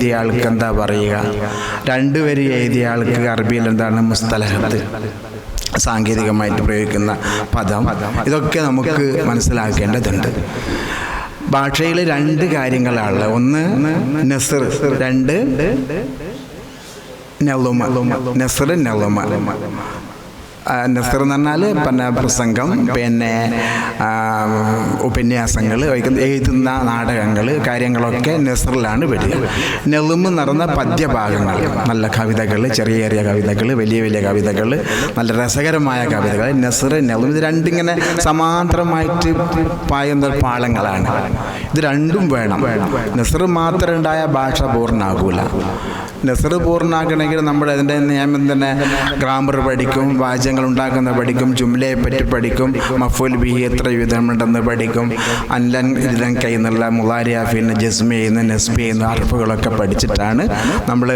എഴുതിയ ആൾക്ക് എന്താ പറയുക? 2 വരി എഴുതിയ ആൾക്ക് അറബിയിൽ എന്താണ് മുസ്തലഹത്ത്, സാങ്കേതികമായിട്ട് പ്രയോഗിക്കുന്ന പദം. ഇതൊക്കെ നമുക്ക് മനസ്സിലാക്കേണ്ടതുണ്ട്. ഭാഷയിൽ 2 കാര്യങ്ങളാണ്. ഒന്ന് നസ്ർ, 2 നളുമ. നസ്ർ, നളുമ. നസ്ർ എന്ന് പറഞ്ഞാൽ പിന്നെ പ്രസംഗം, പിന്നെ ഉപന്യാസങ്ങൾ, എഴുതുന്ന നാടകങ്ങൾ, കാര്യങ്ങളൊക്കെ നസ്റിലാണ് വരിക. നെളുമ് നിറഞ്ഞ പദ്യഭാഗങ്ങൾ, നല്ല കവിതകൾ, ചെറിയ ചെറിയ കവിതകൾ, വലിയ വലിയ കവിതകൾ, നല്ല രസകരമായ കവിതകൾ. നസ്ർ, നെളും ഇത് രണ്ടിങ്ങനെ സമാന്തരമായിട്ട് പായുന്ന പാളങ്ങളാണ്. ഇത് രണ്ടും വേണം. നസ്ർ മാത്രം ഉണ്ടായ ഭാഷ പൂർണ്ണമാകൂല. നസ്ർ പൂർണ്ണമാക്കണമെങ്കിൽ നമ്മൾ അതിൻ്റെ നിയമം തന്നെ ഗ്രാമർ പഠിക്കും, വാചകങ്ങൾ ഉണ്ടാക്കുന്ന പഠിക്കും, ജുംലയെ പറ്റി പഠിക്കും, മഫൂൽ ബിഹി എത്ര വിധമുണ്ടെന്ന് പഠിക്കും, അൻലൻ ഇലൻ കൈ എന്നുള്ള മുളാരിയാഫിന്ന് ജസ്മി ചെയ്യുന്ന നെസ്ബി ചെയ്യുന്ന അർഫുകളൊക്കെ പഠിച്ചിട്ടാണ് നമ്മൾ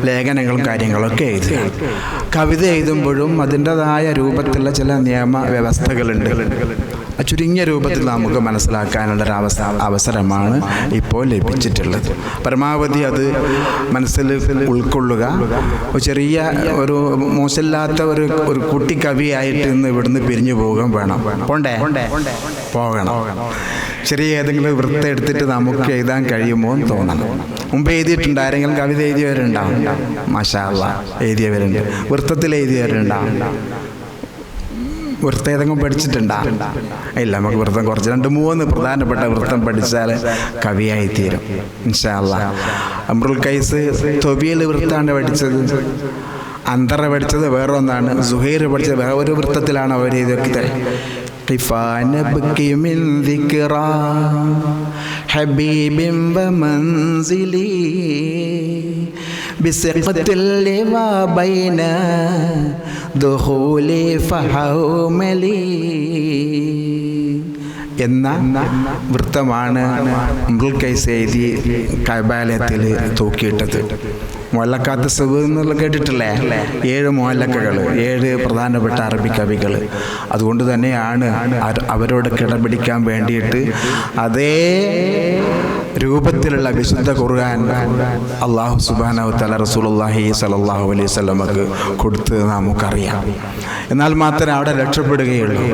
ലേഖനങ്ങളും കാര്യങ്ങളൊക്കെ എഴുതുക. കവിത എഴുതുമ്പോഴും അതിൻ്റെതായ രൂപത്തിലുള്ള ചില നിയമ വ്യവസ്ഥകളുണ്ട്. ചുരുങ്ങിയ രൂപത്തിൽ നമുക്ക് മനസ്സിലാക്കാനുള്ളൊരു അവസരമാണ് ഇപ്പോൾ ലഭിച്ചിട്ടുള്ളത്. പരമാവധി അത് മനസ്സിൽ ഉൾക്കൊള്ളുക. ചെറിയ ഒരു മോശമില്ലാത്ത ഒരു കുട്ടി കവിയായിട്ട് ഇന്ന് ഇവിടുന്ന് പിരിഞ്ഞു പോകാൻ വേണം. പോകണം. ചെറിയ ഏതെങ്കിലും വൃത്തം എടുത്തിട്ട് നമുക്ക് എഴുതാൻ കഴിയുമോ എന്ന് തോന്നണം. മുമ്പ് എഴുതിയിട്ടുണ്ട്, ആരെങ്കിലും കവിത എഴുതിയവരുണ്ടാവും? മാഷാ അല്ലാഹ്, എഴുതിയവരുണ്ട്. വൃത്തത്തിൽ എഴുതിയവരുണ്ടാവും? വൃത്തം ഏതെങ്കിലും പഠിച്ചിട്ടുണ്ടാ? ഇല്ല. നമുക്ക് വൃത്തം കുറച്ച് 2-3 പ്രധാനപ്പെട്ട വൃത്തം പഠിച്ചാൽ കവിയായി തീരും ഇൻഷാ അല്ലാഹ്. അംറുൽ ഖൈസ് തൊബിയൽ വൃത്താണ് പഠിച്ചത്. അന്തറ പഠിച്ചത് വേറെ ഒന്നാണ്. സുഹൈർ പഠിച്ചത് വേറെ ഒരു വൃത്തത്തിലാണ് അവർ ഇതൊക്കെ. എന്ന വൃത്തമാണ് അംറുൽ ഖൈസ് എഴുതി കഅബാലയത്തിൽ തൂക്കിയിട്ടത്. മുഅല്ലഖാത്ത് സബ് എന്നുള്ള കേട്ടിട്ടില്ലേ? 7 മുഅല്ലഖകൾ, 7 പ്രധാനപ്പെട്ട അറബി കവികൾ. അതുകൊണ്ട് തന്നെയാണ് അവരോട് കിടപിടിക്കാൻ വേണ്ടിയിട്ട് അതേ രൂപത്തിലുള്ള വിശുദ്ധ ഖുർആൻ അല്ലാഹു സുബ്ഹാനഹു വ തആല റസൂലുള്ളാഹി സ്വല്ലല്ലാഹു അലൈഹി വസല്ലമക്ക് കൊടുത്ത് നമുക്കറിയാം. എന്നാൽ മാത്രമേ അവിടെ രക്ഷപ്പെടുകയുള്ളൂ.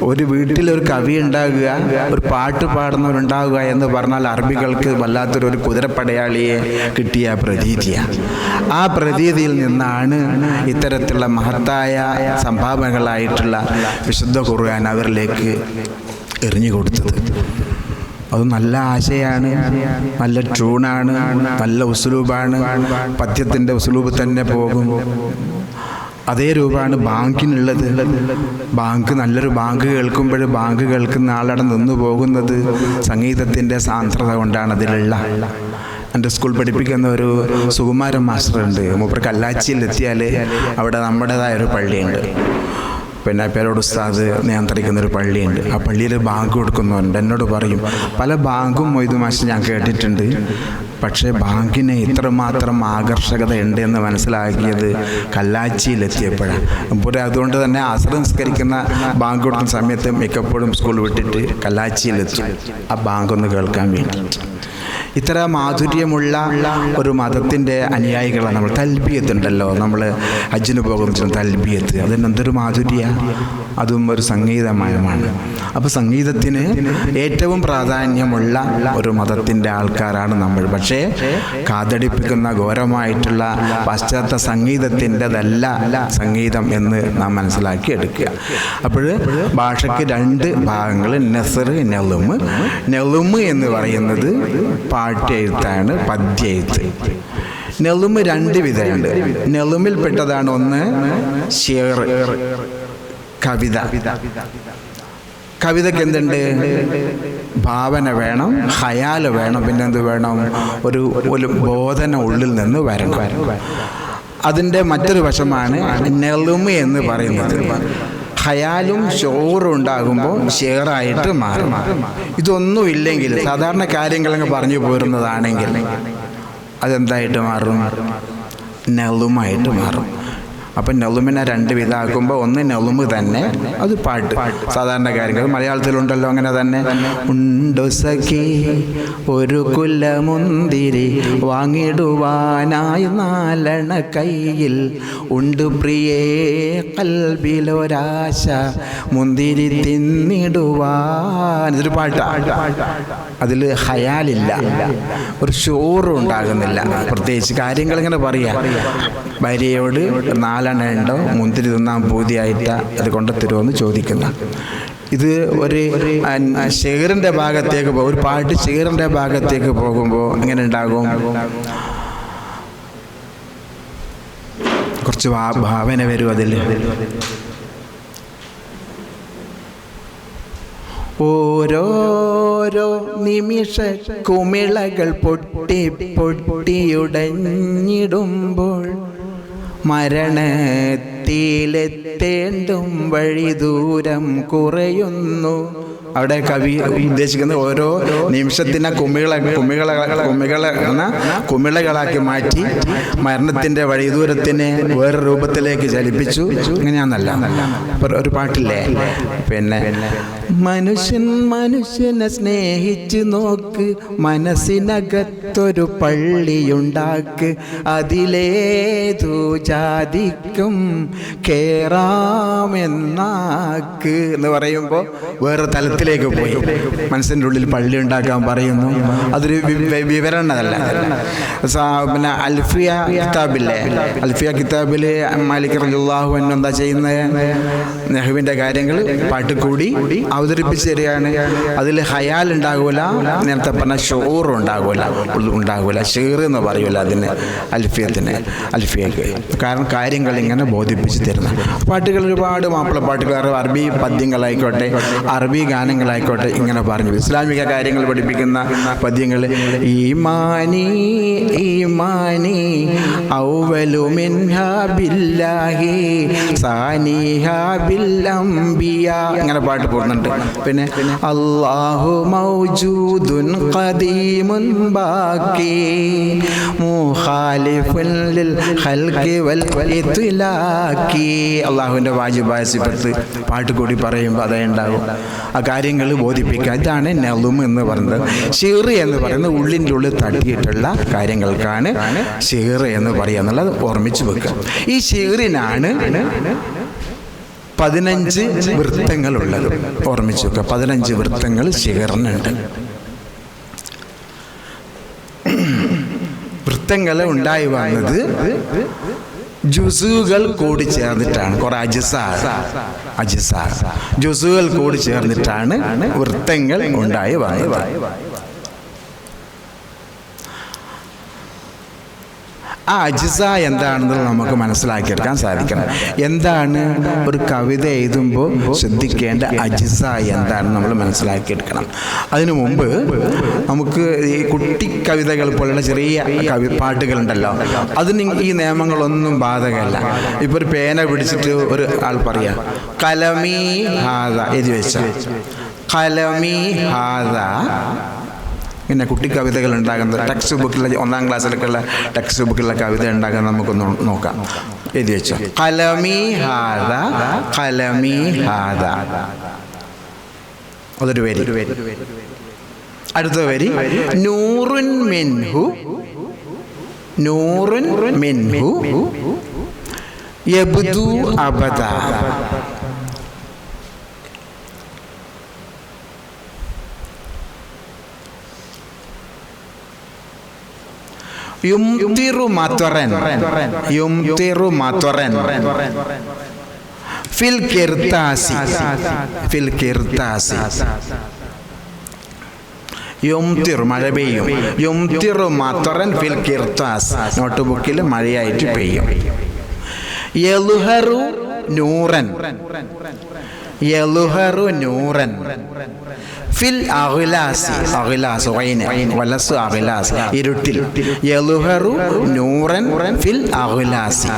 ഒരു വീട്ടിലൊരു കവി ഉണ്ടാകുക, ഒരു പാട്ട് പാടുന്നവരുണ്ടാകുക എന്ന് പറഞ്ഞാൽ അറബികൾക്ക് വല്ലാത്തൊരു കുതിരപ്പടയാളിയെ കിട്ടിയ പ്രതീതിയാണ്. ആ പ്രതീതിയിൽ നിന്നാണ് ഇത്തരത്തിലുള്ള മഹത്തായ സംഭാവനകളായിട്ടുള്ള വിശുദ്ധ ഖുർആൻ അവരിലേക്ക് എറിഞ്ഞു കൊടുത്തത്. അത് നല്ല ആശയാണ്, നല്ല ട്യൂണാണ്, നല്ല ഉസ്ലൂബാണ്. പദ്യത്തിൻ്റെ ഉസ്ലൂബ് തന്നെ പോകും. അതേ രൂപമാണ് ബാങ്കിനുള്ളത്. ബാങ്ക്, നല്ലൊരു ബാങ്ക് കേൾക്കുമ്പോൾ ബാങ്ക് കേൾക്കുന്ന ആളവിടെ നിന്നു പോകുന്നത് സംഗീതത്തിൻ്റെ സാന്ദ്രത കൊണ്ടാണ്. അതിലുള്ള എൻ്റെ സ്കൂൾ പഠിപ്പിക്കുന്ന ഒരു സുകുമാരൻ മാസ്റ്ററുണ്ട്. മൂപ്പർ കല്ലാച്ചിയിലെത്തിയാൽ അവിടെ നമ്മുടേതായ ഒരു പള്ളിയുണ്ട്. പിന്നെ പേരോട് ഉസ്താദ് നിയന്ത്രിക്കുന്നൊരു പള്ളിയുണ്ട്. ആ പള്ളിയിൽ ബാങ്ക് കൊടുക്കുന്നുണ്ട്. എന്നോട് പറയും, പല ബാങ്കും മൊയ്തു മാഷ് ഞാൻ കേട്ടിട്ടുണ്ട്, പക്ഷേ ബാങ്കിന് ഇത്രമാത്രം ആകർഷകത ഉണ്ട് എന്ന് മനസ്സിലാക്കിയത് കല്ലാച്ചിയിലെത്തിയപ്പോഴാണ്. അപ്പോൾ അതുകൊണ്ട് തന്നെ അസ്ർ നിസ്കരിക്കുന്ന ബാങ്ക് കൊടുക്കുന്ന സമയത്ത് മിക്കപ്പോഴും സ്കൂൾ വിട്ടിട്ട് കല്ലാച്ചിയിലെത്തും ആ ബാങ്ക് ഒന്ന് കേൾക്കാൻ വേണ്ടിയിട്ട്. ഇത്ര മാധുര്യമുള്ള ഒരു മതത്തിൻ്റെ അനുയായികളാണ് നമ്മൾ. തൽബിയത്ത് ഉണ്ടല്ലോ, നമ്മൾ ഹജ്ജിന് പോകുന്ന തൽബിയത്ത്, അതിനെന്തൊരു മാധുര്യ, അതും ഒരു സംഗീതമയമാണ്. അപ്പോൾ സംഗീതത്തിന് ഏറ്റവും പ്രാധാന്യമുള്ള ഒരു മതത്തിൻ്റെ ആൾക്കാരാണ് നമ്മൾ. പക്ഷേ കാതടിപ്പിക്കുന്ന ഘോരമായിട്ടുള്ള പാശ്ചാത്യ സംഗീതത്തിൻ്റെതല്ല സംഗീതം എന്ന് നാം മനസ്സിലാക്കി എടുക്കുക. അപ്പോൾ ഭാഷയ്ക്ക് 2 ഭാഗങ്ങൾ, നസ്ർ, നെളുമ്. നെളുമ് എന്ന് പറയുന്നത് പാട്ടെഴുത്താണ്, പദ്യ എഴുത്ത്. നെളുമ് 2 വിധമുണ്ട്. നെളുമിൽപ്പെട്ടതാണ് ഒന്ന് ഷെയർ, കവിത. കവിതയ്ക്ക് എന്തുണ്ട്? ഭാവന വേണം, ഖയാല് വേണം, പിന്നെ എന്ത് വേണം? ഒരു ബോധന ഉള്ളിൽ നിന്ന് വരണം. അതിൻ്റെ മറ്റൊരു വശമാണ് നെളുമ് എന്ന് പറയുന്നത്. ഖയാലും ഷൂറും ഉണ്ടാകുമ്പോൾ ഷെയറായിട്ട് മാറും. ഇതൊന്നും ഇല്ലെങ്കിൽ, സാധാരണ കാര്യങ്ങളങ്ങ് പറഞ്ഞു പോരുന്നതാണെങ്കിൽ അതെന്തായിട്ട് മാറും? നെളുമായിട്ട് മാറും. അപ്പം നെളുമിനെ രണ്ട് വിധമാക്കുമ്പോൾ ഒന്ന് നെളുമ് തന്നെ, അത് പാട്ട്, സാധാരണ കാര്യങ്ങൾ മലയാളത്തിലുണ്ടല്ലോ അങ്ങനെ തന്നെ. ഉണ്ടു സഖി ഒരു കുലമുന്തിരി വാങ്ങിടുവാനായി 4 കയ്യിൽ, ഉണ്ട് പ്രിയേ കൽബിലൊരാശ മുന്തിരി തിന്നിടുവാൻ. ഇതൊരു പാട്ടാണ്. അതിൽ ഹയാലില്ല, ഒരു ഷൂറും ഉണ്ടാകുന്നില്ല. പ്രത്യേകിച്ച് കാര്യങ്ങൾ ഇങ്ങനെ പറയാം. ഭാര്യയോട് 4 ഉണ്ടോ മുന്തിരി തിന്നാൻ പൂതിയായിട്ട് അത് കൊണ്ടുത്തരുമെന്ന് ചോദിക്കുന്ന. ഇത് ഒരു ഷെയറിൻ്റെ ഭാഗത്തേക്ക് പോകും. ഒരു പാട്ട് ഷെയറിൻ്റെ ഭാഗത്തേക്ക് പോകുമ്പോൾ എങ്ങനെ ഉണ്ടാകും? കുറച്ച് ഭാവന വരും അതിൽ. ഓരോരോ നിമിഷ കുമിളകൾ പൊട്ടി പൊട്ടിയുടഞ്ഞിടുമ്പോൾ മരണത്തിലെത്തേണ്ടും വഴി ദൂരം കുറയുന്നു. അവിടെ കവി ഉദ്ദേശിക്കുന്നത് ഓരോ നിമിഷത്തിനെ കുമിളകളാക്കി മാറ്റി മരണത്തിൻ്റെ വഴിദൂരത്തിനെ വേറെ രൂപത്തിലേക്ക് ചലിപ്പിച്ചു. ഇങ്ങനെയാണെന്നല്ല ഒരു പാട്ടില്ലേ, പിന്നെ മനുഷ്യനെ സ്നേഹിച്ച് നോക്ക്, മനസ്സിനകത്തൊരു പള്ളിയുണ്ടാക്ക്, അതിലേതു ജാതിക്കും കേറാമെന്നാക്ക് എന്ന് പറയുമ്പോൾ വേറെ തലത്തിലേക്ക് പോയി. മനസ്സിൻ്റെ ഉള്ളിൽ പള്ളി ഉണ്ടാക്കാൻ പറയുന്നു. അതൊരു വിവരണമല്ല. പിന്നെ അൽഫിയ കിതാബില്ലേ, അൽഫിയ കിതാബിൽ മാലിക് റളിയല്ലാഹു അൻഹു എന്താ ചെയ്യുന്നത്? നഹ്വിൻ്റെ കാര്യങ്ങൾ പാട്ട് കൂടി അവതരിപ്പിച്ച് തരികയാണ്. അതിൽ ഹയാൽ ഉണ്ടാകൂല, നേരത്തെ പറഞ്ഞ ഷൂർ ഉണ്ടാകൂല, ഷീർ എന്ന് പറയൂല അതിന് അൽഫിയക്ക്. കാരണം കാര്യങ്ങൾ ഇങ്ങനെ ബോധിപ്പിച്ച് തരുന്ന പാട്ടുകൾ ഒരുപാട് മാപ്പിള പാട്ടുകൾ, അറബി പദ്യങ്ങളായിക്കോട്ടെ, അറബി ഗാനങ്ങളായിക്കോട്ടെ, ഇങ്ങനെ പറഞ്ഞു ഇസ്ലാമിക കാര്യങ്ങൾ പഠിപ്പിക്കുന്ന പദ്യങ്ങൾ. ഈമാനി ഈമാനി ഔവലു മിൻഹാ ബില്ലാഹി സാനിഹാ ബിൽ അംബിയ, ഇങ്ങനെ പാട്ട് പോകുന്നുണ്ട്. പിന്നെ അല്ലാഹു മൗജൂദുൻ ഖദീമുൻ ബാക്കി മുഖാലിഫുൻ ലിൽ ഖൽഖി വൽ ഇത്ലാഖി. അല്ലാഹുവിൻ്റെ വാജിബായ സിഫത്ത് പാട്ട് കൂടി പറയുമ്പോൾ അതേ ഉണ്ടാകും. ആ കാര്യങ്ങൾ ബോധിപ്പിക്കുക. ഇതാണ് നളും എന്ന് പറയുന്നത്. ഷിർ എന്ന് പറയുന്നത് ഉള്ളിൻ്റെ ഉള്ളിൽ തട്ടിയിട്ടുള്ള കാര്യങ്ങൾക്കാണ് ഷിർ എന്ന് പറയുക എന്നുള്ളത് ഓർമ്മിച്ച് വെക്കുക. ഈ ഷിറിനാണ് 15 വൃത്തങ്ങളുള്ളത്. ഓർമ്മിച്ച് വെക്കുക, 15 വൃത്തങ്ങൾ ഷിറിനുണ്ട്. വൃത്തങ്ങൾ ഉണ്ടായി വന്നത് ജുസുകൾ കൂടി ചേർന്നിട്ടാണ്. കുറെ അജിസാ ജുസുകൾ കൂടി ചേർന്നിട്ടാണ് വൃത്തങ്ങൾ ഉണ്ടായി വന്നത്. ആ അജിസ എന്താണെന്ന് നമുക്ക് മനസ്സിലാക്കിയെടുക്കാൻ സാധിക്കണം. എന്താണ് ഒരു കവിത എഴുതുമ്പോൾ ശ്രദ്ധിക്കേണ്ട അജിസ എന്താണെന്ന് നമ്മൾ മനസ്സിലാക്കിയെടുക്കണം. അതിനു മുമ്പ് നമുക്ക് ഈ കുട്ടി കവിതകൾ പോലുള്ള ചെറിയ പാട്ടുകളുണ്ടല്ലോ, അതിന് ഈ നിയമങ്ങളൊന്നും ബാധകമല്ല. ഇപ്പോൾ ഒരു പേന പിടിച്ചിട്ട് ഒരു ആൾ പറയാ കലമീ ഹാദ എഴുതി വെച്ച കലമീ ഹാദ. പിന്നെ കുട്ടി കവിതകൾ ഉണ്ടാകുന്നത് ടെക്സ്റ്റ് ബുക്കിലെ 1ാം ക്ലാസ്സിലൊക്കെയുള്ള ടെക്സ്റ്റ് ബുക്കിലുള്ള കവിത ഉണ്ടാക്കാൻ നമുക്കൊന്ന് നോക്കാം. എഴുതി വെച്ചോ, കലമീ ഹാദ കലമീ ഹാദ. അതൊരു വരി. അടുത്ത വരി നൂറുൻ മിൻഹു നൂറുൻ മിൻഹു യബ്ദു അബദ. യുംതിറു മത്വറൻ യുംതിറു മത്വറൻ ഫിൽ കിർതാസി ഫിൽ കിർതാസി. യുംതിറു മഴ പെയ്യും. യുംതിറു മത്വറൻ ഫിൽ കിർതാസ്, നോട്ട് ബുക്കിൽ മഴയായിട്ട് പെയ്യും. യലുഹറു നൂറൻ യലുഹറു നൂറൻ ഫിൽ അഗ്ലാസി അഗ്ലാസ് വലസ് അഗ്ലാസ് ഇരുട്ടിൽ. യലുഹറു നൂറൻ ഫിൽ അഗ്ലാസി.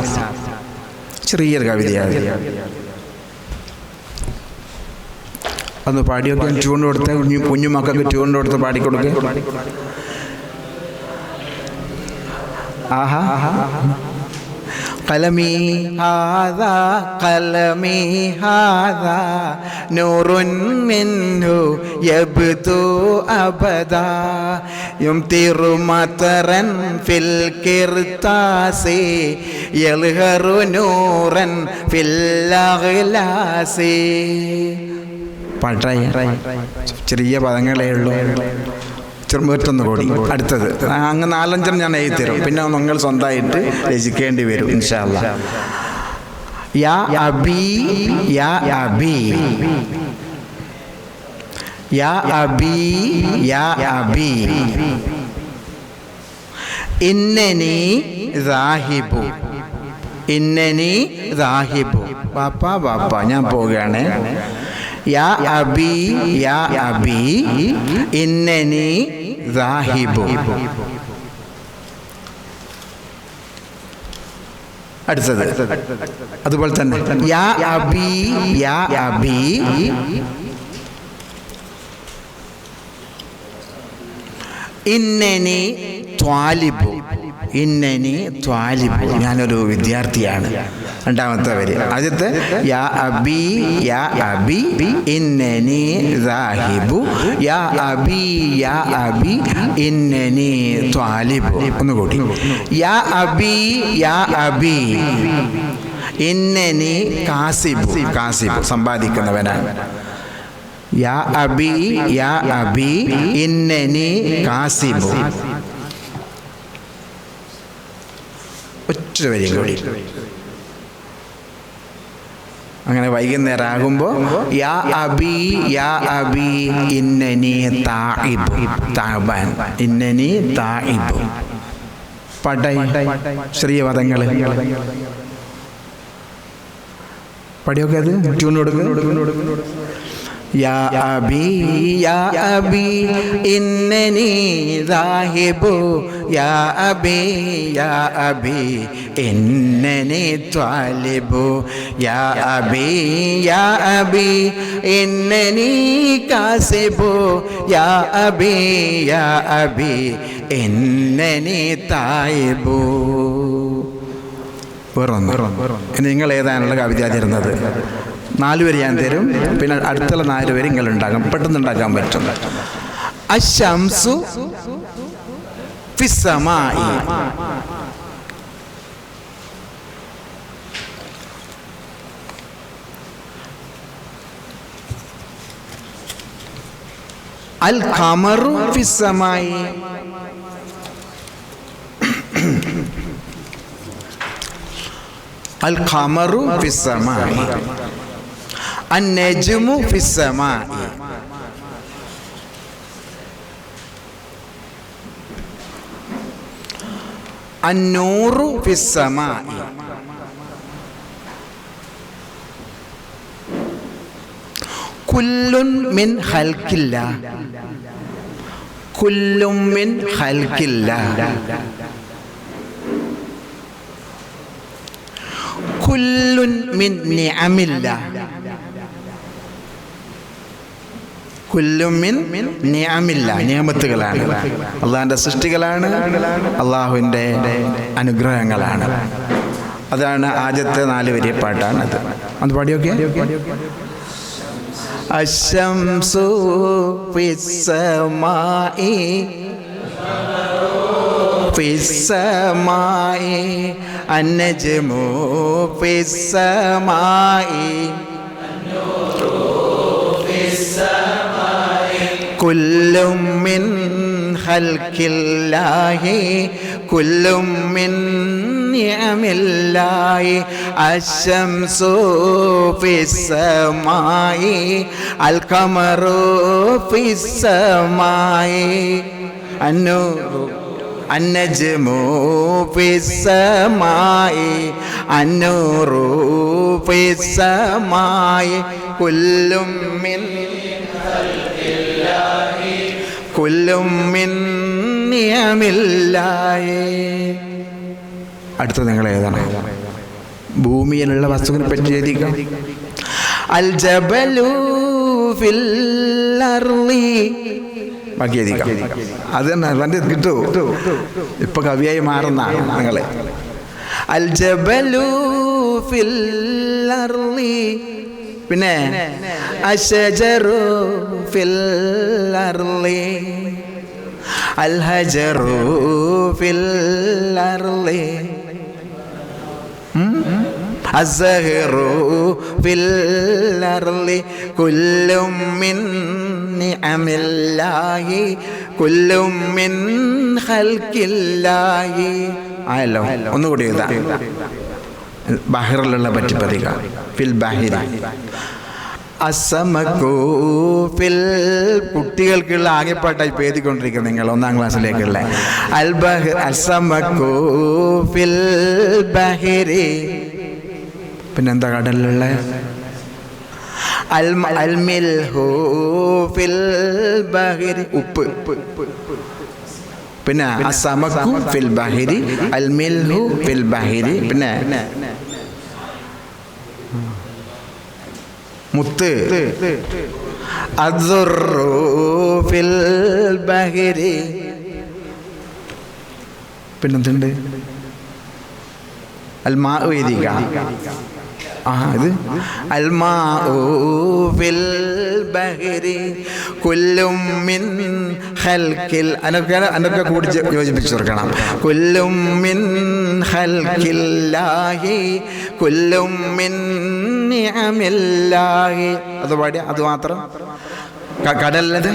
ചെറിയൊരു കവിതയാണ്. അന്ന് പാടിയൊക്കെ ട്യൂൺ കൊടുത്ത് കുഞ്ഞുമക്കൾക്ക് ട്യൂൺ കൊടുത്ത് പാടിക്കൊടുക്കുക. ആഹാ قلمي هذا قلمي هذا نور منه يبدو أبدا يمطر مطرا في الكرطاس يظهر نورا في الأغلاس. പാട്ടായി ചെറിയ പദങ്ങളേ ഉള്ളൂ, ചെറുപറ്റൊന്ന് കൂടി. അടുത്തത് അങ്ങ് 4-5 ഞാൻ എഴുതി തരും, പിന്നെ നിങ്ങൾ സ്വന്തമായിട്ട് രചിക്കേണ്ടി വരും ഇൻഷാ അല്ലാഹ്. യാ അബി യാ അബി യാ അബി യാ അബി ഇന്നനി ദാഹിബു ഇന്നനി ദാഹിബു. ബാപ്പ ബാപ്പ ഞാൻ പോവുകയാണ്. യാ അബി യാ അബി ഇന്നനി ദാഹിബു. അടുത്തത് അതുപോലെ തന്നെ യാ അബി യാ അബി ഇന്നനി ത്വാലിബു ഇന്നനി ത്വാലിബു. ഞാനൊരു വിദ്യാർത്ഥിയാണ്. രണ്ടാമത്തെ വരി. ആദ്യത്തെ യാ അബി യാ അബി ഇന്നനി ദാഹിബു യാ അബി യാ അബി ഇന്നനി ത്വാലിബു. ഒന്നുകൂടി. യാ അബി യാ അബി ഇന്നനി കാസിബു. കാസിബു സമ്പാദിക്കുന്നവനാണ്. യാ അബി യാ അബി ഇന്നനി കാസിബു. ഒറ്റ വരിയും കൂടി. അങ്ങനെ വൈകുന്നേരം ആകുമ്പോൾ യാ അബി യാ അബി ഇന്നനി താഇബു താബാൻ ഇന്നനി താഇബു. പാട്ടായി ചെറിയ പദങ്ങൾ പടിയൊക്കെ അത് ട്യൂൺ കൊടുക്കുന്നു. യാ അബി യാ അബി ഇന്നനി ദാഹിബു യാ അബി യാ അബി ഇന്നനി ത്വാലിബു യാ അബി യാ അബി ഇന്നനി കാസിബു യാ അബി യാ അബി ഇന്നനി തായിബു. വേറൊന്ന് നിങ്ങൾ ഏതാണുള്ള കവിത തരുന്നത്? 4 വരി ഞാൻ തരും, പിന്നെ അടുത്തുള്ള 4 വരി നിങ്ങൾ ഉണ്ടാക്കാം, പെട്ടെന്ന് ഉണ്ടാക്കാൻ പറ്റും. അശംസു ഫിസ്സമായി അൽ ഖമറു ഫിസ്സമായി അൽ ഖമറു ഫിസ്സമായി അന്നജ്മു ഫിസ്സമായി അന്നൂറു ഫിസ്സമായി കുല്ലുൻ മിൻ ഖൽഖില്ലാ കുല്ലും മിൻ ഖൽഖില്ലാ കുല്ലുൻ മിൻ നിഅമില്ലാ കുല്ലും മിൻ നിഅമില്ലാ. നിയമത്തുകളാണ്, അള്ളാഹിൻ്റെ സൃഷ്ടികളാണ്, അള്ളാഹുവിൻ്റെ അനുഗ്രഹങ്ങളാണ്. അതാണ് ആദ്യത്തെ 4 വരി പാട്ടാണത്. അത് പാടിയൊക്കെ. അശംസു ഫിസ്സമായി ഫിസ്സമായി അന്നജ്മു ഫിസ്സമായി കുല്ലും മിൻ ഖൽഖില്ലാഹി കുല്ലും മിൻ നിഅമില്ലാഹി അശംസു ഫിസ്സമായി അൽ ഖമറു ഫിസ്സമായി അന്നൂറു അന്നജ്മു ഫിസ്സമായി അന്നൂറു ഫിസ്സമായി കുല്ലും മിൻ കുല്ലും മിൻ നിഅമില്ലാഹി. അടുത്ത നിങ്ങൾ ഏതാണ്? ഭൂമിയിലുള്ള വസ്തുവിനെ പറ്റി എഴുതിക്കാം. അൽ ജബലു ഫിൽ അർളി. ബാക്കി എഴുതിക്കാം. അത് തന്നെ കിട്ടൂ. ഇപ്പൊ കവിയായി മാറുന്ന നിങ്ങളെ. അൽ ജബലു ഫിൽ അർളി, പിന്നെ അശജറു ഫിൽ അർളി, അൽ ഹജറു ഫിൽ അർളി, അസ്സഹറു ഫിൽ അർളി, കുല്ലും മിൻ നിഅമില്ലാഹി, കുല്ലും മിൻ ഖൽഖില്ലാഹി. ആയല്ലോ, ഒന്നുകൂടി എഴുതാം. ബഹറിലുള്ള പറ്റിപ്പതിക. ഫിൽ ബഹിരി അസമക്കൂ ഫിൽ, കുട്ടികൾക്കുള്ള ആകെപ്പാട്ടായി പേതിക്കൊണ്ടിരിക്കുന്നത് നിങ്ങൾ 1ാം ക്ലാസ്സിലേക്കുള്ള. അൽ ബഹർ അസമക്കൂ ഫിൽ ബഹിരി, പിന്നെന്താ കടലിലുള്ള? അൽ മിൽഹു ഫിൽ ബഹിരി, ഉപ്പ്. പിന്നെ അസമക്കു ഫിൽ ബഹിരി, അൽ മിൽഹു ഫിൽ ബഹിരി, പിന്നെ മുത്ത്, അദ്ദുറു ഫിൽ ബഹിരി, പിന്നെന്തുണ്ട്? അൽ മാഉ എഴുതിക. ഇത് അൽ മാഉ ഫിൽ ബഹിരി, കുല്ലും മിൻ ഖൽഖിൽ, അനൊക്കെ കൂടി യോജിപ്പിച്ചു കൊടുക്കണം. കുല്ലും മിൻ ഖൽഖില്ലാഹി, കുല്ലും മിൻ നിഅമില്ലാഹി. അത് പാടി, അത് മാത്രം. കടലത്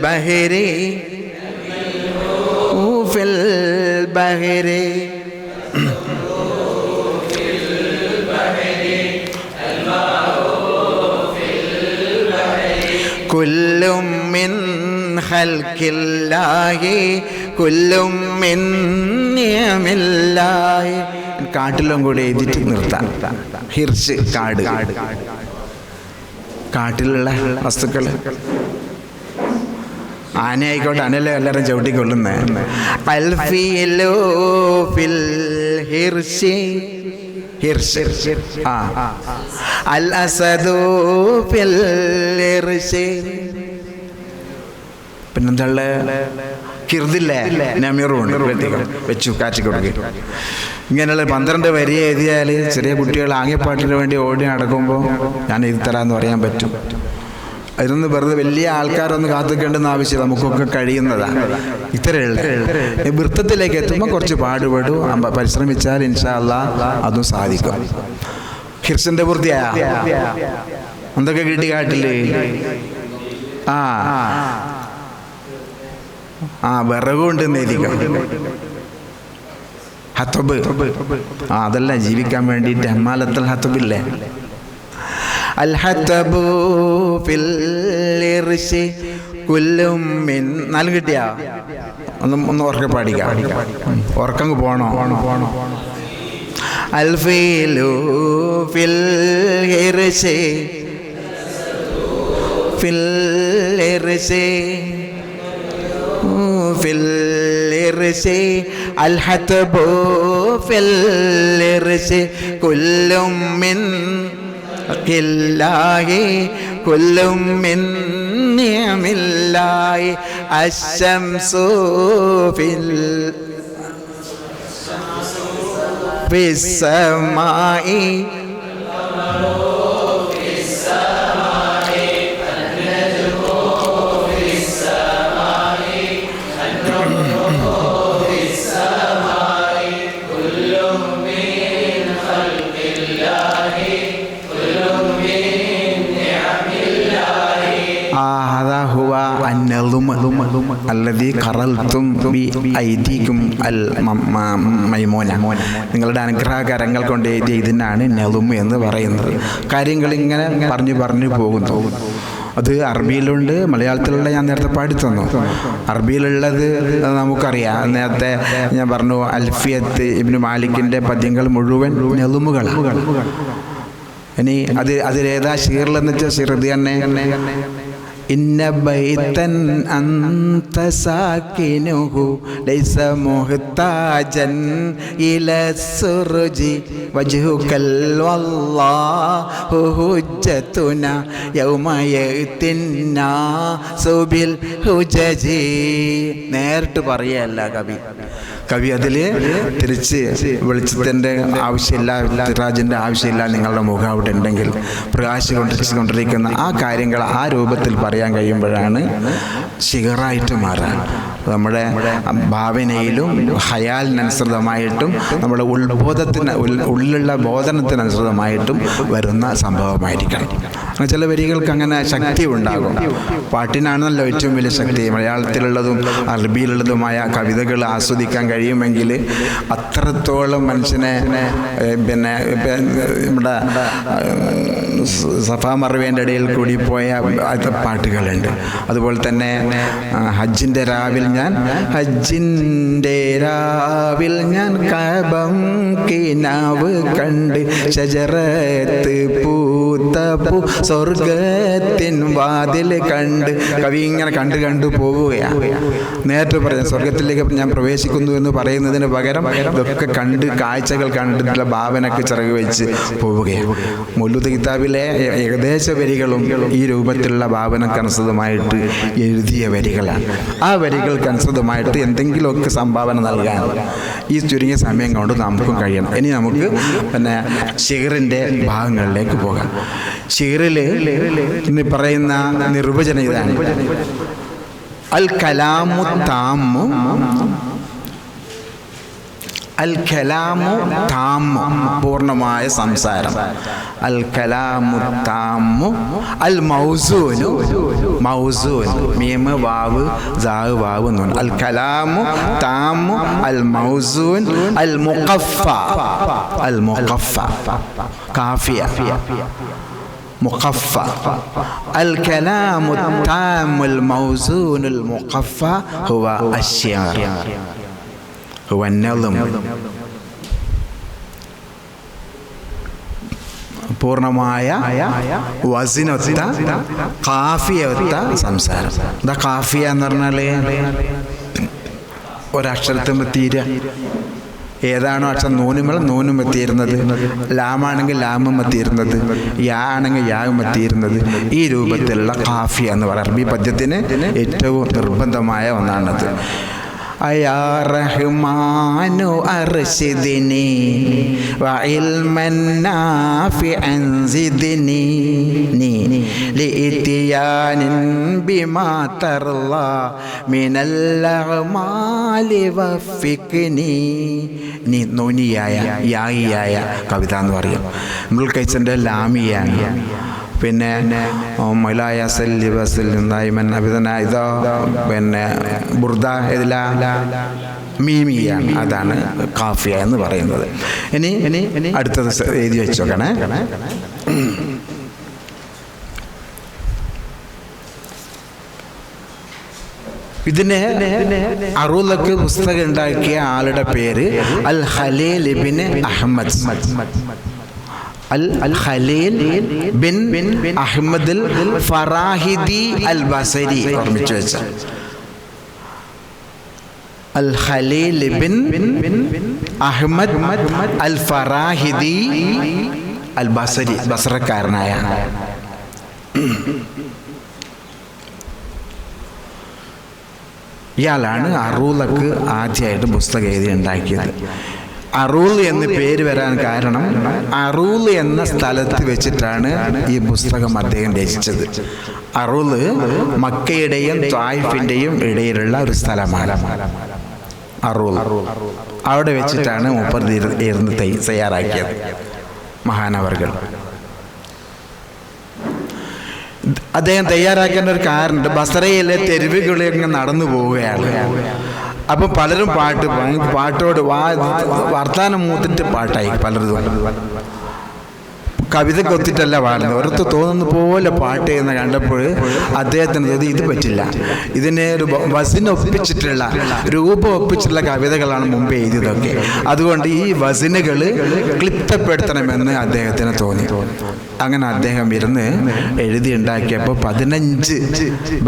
ബഹിരി ഫിൽ ബഹിരി, കുല്ലും മിൻ ഖൽഖില്ലാഹി, കുല്ലും മിൻ നിഅമില്ലാഹി. കാട്ടിലും കൂടി എഴുതിയിട്ട് നിർത്താം. ഹിർഷ്, കാട്, കാട്ടിലുള്ള വസ്തുക്കൾ. ആനയായിക്കോട്ടെ, ആനല്ലേ എല്ലാവരും ചവിട്ടിക്കൊള്ളുന്നേ. അൽഫീലു ഫിൽ ഹിർഷി, ഹിർഷ്. അൽ അസദു ഫിൽ ഹിർഷി, പിന്നെന്താ? കിർദില്ലേ, നമീറുണ്ട്, വെച്ചു കാച്ചി കൊടുക്കും. ഇങ്ങനെയുള്ള 12 വരി എഴുതിയാൽ ചെറിയ കുട്ടികൾ ആംഗ്യപ്പാട്ടിന് വേണ്ടി ഓടി നടക്കുമ്പോൾ ഞാൻ എഴുതി തരാമെന്ന് പറയാൻ പറ്റും. അതിനൊന്ന് വെറുതെ വലിയ ആൾക്കാരൊന്ന് കാത്തിക്കേണ്ടെന്ന് ആവശ്യം, നമുക്കൊക്കെ കഴിയുന്നതാണ്. ഇത്രയുള്ള വൃത്തത്തിലേക്ക് എത്തുമ്പോൾ കുറച്ച് പാടുപെടും, പരിശ്രമിച്ചാൽ ഇൻഷാ അല്ലാഹ് അതും സാധിക്കും. ഹിർസിന്റെ പൂർത്തിയായ എന്തൊക്കെ കിട്ടി കാട്ടില്? വിറകുണ്ട് നേരിക്കാം. ഹത്തബ്, അതല്ല ജീവിക്കാൻ വേണ്ടിയിട്ട് ഹമ്മാലത്തുൽ ഹത്തബില്ലേ. അൽ ഹത്തബു ഫിൽ ഇർശി കുല്ലും മിൻ. 4 കിട്ടിയാ? ഒന്ന് ഉറക്കെ പാടിക്ക, ഉറക്കങ്ങ് പോണോ? അൽ ഫീലു ഫിൽ ഇർശി ഫിൽ ഇർശി ഫിൽ ഇർശി അൽ ഹത്തബു ഫിൽ ഇർശി കുല്ലും മിൻ ഖില്ലാഹി കുല്ലും മിൻ നിഅമില്ലാഹി അശ്ശംസു ഫിസ്സമാഇ അല്ലദീ ഖറൽതും ബി ഐദീകും അൽ മൈമൂന. നിങ്ങളുടെ അനുഗ്രഹകരങ്ങൾ കൊണ്ട് എഴുതിയ ഇതിനാണ് നളും എന്ന് പറയുന്നത്. കാര്യങ്ങൾ ഇങ്ങനെ പറഞ്ഞു പോകുന്നു. അത് അറബിയിലുണ്ട്, മലയാളത്തിലുള്ള ഞാൻ നേരത്തെ പാടിത്തന്നു. അറബിയിലുള്ളത് നമുക്കറിയാം. നേരത്തെ ഞാൻ പറഞ്ഞു അൽഫിയത്ത് ഇബ്നു മാലിക്കിൻ്റെ പദ്യങ്ങൾ മുഴുവൻ നളുമുകളാണ്. ഇനി അതിലേതാ ഷീറിലെന്ന് വെച്ചാൽ ഷീർദി തന്നെ. ഇന്ന ബൈതൻ അന്ത സാകിനുഹു ലൈസ മുഹ്താജൻ ഇല സുർജി വജ്ഹുകൽ വല്ലാഹു ഹുജ്ജതുന യൗമ യഅ്തിന്നാ സുബിൽ ഹുജജി. നേരിട്ട് പറയുകയല്ല കവി അതിൽ തിരിച്ച് വെളിച്ചത്തിൻ്റെ ആവശ്യമില്ല, തിറാജിൻ്റെ ആവശ്യമില്ല. നിങ്ങളുടെ മുഖം അവിടെ ഉണ്ടെങ്കിൽ പ്രകാശിക്കൊണ്ടിരിക്കുന്ന ആ കാര്യങ്ങൾ ആ രൂപത്തിൽ പറയാൻ കഴിയുമ്പോഴാണ് ശിഖറായിട്ട് മാറാൻ. നമ്മുടെ ഭാവനയിലും ഹയാലിനനുസൃതമായിട്ടും നമ്മുടെ ഉള്ളിലുള്ള ബോധനത്തിനനുസൃതമായിട്ടും വരുന്ന സംഭവമായിരിക്കണം. ചില വരികൾക്ക് അങ്ങനെ ശക്തി ഉണ്ടാകും. പാട്ടിനാണല്ലോ ഏറ്റവും വലിയ ശക്തി. മലയാളത്തിലുള്ളതും അറബിയിലുള്ളതുമായ കവിതകൾ ആസ്വദിക്കാൻ കഴിയുമെങ്കിൽ അത്രത്തോളം മനുഷ്യനെ നമ്മുടെ സഫാ മർവേൻ്റെ ഇടയിൽ കൂടി പോയ പാട്ടുകളുണ്ട്. അതുപോലെ തന്നെ ഹജ്ജിൻ്റെ രാവിൽ ഞാൻ കഅബം കിനാവ് കണ്ട് ഷജറത്ത് പൂത്തപ്പൂ സ്വർഗത്തിൻ വാതിൽ കണ്ട്. കവി ഇങ്ങനെ കണ്ടു പോവുകയാണ്. നേരത്തെ പറഞ്ഞ സ്വർഗത്തിലേക്ക് ഞാൻ പ്രവേശിക്കുന്നു എന്ന് പറയുന്നതിന് പകരം ഇതൊക്കെ കാഴ്ചകൾ കണ്ടിട്ടുള്ള ഭാവനക്ക് ചിറക് വെച്ച് പോവുകയാണ്. മൗലൂദ് കിതാബിലെ ഏകദേശ വരികളും ഈ രൂപത്തിലുള്ള ഭാവനക്കനുസൃതമായിട്ട് എഴുതിയ വരികളാണ്. ആ വരികൾക്കനുസൃതമായിട്ട് എന്തെങ്കിലുമൊക്കെ സംഭാവന നൽകാൻ ഈ ചുരുങ്ങിയ സമയം കൊണ്ട് നമുക്കും കഴിയണം. ഇനി നമുക്ക് പിന്നെ ഷിഗ്റിൻ്റെ ഭാഗങ്ങളിലേക്ക് പോകാം. ഷിഗ്റിൽ ഇന്ന് പറയുന്ന നിർവചനം ഇതാണ്: അൽ കലാമു താമ്മു, അൽ കലാമു താമ്മു പൂർണ്ണമായ സംസാരം. അൽ കലാമു താമ്മു, അൽ മൗസൂനു, മൗസൂൻ മീമ് വാവ് സാവ് വാവ് നൂൻ. അൽ കലാമു താമ്മു, അൽ മൗസൂൻ, അൽ മുഖഫ, അൽ മുഖഫ കാഫിയ مقفى. الكلام التام الموزون المقفى هو الشعر، هو النظم. പൂർണ്ണമായ വസിനൊത്ത കാഫിയൊത്ത സംസാരം. എന്താ കാഫിയ എന്ന് പറഞ്ഞാൽ ഒരക്ഷരത്തുമ്പോൾ തീരുക. ഏതാണോ അക്ഷരം നൂനും എത്തിയിരുന്നത്, ലാമാണെങ്കിൽ ലാമും എത്തിയിരുന്നത്, യാ ആണെങ്കിൽ യാവും എത്തിയിരുന്നത്, ഈ രൂപത്തിലുള്ള കാഫിയ എന്ന് പറയുന്നത് അറബി പദ്യത്തിന് ഏറ്റവും നിർബന്ധമായ ഒന്നാണത്. അയാ റഹ്മാനു അർശിദ്നി വഇൽമൻ നാഫിഅൻ സിദ്നി ലിഇതിയാനിൻ ബിമാ തർളാ മിനൽ അഅമാലി വഫിഖ്നി. നൂനിയായ യായിയായ കവിത എന്ന് പറയും. ഇബ്നുൽ ഖൈസിൻ്റെ ലാമിയാണ്. പിന്നെ മൗലായ സല്ലി വസല്ലിം ദായിമൻ അബദൻ ഇതാ പിന്നെ ബുർദ ഇതില മീമിയാണ്. അതാണ് കാഫിയ എന്ന് പറയുന്നത്. ഇനി അടുത്തത് എഴുതി വെച്ചോക്കണേ. ഇതിനെ അറൂലക്ക് പുസ്തകം ഉണ്ടാക്കിയ ആളുടെ പേര് അൽ ഖലീൽ ഇബ്നു അഹ്മദ്. അൽ ഖലീൽ ബിൻ അഹ്മദ് അൽ ഫറാഹിദി അൽ ബസരി. ഓർമ്മിച്ചു വെച്ച അൽ ഖലീൽ ബിൻ അഹ്മദ് അൽ ഫറാഹിദി അൽ ബസരി, ബസറക്കാരനായ. ഇയാളാണ് അറൂലക്ക് ആദ്യമായിട്ട് പുസ്തകം എഴുതി ഉണ്ടാക്കിയത്. അറൂൽ എന്ന് പേര് വരാൻ കാരണം അറൂൽ എന്ന സ്ഥലത്ത് വെച്ചിട്ടാണ് ഈ പുസ്തകം അദ്ദേഹം രചിച്ചത്. അറൂൽ മക്കയുടെയും ത്വായിഫിൻ്റെയും ഇടയിലുള്ള ഒരു സ്ഥലമാണ് അറൂൽ. അവിടെ വെച്ചിട്ടാണ് മൂപ്പർ ഇരുന്ന് തയ്യാറാക്കിയത് മഹാനവർകൾ. അദ്ദേഹം തയ്യാറാക്കേണ്ട ഒരു കാരണമുണ്ട്. ബസറയിലെ തെരുവുകളിൽ നടന്നു പോവുകയാണ്. അപ്പം പലരും പാട്ടോട് വർത്താനം മൂത്തിട്ട് പാട്ടായി. പലരും കവിതയ്ക്ക് ഒത്തിട്ടല്ല പാടുന്നത്, ഓരോരുത്തർ തോന്നുന്ന പോലെ പാട്ട് എന്ന് കണ്ടപ്പോൾ അദ്ദേഹത്തിന് തോന്നി ഇത് പറ്റില്ല, ഇതിനെ ഒരു വസിന് ഒപ്പിച്ചിട്ടുള്ള രൂപം ഒപ്പിച്ചിട്ടുള്ള കവിതകളാണ് മുമ്പ് എഴുതിയതൊക്കെ, അതുകൊണ്ട് ഈ വസിനുകൾ ക്ലിപ്തപ്പെടുത്തണമെന്ന് അദ്ദേഹത്തിന് തോന്നി. അങ്ങനെ അദ്ദേഹം ഇരുന്ന് എഴുതി ഉണ്ടാക്കിയപ്പോൾ 15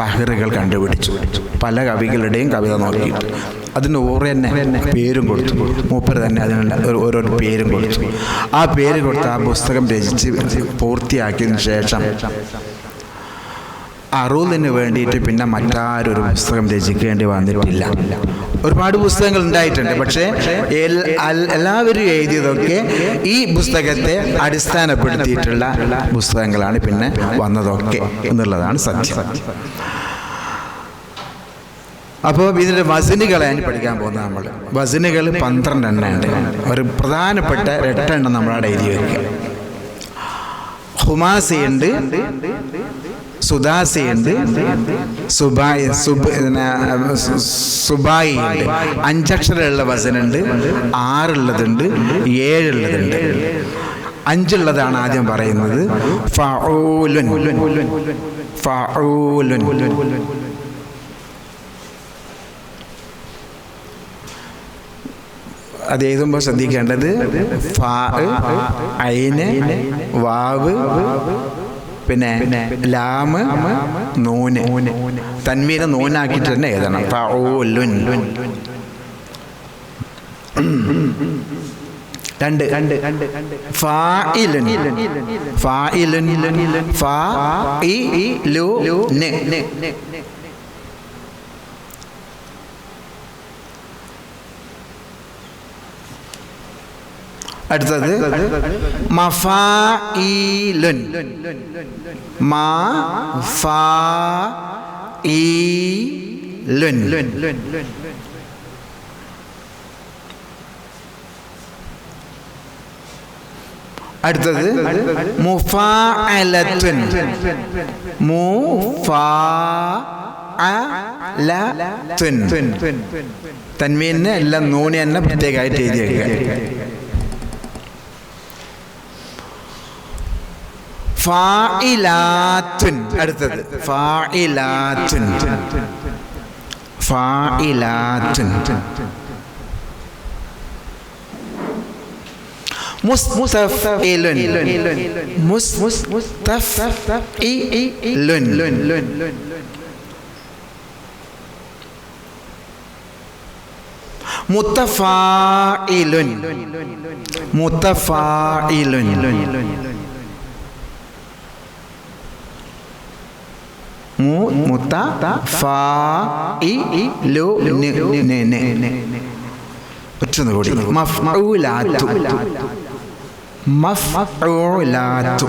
ബഹറുകൾ കണ്ടുപിടിച്ചു. പല കവികളുടെയും കവിത നോക്കിയിട്ട് അതിന് ഓരോ തന്നെ പേരും കൊടുത്തു. മൂപ്പർ തന്നെ അതിനുള്ള ഓരോ പേരും കൊടുത്തു. ആ പേര് കൊടുത്ത് ആ പുസ്തകം രചിച്ച് പൂർത്തിയാക്കിയതിന് ശേഷം അറൂദിന് വേണ്ടിയിട്ട് പിന്നെ മറ്റാരൊരു പുസ്തകം രചിക്കേണ്ടി വന്നിട്ടില്ല. ഒരുപാട് പുസ്തകങ്ങൾ ഉണ്ടായിട്ടുണ്ട്, പക്ഷേ എല്ലാവരും എഴുതിയതൊക്കെ ഈ പുസ്തകത്തെ അടിസ്ഥാനപ്പെടുത്തിയിട്ടുള്ള പുസ്തകങ്ങളാണ് പിന്നെ വന്നതൊക്കെ എന്നുള്ളതാണ് സത്യം. അപ്പോൾ ഇതിൻ്റെ വസനുകളാണ് പഠിക്കാൻ പോകുന്നത്. നമ്മൾ വസനുകൾ 12 എണ്ണം ഉണ്ട്. ഒരു പ്രധാനപ്പെട്ട 8 എണ്ണം നമ്മളവിടെ എഴുതി വയ്ക്കുക. ഹുമാസിയുണ്ട്, സുദാസിയുണ്ട്, സുബായി ഉണ്ട്. 5 അക്ഷരമുള്ള വസനുണ്ട്, 6 ഉള്ളതുണ്ട്, 7 ഉള്ളതുണ്ട്. 5 ഉള്ളതാണ് ആദ്യം പറയുന്നത്. ഫഊലുൻ, ഫഊലുൻ. അത് എഴുതുമ്പോൾ ശ്രദ്ധിക്കേണ്ടത് ഫാ, ഐന്, വാവ്, പിന്നെ ലാമ്, നൂന്. തൻവീനെ നൂനാക്കിയിട്ട് തന്നെ എഴുതണം. ഫഊലുൻ. 2 ഫാഇലുൻ, ഫാഇലുൻ, ഫാഇലുൻ. അടുത്തത് മഫാഇലുൻ, മഫാഇലുൻ. അടുത്തത് മുഫാഅലത്തുൻ, മുഫാഅലത്തുൻ. തൻവീനെ എല്ലാം നൂന് തന്നെ പ്രത്യേകമായിട്ട് എഴുതി വെക്കുക. ഫാഇലാത്തുൻ. അടുത്തത് ഫാഇലാത്തുൻ, ഫാഇലാത്തുൻ. മുസ്തഫഇലുൻ, മുസ്തഫഇലുൻ. മുത്തഫാഇലുൻ, മുത്തഫാഇലുൻ. ഒറ്റൊന്നുകൂടി മഫ്ഊലാത്തു, മഫ്ഊലാത്തു.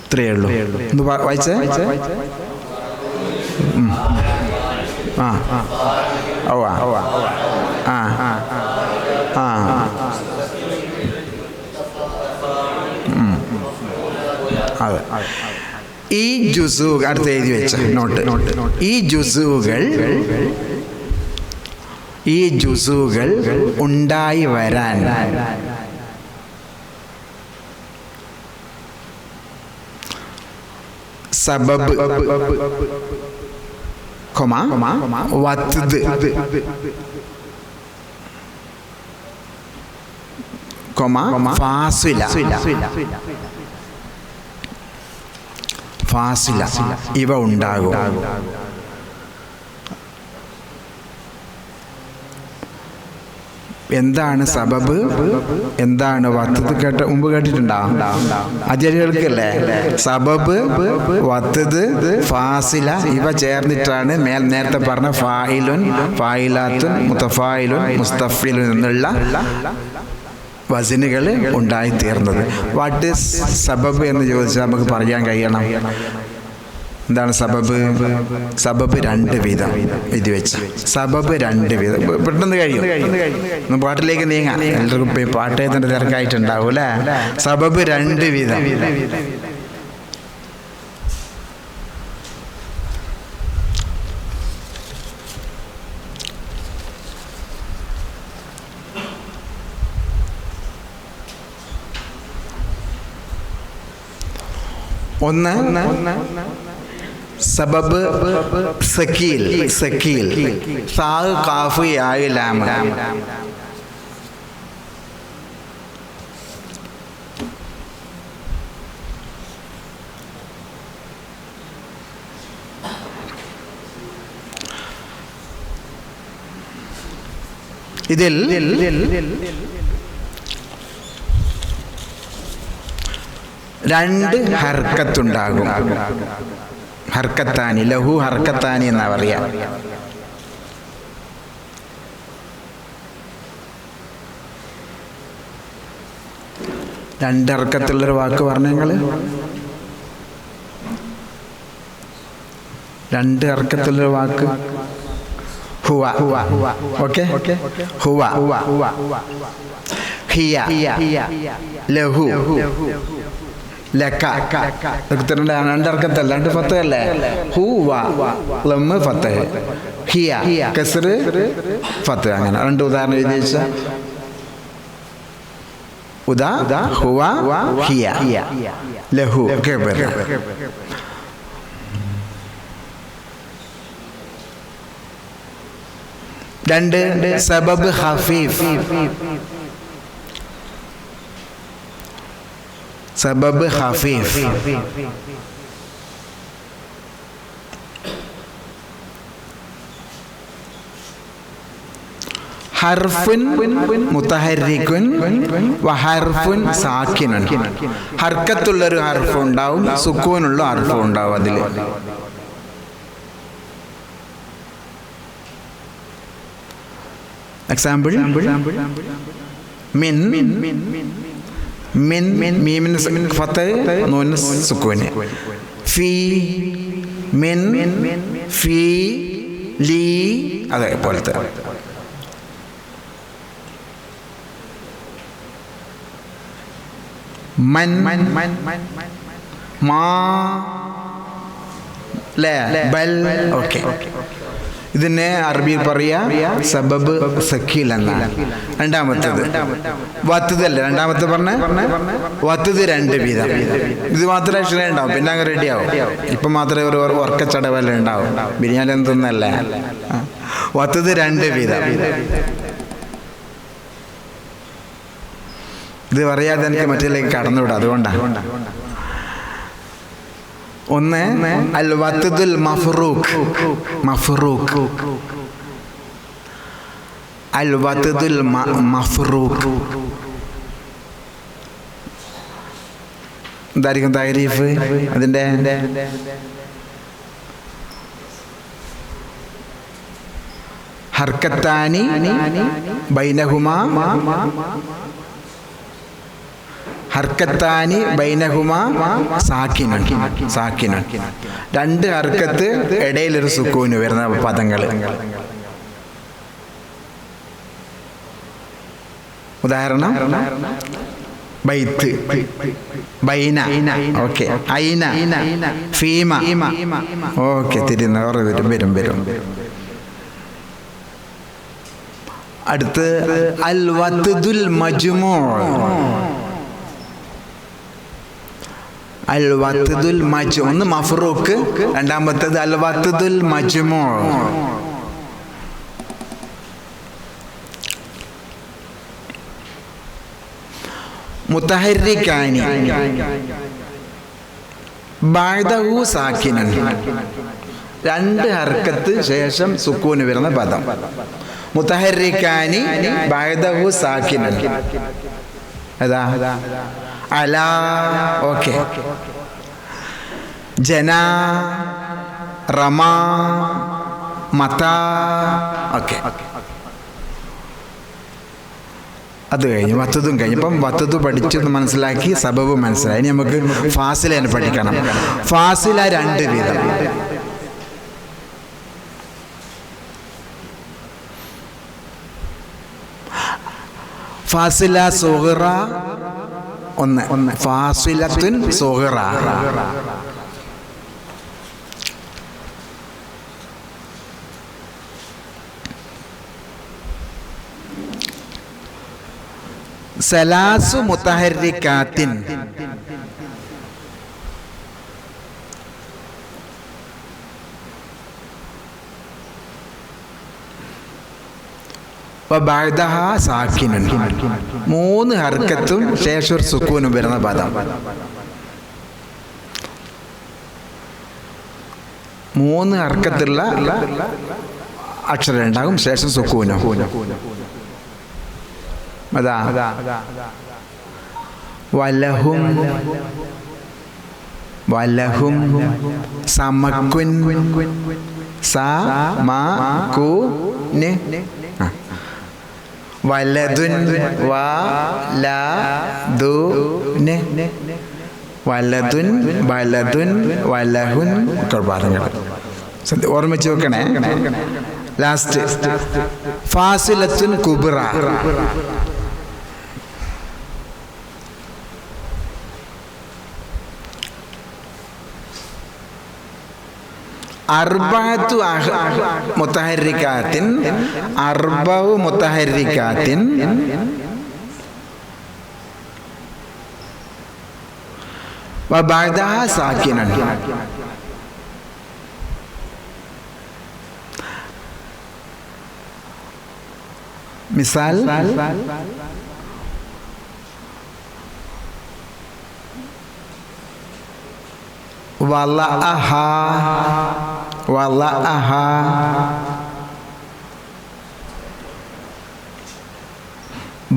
ഇത്രയേ ഉള്ളൂ. ഒന്ന് വായിച്ചേ. ആ ഓ ആ ആ അതെ. ഈ ജുസുകൾ അടുത്ത് എഴുതി വെച്ച നോട്ട്. ഈ ജുസുകൾ ഉണ്ടായി വരാൻ സബബ്, വത്ദ്, ഫാസില ഇവ ഉണ്ടാകും. എന്താണ് സബബ്, എന്താണ് വത്ദ്? മുമ്പ് കേട്ടിട്ടുണ്ടാവും, അജരികൾക്കല്ലേ? സബബ്, വത്ദ്, ഫാസില ഇവ ചേർന്നിട്ടാണ് നേരത്തെ പറഞ്ഞ ഫായിലുൻ, ഫായിലാത്തുൻ, മുത്തഫായിലുൻ, മുസ്തഫിലുൻ എന്നുള്ള വസനുകൾ ഉണ്ടായിത്തീർന്നത്. വാട്ട് ഈസ് സബബ് എന്ന് ചോദിച്ചാൽ നമുക്ക് പറയാൻ കഴിയണം. എന്താണ് സബബ്? സബബ് 2 വീതം ഇത് വെച്ച്. സബബ് 2 വീതം. പെട്ടെന്ന് കഴിയും. ഒന്ന് പാട്ടിലേക്ക് നീങ്ങാം. എല്ലാവർക്കും പാട്ട് എഴുതേണ്ട തിരക്കായിട്ടുണ്ടാവും അല്ലേ? സബബ് 2 വീതം. ഒന്ന് സബബ് സക്കീൽ, സക്കീൽ സാ കാഫ് യാ ലാം. ഇതിൽ രണ്ട് ഹർക്കത്തുണ്ടാകും. ഹർക്കത്താനി, ലഹു ഹർക്കത്താനി എന്നാ പറയാ. രണ്ട് ഹർക്കത്തുള്ളൊരു വാക്ക് പറഞ്ഞ നിങ്ങള്. രണ്ട് ഹർക്കത്തുള്ളൊരു വാക്ക് ഹുവ. ഓക്കെ, ഹുവ, ഹിയ, ലഹു, ലക. രണ്ടർക്കത്തല്ല, രണ്ട് ഫത്തല്ലേ. ഹുവ ലമ്മ് ഫത്തഹ്, ഹിയ കസ്ർ ഫത്തഹ്. അങ്ങനെ രണ്ട് ഉദാഹരണം എഴുതി വെച്ചാൽ ഹുവ, ഹിയ, ലഹു. രണ്ട് സബബ് ഖഫീഫ്. സബബ് ഖഫീഫ് ഹർഫുൻ മുതഹർരികുൻ വഹർഫുൻ സാക്കിനുൻ. ഹർക്കത്തുള്ളൊരു ഹർഫ് ഉണ്ടാവും, സുക്കൂനുള്ള ഹർഫ് ഉണ്ടാവും. അതിൽ എക്സാമ്പിൾ മിൻ, മിൻ മീമിന് ഫത്തഹ്, നൂനിന് സുക്കൂന്. ഫീ, മിൻ, ഫീ, ലീ, അതേപോലത്തെ. മൻ, മാ, ല, ബൽ. ഓക്കെ, ഇതിനെ അറബിയിൽ പറയാ സബബ് സക്കീൽ എന്നാണ്. രണ്ടാമത്തേത് വത്തതല്ല. രണ്ടാമത്തെ പറഞ്ഞ വത്തത് രണ്ട് വീതം. ഇത് മാത്രമേ അക്ഷരം ഉണ്ടാവും, പിന്നെ അങ്ങ് റെഡിയാവും. ഇപ്പം മാത്രമേ ഒരു ഉറക്കച്ചടവല്ല ഉണ്ടാവും. ബിരിയാണി എന്തൊന്നല്ല. വത്തത് രണ്ട് വീതം. ഇത് പറയാതെ എനിക്ക് മറ്റേലേക്ക് കടന്നുവിടാം, അതുകൊണ്ടാണ്. ഒന്ന് അൽ വത്തദുൽ മഫ്റൂഖ്. മഫ്റൂഖ്, അൽ വത്തദുൽ മഫ്റൂഖ്. എന്തായിരിക്കും താരീഫ് അതിൻ്റെ? ഹർക്കത്താനി ബൈനഹുമാ, ഹർക്കത്താനി ബൈനഹുമാ സാക്കിനുൻ. സാക്കിനുൻ, രണ്ട് ഹർക്കത്ത് ഇടയിലൊരു സുക്കൂന് വരുന്ന പദങ്ങൾ. ഉദാഹരണം ബൈത്ത്, ബൈന. ഓക്കെ, ഐന, ഫീമ. ഓക്കെ, തിരിയുന്ന വരും. അടുത്ത് അൽ വത്തദുൽ മജ്മൂ. അൽ വത്തദുൽ മജ്മൂ. ഒന്ന് മഫ്റൂഖ്, രണ്ടാമത്തേത് അൽ വത്തദുൽ മജ്മൂ. മുതഹർരികാനി ബഅദഹു സാക്കിനൻ. രണ്ട് ഹർക്കത്ത് ശേഷം സുക്കൂന് വരുന്ന പദം. മുതഹർരികാനി ബഅദഹു സാക്കിനൻ. അതാ അലാ. ഓക്കെ, ജനാ, റമാ, മതാ. ഓക്കെ, അത് കഴിഞ്ഞു. വത്തതും കഴിഞ്ഞു. ഇപ്പം വത്തത് പഠിച്ചെന്ന് മനസ്സിലാക്കി, സബബ് മനസ്സിലായി. ഇനി നമുക്ക് ഫാസില പഠിക്കണം. ഫാസില രണ്ട് വീതം. ഫാസില സുഗ്റ ഒന്ന്, ഫാസിലത്തുൻ സുഗ്റ. സലാസു മുതഹർരികാത്തിൻ. വബഅദഹാ സാക്കിനുൻ. മൂന്ന് ഹർക്കത്തും ശേഷം ഒരു സുക്കൂനും വരുന്ന പദം. മൂന്ന് ഹർക്കത്തുള്ള അക്ഷരം ഉണ്ടാകും, ശേഷം സുക്കൂനും. അതാ വലഹും വലഹും സമക്കുൻ സമകുന് വലതുൻ വലദുന് വലതുൻ വലതുൻ വലഹുൻ പറഞ്ഞു ഓർമ്മിച്ച് വെക്കണേ. ലാസ്റ്റ് ഫാസിലത്തുൻ കുബ്ര. അർബഅത്തു മുതഹർരികാത്തിൻ അർബഉ മുതഹർരികാത്തിൻ വബഅദഹ സാകിനൻ. മിസാൽ വലഅഹ വലഅഹ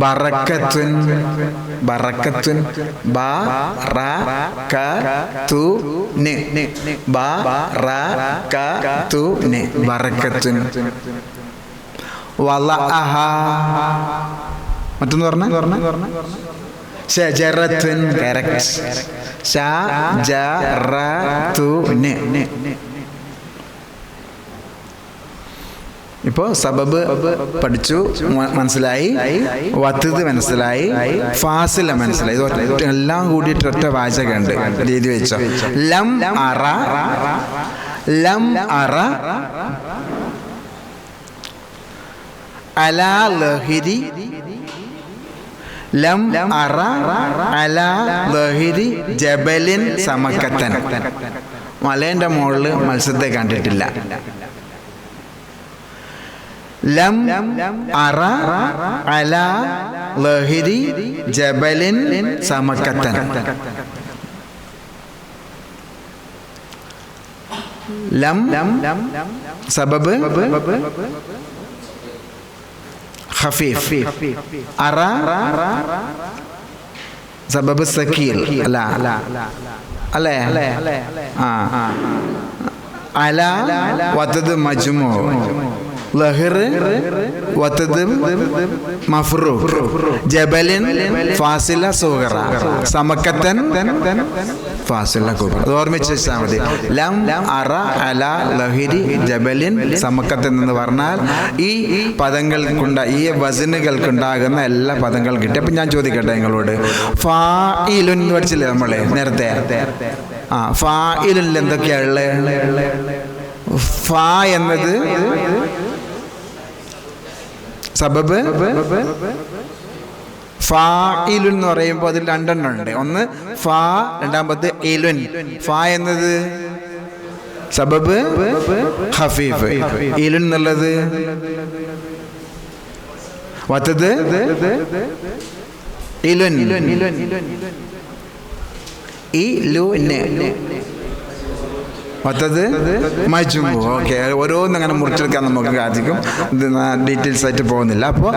ബറക്കത്തുൻ ബറക്കത്തുൻ ബറകതുൻ ബറകതുൻ ബറക്കത്തുൻ വലഅഹ. മറ്റൊന്ന് പറഞ്ഞ ഷജറത്തുൻ. കറക്റ്റ്. ഷജറത്തുൻ. ഇപ്പോൾ സബബ് പഠിച്ചു, മനസ്സിലായി. വത്തത് മനസ്സിലായി, ഫാസില മനസ്സിലായി. ഇത് എല്ലാം കൂടിയിട്ട് ഒറ്റ വാചകമുണ്ട്, എഴുതി വെച്ചോ. ലം അറ ലം അറ അലാ ലഹിരി ലം അറ അലാ ലഹിരി ജബലിൻ സമക്കത്തൻ. മലേന്റെ മുകളിൽ മത്സ്യത്തെ കണ്ടിട്ടില്ല. ലം അറ അലാ ലഹിരി ജബലിൻ സമക്കത്തൻ. ലം സബബ് ഖഫീഫ്. അറ സബബ് സക്കീൽ. അല്ല അല്ലേ? അല വതദ് മജ്മൂ. ലഹർ വതദ് മഫ്റൂഖ്. ജബലിൻ ഫാസില സുഗറ. സമക്കത്തൻ ഫാസില കുബ്ര. അത് ഓർമ്മിച്ച് വെച്ചാൽ മതി. ലം അറ അല ലഹിരി ജബലിൻ സമക്കത്തൻ എന്ന് പറഞ്ഞാൽ ഈ പദങ്ങൾക്കുണ്ട ഈ വസനുകൾക്കുണ്ടാകുന്ന എല്ലാ പദങ്ങളും കിട്ടി. അപ്പം ഞാൻ ചോദിക്കട്ടെ നിങ്ങളോട്, ഫായിലുൻ പഠിച്ചില്ലേ നമ്മളെ നേരത്തെ? ഫായിലുൻ എന്തൊക്കെയാ ഉള്ളത്? ഫാ എന്നത് സബബ്. ഫായിലുൻ എന്ന് പറയുമ്പോൾ അതിൽ രണ്ടെണ്ണം ഉണ്ട്. ഒന്ന് ഫാ, രണ്ടാമത് ഇലുൻ. ഫാ എന്നത് സബബ് ഖഫീഫ്. ഇലുൻ എന്നുള്ളത് വതദ് ഇലുൻ. മറ്റത് മജ്മൂ. ഓക്കെ, ഓരോന്നങ്ങനെ മുറിച്ചെടുക്കാൻ നമുക്ക് സാധിക്കും. ഇത് ഡീറ്റെയിൽസ് ആയിട്ട് പോകുന്നില്ല. അപ്പോൾ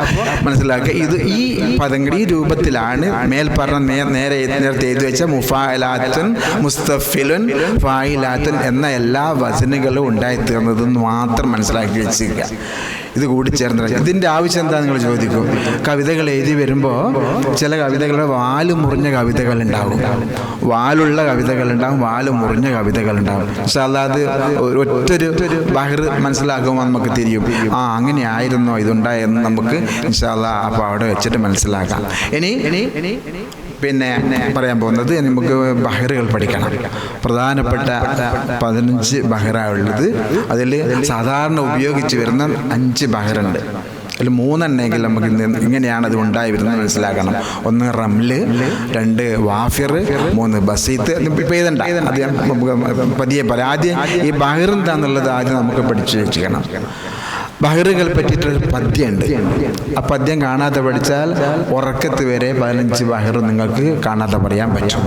മനസ്സിലാക്കുക, ഇത് ഈ പദങ്ങൾ ഈ രൂപത്തിലാണ് മേൽപ്പറഞ്ഞ നേരത്തെ എഴുതി വെച്ച മുഫായിലാത്തുൻ മുസ്തഫിലുൻ ഫായിലാത്തുൻ എന്ന എല്ലാ വസനുകളും ഉണ്ടായിത്തീർന്നതെന്ന് മാത്രം മനസ്സിലാക്കി വെച്ചിരിക്കുക. ഇത് കൂടി ചേർന്നില്ല. ഇതിൻ്റെ ആവശ്യം എന്താ നിങ്ങൾ ചോദിക്കും. കവിതകൾ എഴുതി വരുമ്പോൾ ചില കവിതകളുടെ വാല് മുറിഞ്ഞ കവിതകളുണ്ടാവും, വാലുള്ള കവിതകളുണ്ടാവും, വാല് മുറിഞ്ഞ കവിതകളുണ്ടാവും. പക്ഷെ അത് ഒറ്റൊരു ബഹർ മനസ്സിലാക്കുമ്പോൾ നമുക്ക് തിരിയും, അങ്ങനെ ആയിരുന്നോ ഇതുണ്ടായെന്ന് നമുക്ക് ഇൻഷാ അല്ലാഹ് അപ്പോൾ അവിടെ വെച്ചിട്ട് മനസ്സിലാക്കാം. ഇനി പിന്നെ പറയാൻ പോകുന്നത് നമുക്ക് ബഹറുകൾ പഠിക്കണം. പ്രധാനപ്പെട്ട 15 ബഹറാണുള്ളത്. അതിൽ സാധാരണ ഉപയോഗിച്ച് വരുന്ന 5 ബഹറുണ്ട്. അതിൽ 3 എണ്ണമെങ്കിൽ നമുക്ക് ഇങ്ങനെയാണ് അത് ഉണ്ടായി വരുന്നത് മനസ്സിലാക്കണം. 1 റംല്, 2 വാഫിർ, 3 ബസീത്ത്. ഇപ്പം ഇതുണ്ട്, അത് പതിയെ പറയാം. ആദ്യം ഈ ബഹർ എന്താണെന്നുള്ളത് ആദ്യം നമുക്ക് പഠിച്ചു വെച്ചിരിക്കണം. ബഹറുകൾ പറ്റിയിട്ടൊരു പദ്യമുണ്ട്. ആ പദ്യം കാണാതെ പഠിച്ചാൽ ഉറക്കത്ത് വരെ 15 ബഹറും നിങ്ങൾക്ക് കാണാതെ പറയാൻ പറ്റും.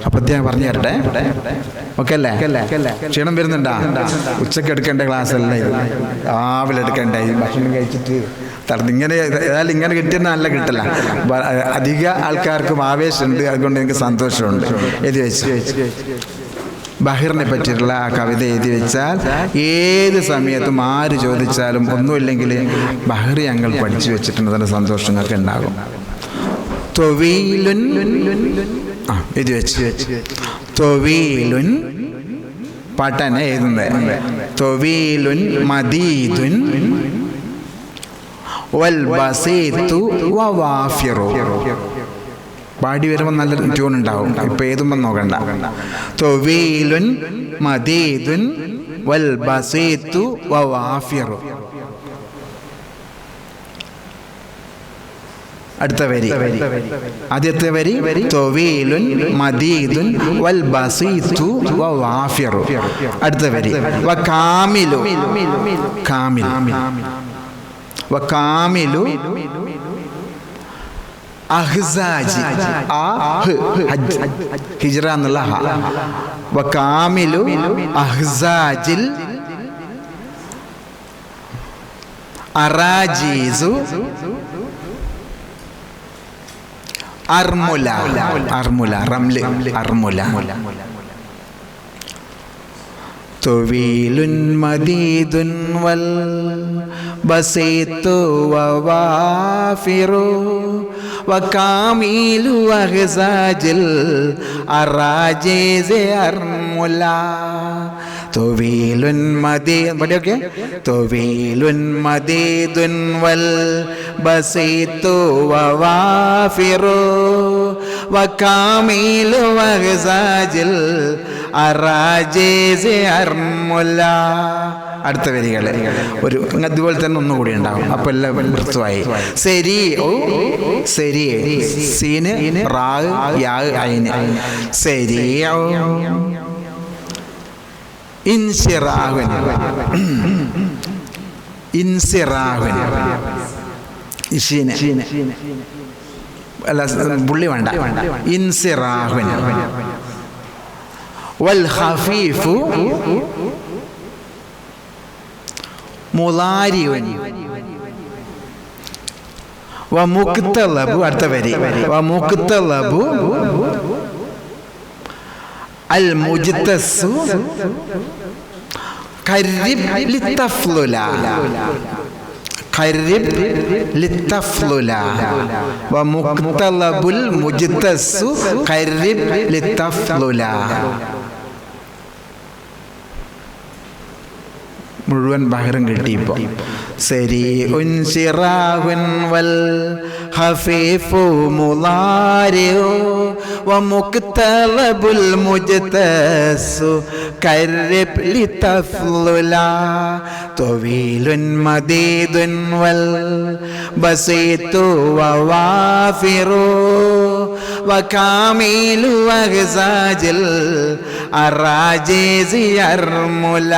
ആ പദ്യം പറഞ്ഞു തരട്ടെ, ഓക്കെ അല്ലേ? ക്ഷീണം വരുന്നുണ്ടാ? ഉച്ചക്ക് എടുക്കേണ്ട ക്ലാസ് അല്ല ഇത്, രാവിലെ എടുക്കണ്ടേ. ഈ ഭക്ഷണം കഴിച്ചിട്ട് ഇങ്ങനെ ഏതായാലും ഇങ്ങനെ കിട്ടിയെന്ന് നല്ല കിട്ടില്ല. അധിക ആൾക്കാർക്കും ആവേശമുണ്ട്, അതുകൊണ്ട് എനിക്ക് സന്തോഷമുണ്ട്. എഴുതി വെച്ച് ബഹറിനെ പറ്റിയിട്ടുള്ള ആ കവിത എഴുതി വെച്ചാൽ ഏത് സമയത്തും ആര് ചോദിച്ചാലും ഒന്നുമില്ലെങ്കിൽ ബഹർ ഞങ്ങൾ പഠിച്ചു വെച്ചിട്ടുണ്ട്, അതിൻ്റെ സന്തോഷങ്ങൾക്ക് ഉണ്ടാകും. തൊവീലുൻ എഴുതി വെച്ച് തൊവീലുൻ പാട്ടനെ എഴുതുന്നത്. തൊവീലുൻ മദീദുൻ വൽ ബസീതു വവാഫിറു. പാടി വരുമ്പോൾ നല്ല ട്യൂൺ ഉണ്ടാവും. ഇപ്പം ഏതുമ്പോൾ നോക്കണ്ട. തൊവീലുൻ മദീദുൻ വൽ ബസീതു വവാഫിറു. അടുത്ത വരി, ആദ്യത്തെ വരി തൊവീലുൻ മദീദുൻ വൽ ബസീതു വവാഫിറു. അടുത്ത വരി വകാമിലു, കാമിൽ വകാമിലു അഹ്സാജി, ഹിജ്റ എന്നുള്ള ഹ. വകാമിലു അഹ്സാജിൽ അറാജീസു അർമുല, അർമുല റംല് അർമുല. തൊവീലുൻ മദീദുൻ വൽ ബസീതു വവാഫിറു വകാമിലു അഹ്സാജിൽ അറാജീസ് അർമുല. തൊവീലുൻ മദീദ് പഠിയൊക്കെ. തൊവീലുൻ മദീദുൻ വൽ ബസീതു വവാഫിറു വകാമിലു അഹ്സാജിൽ അറാജീസ് അർമുല. അടുത്ത വരികൾ ഒരു അതുപോലെ തന്നെ ഒന്നുകൂടി ഉണ്ടാവും. അപ്പം എല്ലാം വൃത്തമായി. ശരി ഓ ശരി, സീന് റാ യാ ഐന്. ശരി ഓ ഇൻസിറാഹുൻ, ഇൻസിറാഹുൻ ഇഷീന് അല്ല പുള്ളി വേണ്ട. ഇൻസിറാഹുൻ വൽ ഖഫീഫു മുളാരിയുൻ വമുക്തലബു. അടുത്ത വരി വമുക്തലബു അൽ മുജ്തസു ഖരിബ് ലിതഫ്ലുല, ഖരിബ് ലിതഫ്ലുല വമുക്തലബുൽ മുജ്തസു ഖരിബ് ലിതഫ്ലുല. മുഴുവൻ ബഹറും കിട്ടിയപ്പോൾ. സരി ഉൻസിറാഹുൻ വൽ ഖഫീഫു മുളാരിഉ വമുക്തലബുൽ മുജ്തസു ഖരിബ് ലിതഫ്ലുല. തൊവീലുൻ മദീദുൻ വൽ ബസീതു വവാഫിറു വകാമിലു അഹ്സാജിൽ അറാജീസ് അർമുല.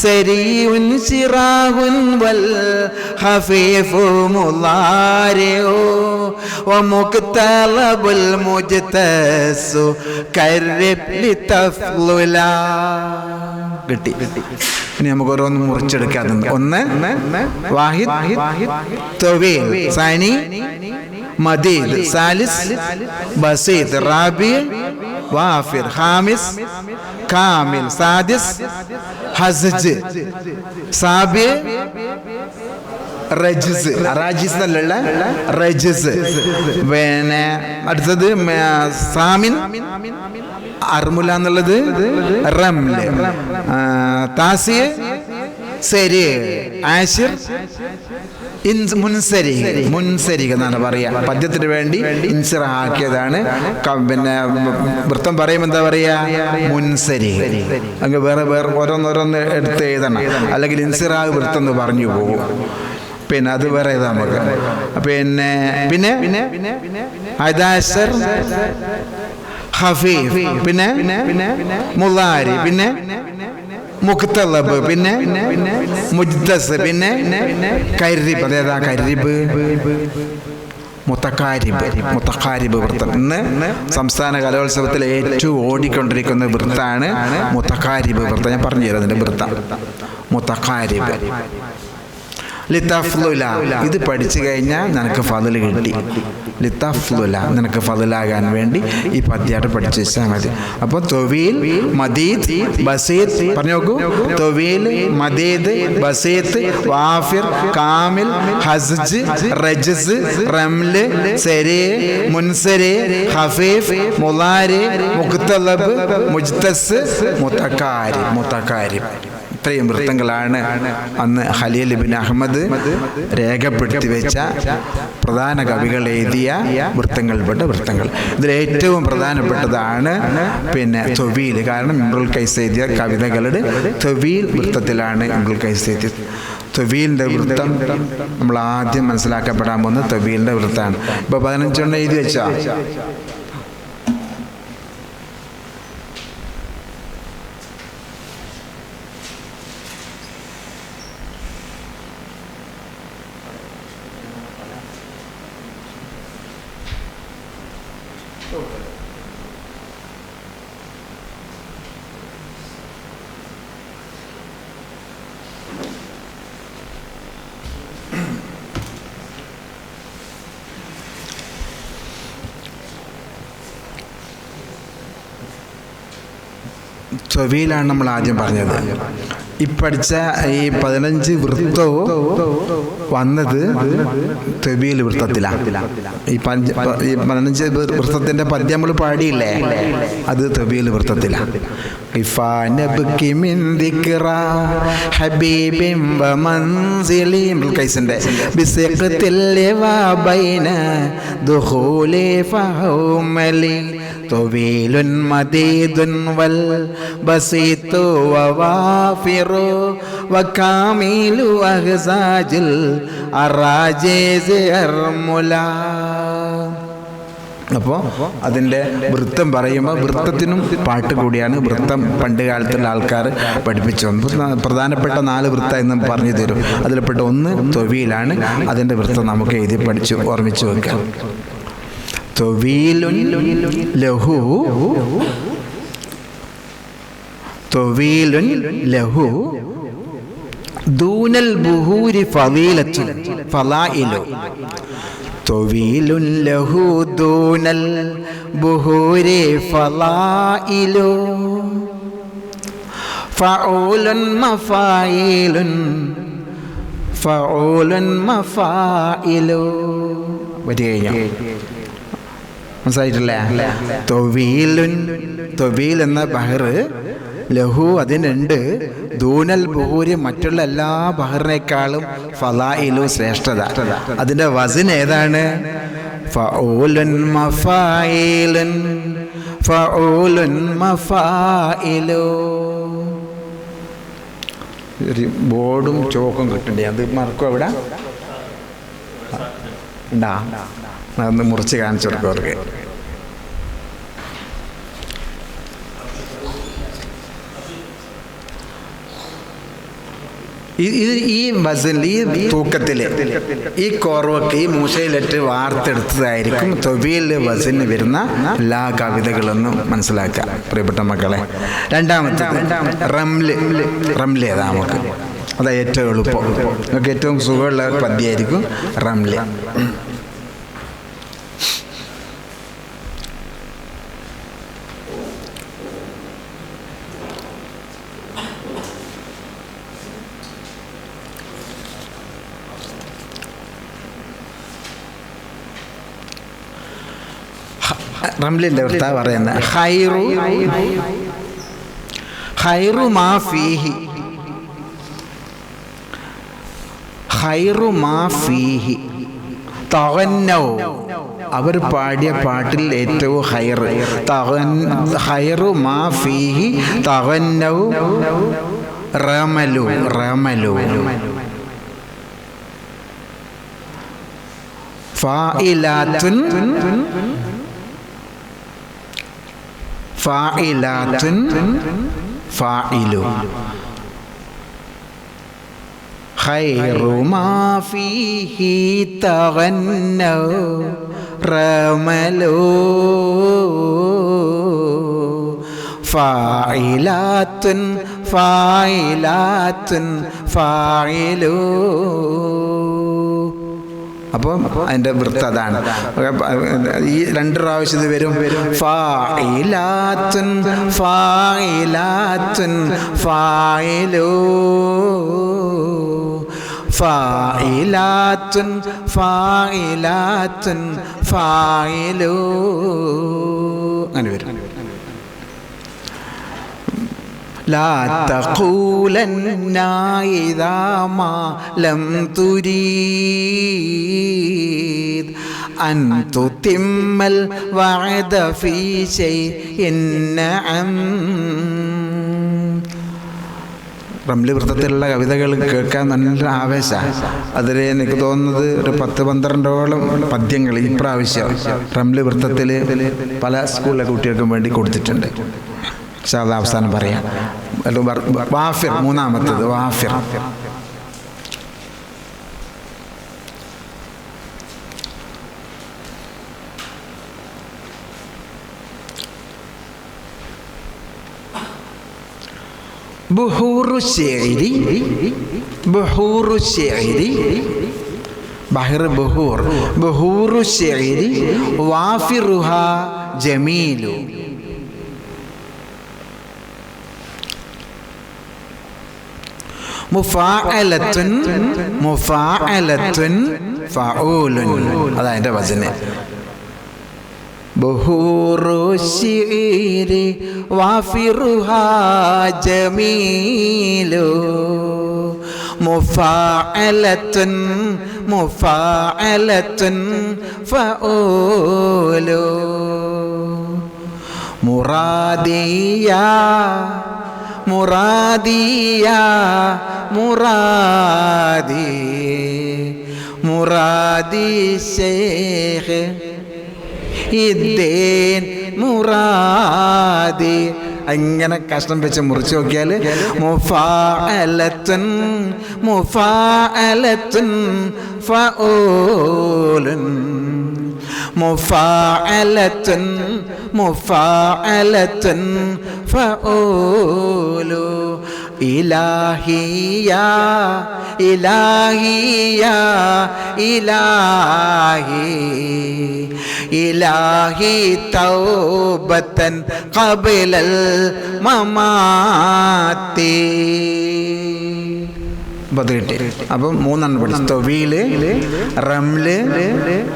സരീഉൻ സിറാഹുൻ വൽ ഖഫീഫു മുളാരിഉ വമുക്തലബുൽ മുജ്തസു ഖരിബ് ലിതഫ്ലുല. കിട്ടി. ഇനി നമുക്ക് ഓരോന്ന് മുറിച്ചെടുക്കാം. ഒന്ന് വാഹിദ് തൊവീൽ, സാനി മദീദ്, സാലിസ് ബസീദ്, റാബി വാഫിർ, ഖാമിസ് കാമിൽ, സാദിസ് ഹസ്ജ്, സാബി റജിസ്, റാജിസ് എന്നല്ല റജിസ്. പിന്നെ അടുത്തത് സാമിൻ അർമുല എന്നുള്ളത് റംല്, താസി സരി, ആഷിർ മുൻസരിഹ്, മുൻസരിഹ് എന്നാണ് പറയാ. പദ്യത്തിന് വേണ്ടി ഇൻസിറ ആക്കിയതാണ്. പിന്നെ വൃത്തം പറയുമ്പോൾ എന്താ പറയാ? മുൻസരിഹ്. അങ്ങ് വേറെ വേറെ ഓരോന്നോരോന്ന് എടുത്ത് എഴുതണം, അല്ലെങ്കിൽ ഇൻസിറ വൃത്തം എന്ന് പറഞ്ഞു പോകും. പിന്നെ അത് വേറെ ഏതാ നമുക്ക്. പിന്നെ പിന്നെ അദാസർ ഖഫീഫ്, പിന്നെ മുളാരി, പിന്നെ മുക്തലബ്, പിന്നെ മുജ്തസ്, പിന്നെ കരിബ്. അതേതാ കരിബ്? മുത്തക്കാരിബ്, മുത്തക്കാരിബ് വൃത്തം. ഇന്ന് സംസ്ഥാന കലോത്സവത്തിൽ ഏറ്റവും ഓടിക്കൊണ്ടിരിക്കുന്ന വൃത്താണ് മുത്തക്കാരിബ് വൃത്തം. ഞാൻ പറഞ്ഞു തരാം അതിൻ്റെ വൃത്തം. മുത്തക്കാരിബ്. ലിതഫ്ലുല, ഇത് പഠിച്ചു കഴിഞ്ഞാൽ നിനക്ക് ഫضل കിട്ടി. ലിതഫ്ലുല, നിനക്ക് ഫضലാകാൻ വേണ്ടി ഈ പദ്യമായിട്ട് പഠിച്ചു വെച്ചാൽ മതി. അപ്പോൾ തൊവീൽ, മദീദ്, ബസീത്ത് പറഞ്ഞു നോക്കൂ. തൊവീൽ, മദീദ്, ബസീത്ത്, വാഫിർ, കാമിൽ, ഹസ്ജ്, റജ്സ്, റംല്, സരി, മുൻസരി, ഖഫീഫ്, മുളാരി, മുഖ്തലബ്, മുജ്തസ്, മുതകാരിം. ഇത്രയും വൃത്തങ്ങളാണ് അന്ന് ഖലീൽ ഇബ്നു അഹ്മദ് രേഖപ്പെടുത്തി വെച്ച പ്രധാന കവികൾ എഴുതിയ വൃത്തങ്ങളിൽപ്പെട്ട വൃത്തങ്ങൾ. ഇതിലേറ്റവും പ്രധാനപ്പെട്ടതാണ് തൊവീൽ. കാരണം ഇംറുൽ ഖൈസ് എഴുതിയ കവിതകളുടെ തൊവീൽ വൃത്തത്തിലാണ് ഇംറുൽ ഖൈസ് എഴുതിയത്. തൊവീലിൻ്റെ വൃത്തം നമ്മൾ ആദ്യം മനസ്സിലാക്കപ്പെടാൻ പോകുന്നത് തൊവീലിൻ്റെ വൃത്തമാണ്. ഇപ്പോൾ 15 എഴുതി വെച്ചാ തൊവീലാണ് നമ്മൾ ആദ്യം പറഞ്ഞത്. ഈ പഠിച്ച ഈ 15 വൃത്തവും വന്നത് തൊവീൽ വൃത്തത്തിലാണ്. ഈ 15 വൃത്തത്തിൻ്റെ പദ്യം നമ്മൾ പാടിയില്ലേ, അത് തൊവീൽ വൃത്തത്തിലാണ്. طويل مديد والبسيط ووافر وكامل أغزاج الأراجيز أرملا. അപ്പോൾ അതിൻ്റെ വൃത്തം പറയുമ്പോൾ വൃത്തത്തിനും പാട്ട് കൂടിയാണ്. വൃത്തം പണ്ട് കാലത്തുള്ള ആൾക്കാർ പഠിപ്പിച്ചു വന്നു. പ്രധാനപ്പെട്ട 4 വൃത്തം എന്ന് പറഞ്ഞു തരും. അതിൽപ്പെട്ട ഒന്ന് തൊവീലാണ്. അതിൻ്റെ വൃത്തം നമുക്ക് എഴുതി പഠിച്ച് ഓർമ്മിച്ച് വെക്കാം. തൊവീലുൻ ലഹു ദൂനൽ ബുഹൂരി ഫളീലത്തുൻ ഫളായിലു. തൊവീലുൻ ലഹു ദൂനൽ ബുഹൂരി ഫളായിലു. ഫഊലുൻ മഫായിലു. മനസ്സിലായിട്ടില്ലേ? തൊവീൽ എന്ന ബഹർ, ലഹു അതിനുണ്ട്, ദൂനൽ ബുഹൂരി മറ്റുള്ള എല്ലാ ബഹറിനേക്കാളും ഫളായിലു ശ്രേഷ്ഠത. അതിൻ്റെ വസൻ ഏതാണ്? ഫഊലുൻ മഫായിലു. ബോർഡും ചോക്കും കിട്ടണ്ടേ, അത് മറക്കും. അവിടെ ഉണ്ടാ, അതൊന്ന് മുറിച്ച് കാണിച്ചു കൊടുക്കും അവർക്ക്. ഈ വസനിൽ, ഈ തൂക്കത്തിൽ, ഈ കോർവക്ക്, ഈ മൂശയിലിട്ട് വാർത്തെടുത്തതായിരിക്കും തൊവീൽ വസന് വരുന്ന എല്ലാ കവിതകളൊന്നും മനസ്സിലാക്കുക പ്രിയപ്പെട്ട മക്കളെ. രണ്ടാമത്തേത് റംല്. ഏതാ നമുക്ക് അതാ ഏറ്റവും എളുപ്പം, നമുക്ക് ഏറ്റവും സുഖമുള്ള പദ്യമായിരിക്കും റംല്. റംലിൻ്റെ വൃത്ത പറയുന്നത് ഖൈറു മാ ഫീഹി തഗന്നൗ. അവർ പാടിയ പാട്ടിൽ ഏറ്റവും ഖൈറു മാ ഫീഹി തഗന്നൗ റമലു. ഫായിലാത്തുൻ ഫായിലു. ഖൈറു മാ ഫീഹി തഗന്നൗ റമലു ഫായിലാത്തുൻ ഫായിലാത്തുൻ ഫായിലൂ. അപ്പോൾ അതിൻ്റെ വൃത്തം അതാണ്. ഈ 2 പ്രാവശ്യം ഇത് വരും. ഫായിലാത്തുൻ ഫായിലാത്തുൻ ഫായിലൂ, ഫായിലാത്തുൻ ഫായിലാത്തുൻ ഫായിലൂ, അങ്ങനെ വരും. ലാ തഖൂലന്ന ഇദാ മാ ലം തുരീദ് അൻ തുതിമ്മൽ വഅദ ഫീ ശൈഇൻ നഅം. റംലി വൃത്തത്തിലുള്ള കവിതകൾ കേൾക്കാൻ നല്ല ആവേശമാണ്. അതിൽ എനിക്ക് തോന്നുന്നത് ഒരു 10-12ഓളം പദ്യങ്ങൾ ഇപ്രാവശ്യം റംലി വൃത്തത്തിൽ പല സ്കൂളിലെ കുട്ടികൾക്കും വേണ്ടി കൊടുത്തിട്ടുണ്ട്. അത് അവസാനം പറയാം. വാഫിർ, 3-ാമത്തേത് വാഫിർ. ബുഹൂറു ശിഅരി, ബുഹൂറു ശിഅരി, ബഹർ ബുഹൂർ, ബുഹൂറു ശിഅരി വാഫിറുഹാ ജമീലു. മുഫാഅലത്തുൻ മുഫാഅലത്തുൻ ഫഊലുൻ, അതതിൻ്റെ വസന. ബുഹൂറു ശിഅരി വാഫിറുഹാ ജമീലു, മുഫാഅലത്തുൻ മുഫാഅലത്തുൻ ഫഊലു. മുറാദിയാ മുറാദിയാ മുറാദി, മുറാദി ശൈഖ് ഇദ്ദീൻ മുറാദി. അങ്ങനെ കഷ്ണം വെച്ച് മുറിച്ച് നോക്കിയാൽ മുഫാഅലത്തുൻ മുഫാഅലത്തുൻ ഫഊലുൻ, മുഫാഅലത്തുൻ മുഫാഅലത്തുൻ ഫഊലു. ഇലാഹിയാ ഇലാഹിയാ ഇലാഹി ഇലാഹി തൗബത്തൻ ഖബലൽ മമാത്തി. അപ്പം 3 പഠിച്ചു. തൊവീല്, റംല്,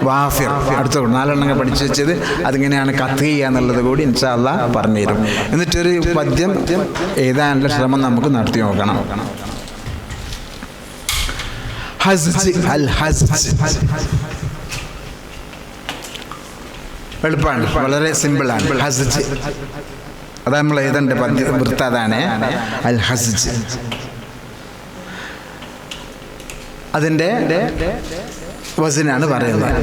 വാഫിർ. അടുത്ത 4 പഠിച്ചു വെച്ചത് അതിങ്ങനെയാണ് കത്തിയ എന്നുള്ളത് കൂടി ഇൻഷാ അല്ലാഹ് പറഞ്ഞു തരും. എന്നിട്ടൊരു പദ്യം എഴുതാനുള്ള ശ്രമം നമുക്ക് നടത്തി നോക്കണം. ഹസ്ജ്, അൽ ഹസ്ജ് എളുപ്പമാണ്, വളരെ സിമ്പിളാണ്. ഹസ്ജ് അത് നമ്മൾ എഴുതേണ്ട പദ്യ വൃത്തം അതാണ്, അൽ ഹസ്ജ്. അതിൻ്റെ വസനാണ് പറയുന്നത്.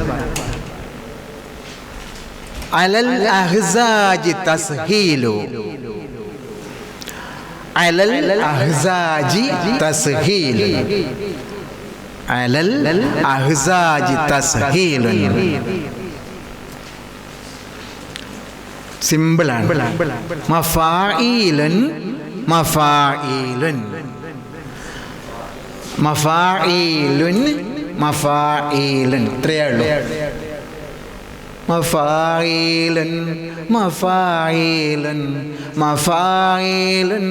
അലൽ അഹ്സാജി തസ്ഹീലു, അലൽ അഹ്സാജി തസ്ഹീലു, അലൽ അഹ്സാജി തസ്ഹീലുൻ. സിമ്പിളാണ്. മഫാഈലുൻ മഫാഈലുൻ മഫാഈലുൻ മഫാഈലുൻ, ഇത്രയേ ഉള്ളൂ. മഫാഈലുൻ മഫാഈലുൻ മഫാഈലുൻ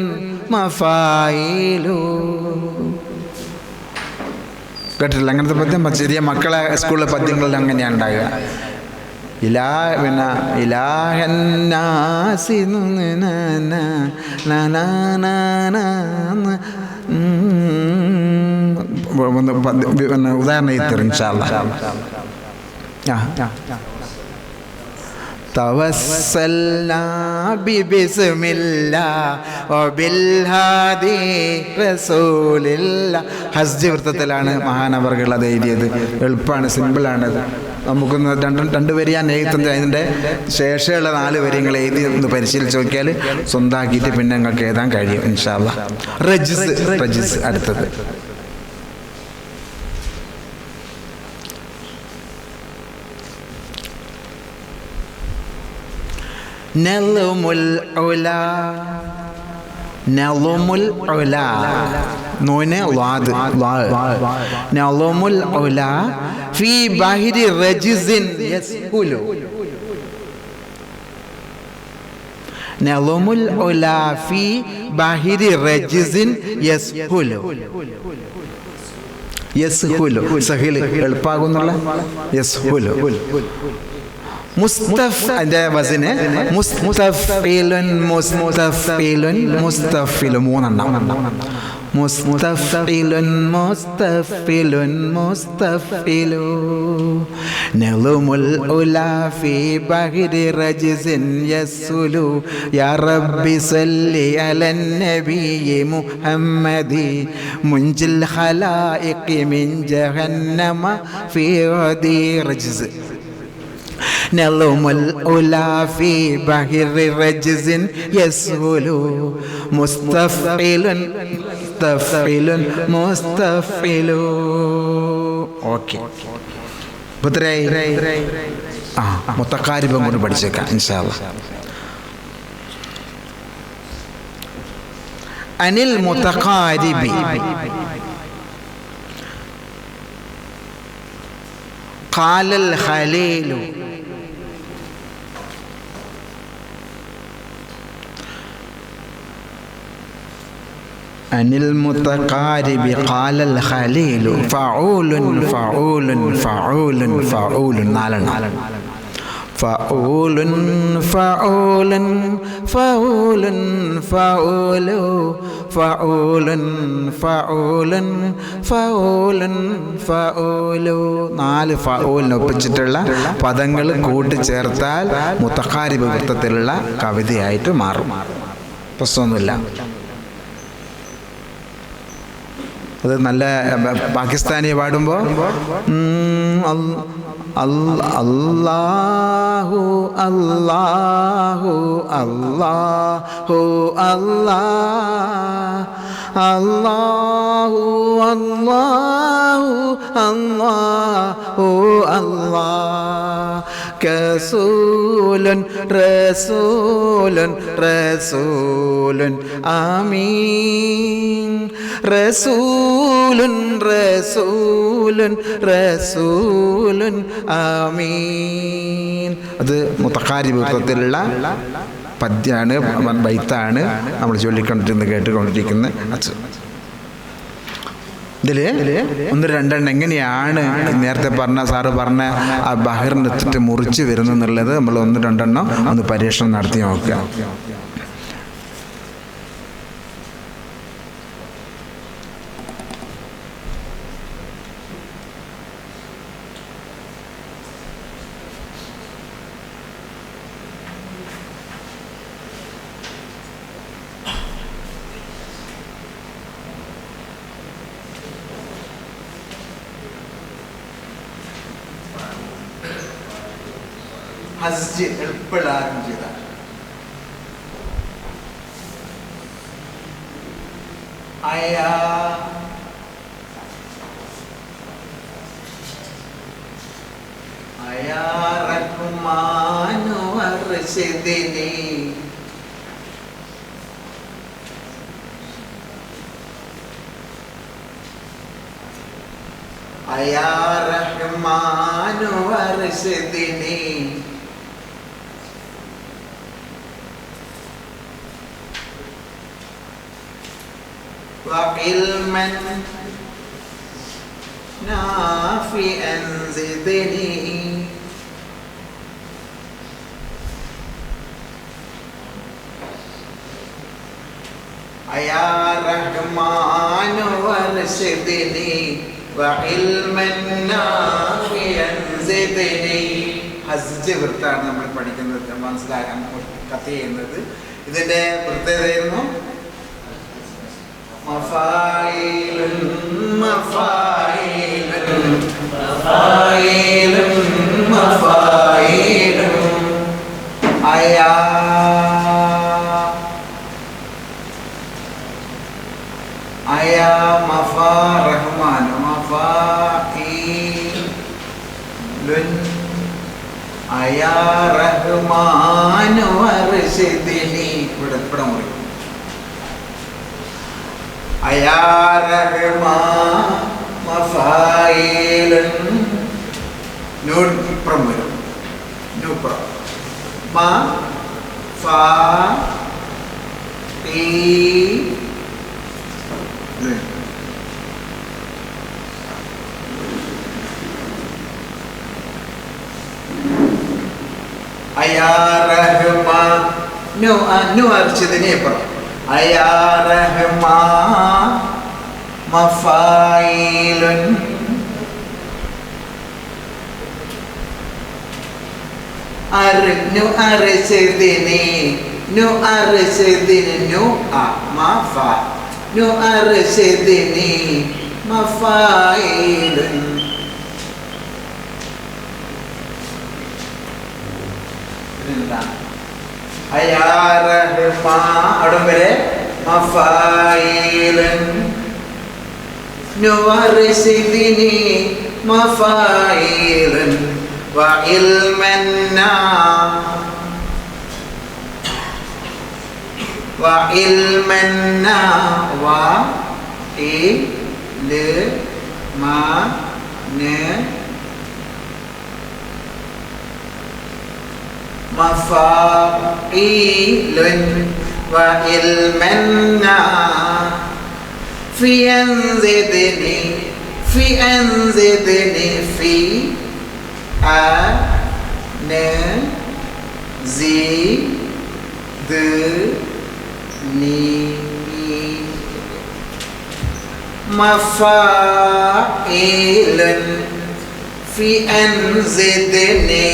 മഫാഈലു. കേട്ടിട്ടില്ല അങ്ങനത്തെ പദ്യം? ചെറിയ മക്കളെ സ്കൂളിലെ പദ്യങ്ങളിൽ അങ്ങനെയാണ് ഉണ്ടാകുക. പിന്നെ ഇലാഹന്നാസി ഉദാഹരണം തരും ഇൻഷാ അല്ലാഹ്. തവസ്സൽനാ ബിബിസ്മില്ലാഹ് വബിൽഹാദി റസൂലില്ലാഹ്. ഹസ്ജ് വൃത്തത്തിലാണ് മഹാനവർകൾ അത് എഴുതിയത്. എളുപ്പമാണ്, സിമ്പിളാണത്. നമുക്കൊന്ന് രണ്ട് വരി ഞാൻ എഴുതുന്നത്, അതിൻ്റെ ശേഷമുള്ള 4 വരികൾ എഴുതി ഒന്ന് പരിശീലിച്ച് നോക്കിയാൽ സ്വന്തമാക്കിയിട്ട് പിന്നെ നിങ്ങൾക്ക് എഴുതാൻ കഴിയും ഇൻഷാ അല്ലാഹ്. റജ്സ്, റജ്സ് അടുത്തത്. നളുമുൽ ഉലാ, നളുമുൽ ഉലാ, നൂന് ളാദ്, നളുമുൽ ഉലാ ഫീ ബഹരി റജിസിൻ യസ്ഹുലു. നളുമുൽ ഉലാ ഫീ ബഹരി റജിസിൻ യസ്ഹുലു. യസ്ഹുലു സഹിൽ എളുപ്പാകുന്നുള്ള യസ്ഹുലു. മുസ്തഫ് അതിന്റെ വസിന് മുസ്തഫിലുൻ, മുസ്തഫിലുൻ, മുസ്തഫിലു മൂന്നെണ്ണം. മുസ്തഫിലുൻ, മുസ്തഫിലുൻ, മുസ്തഫിലു. നളുമുൽ ഉലാ ഫീ ബഹരി റജിസിൻ യസ്ഹുലു. യാ റബ്ബി സല്ലി അലൻ നബിയ്യി മുഹമ്മദി മുൻജിൽ ഖലായിഖി മിൻ ജഹന്നമ ഫീ ഗദി റജിസ്. നളുമുൽ ഉലാ ഫീ ബഹരി റജിസിൻ യസ്ഹുലു. മുസ്തഫിലുൻ, മുസ്തഫിലുൻ, മുസ്തഫിലു. ഓക്കെ, മുത്തഖാരിബും കൊണ്ട് പഠിച്ചേക്കാം ഇൻഷാ അല്ലാഹ്. അനിൽ മുത്തഖാരിബി ഖാലൽ ഖലീലു. അനിൽ മുത്തഖാരിബി ഖാലൽ ഖലീലു ഫഊലുൻ, ഫഊലുൻ, ഫഊലുൻ, ഫഊലുൻ. നാലെണ്ണം. ഫഊലുൻ, ഫഊലുൻ, ഫഊലുൻ, ഫഊലു, ഫഊലുൻ, ഫഊലുൻ, ഫഊലുൻ, ഫഊലു. 4 ഫഊലിനെ ഒപ്പിച്ചിട്ടുള്ള പദങ്ങൾ കൂട്ടിച്ചേർത്താൽ മുത്തഖാരിബ് വൃത്തത്തിലുള്ള കവിതയായിട്ട് മാറും. പ്രശ്നമൊന്നുമില്ല. അത് നല്ല പാകിസ്ഥാനി പാടുമ്പോൾ അല്ലാഹു അല്ലാഹു അല്ലാഹു അല്ലാഹ് അല്ലാഹു അല്ലാഹു അല്ലാഹു അല്ലാഹ്. കസൂലുൻ റസൂലുൻ റസൂലുൻ ആമീൻ. റസൂലുൻ റസൂലുൻ റസൂലുൻ ആമീൻ. അത് മുത്തഖാരിബ് വൃത്തത്തിലുള്ള പദ്യമാണ്, ബൈത്താണ് നമ്മൾ ചൊല്ലിക്കൊണ്ടിരുന്ന് കേട്ടുകൊണ്ടിരിക്കുന്നത്. ഇതില് 1-2 എങ്ങനെയാണ് നേരത്തെ പറഞ്ഞ സാറ് പറഞ്ഞ ആ ബഹറിനെത്തിട്ട് മുറിച്ച് വരുന്നെന്നുള്ളത് നമ്മൾ 1-2 ഒന്ന് പരീക്ഷണം നടത്തി നോക്കുക. ഹസ്ജ് എളുപ്പമുള്ള ചെയ്ത അയാ അയാ റഹ്മാനു അർശിദിനി അയാ റഹ്മാനു അർശിദിനി وعلما نافعا زدني يا رحمن وارشدني وعلما نافعا زدني. ഹസ്ജ് വൃത്താണ് നമ്മൾ പഠിക്കുന്നത്, മനസ്സിലാക്കാൻ കത്ത് ചെയ്യുന്നത്. ഇതിന്റെ പ്രത്യേകതയായിരുന്നു മഫായിലുൻ മഫായിലുൻ മഫായിലുൻ മഫായിലുൻ അയാ അയാ മഫാ റഹ്മാൻ മഫായിലുൻ അയാ റഹ്മാൻ അർശിദിനി ഇവിടെ മുറി അയാ റഹ്മാൻ മഫായിലൻ നൂൻ ഇപ്പുറം വരും നൂപ്പുറം മ ഫ ഈ അയാ റഹ്മാൻ നു അർശിദിനി ഇപ്പുറം അയാ റഹ്മാൻ മഫായിലുൻ നു അർശിദിനി നു അർശിദിനി നു അ മഫ നു അർശിദിനി മഫായിലുൻ അയാ റഹ്മാൻ അവിടം വരെ മഫായിലൻ നു അർശിദിനി മഫായിലൻ വഇൽമൻ വ ഇ ൽ മ ന മഫായിലൻ വഇൽമൻ ഫി അൻസിദ്നി ഫി അൻസിദ്നി ഫി അ ന സി ദ നി മഫായിലൻ ഫി അൻസിദ്നി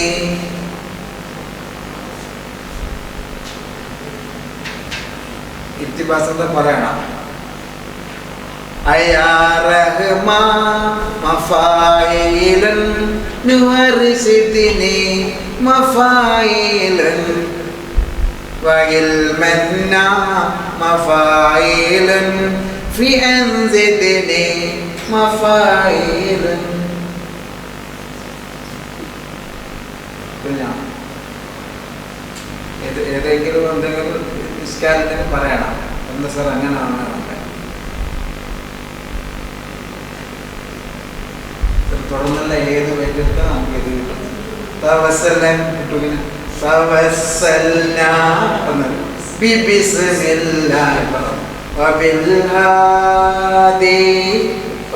ഇത്തിബാസന്ത പറയണം അയാ റഹ്മാൻ മഫായിലൻ നു അർശിദിനി മഫായിലൻ വഇൽമൻ മഫായിലൻ ഫി അൻസിദ്നി മഫായിലൻ ഏതെങ്കിലും എന്തെങ്കിലും നിസ്കാരത്തിന് പറയണം എന്താ സാർ അങ്ങനെയാണ് തുടർന്നുള്ള ഏത് വേണ്ടിയിട്ട് നമുക്ക് ഇത് കിട്ടും തവസ്സലൻ കിട്ടുകിന് തവസ്സൽനാ ബിബിസ്മില്ലാഹി വബിൽഹാദി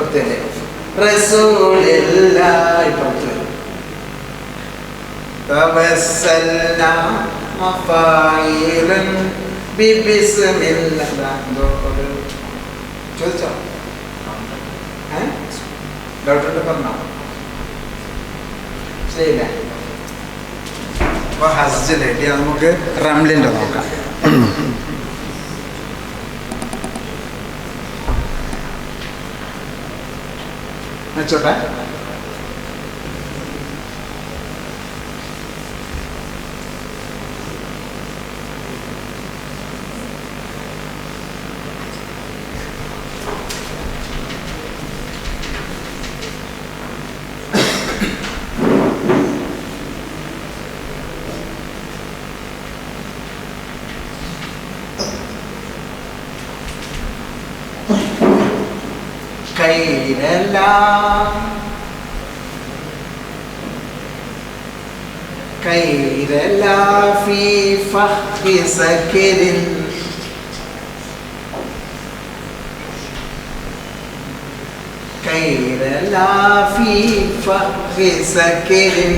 ഒത്തല്ലേ റസൂലില്ലാഹി തവസ്സൽനാ മഫായിലൻ ബിബിസ്മില്ലാഹി ചോദിച്ചോ ഡോക്ടറുടെ പറഞ്ഞോ ശരിയല്ലേ അപ്പൊ ഹസ്ജിലെ നമുക്ക് റംലിന്റെ നോക്കാം വെച്ചോട്ടെ കൈരലാ ഫീ ഫഹ്രി സക്കിരിൻ കൈരലാ ഫീ ഫഹ്രി സക്കിരിൻ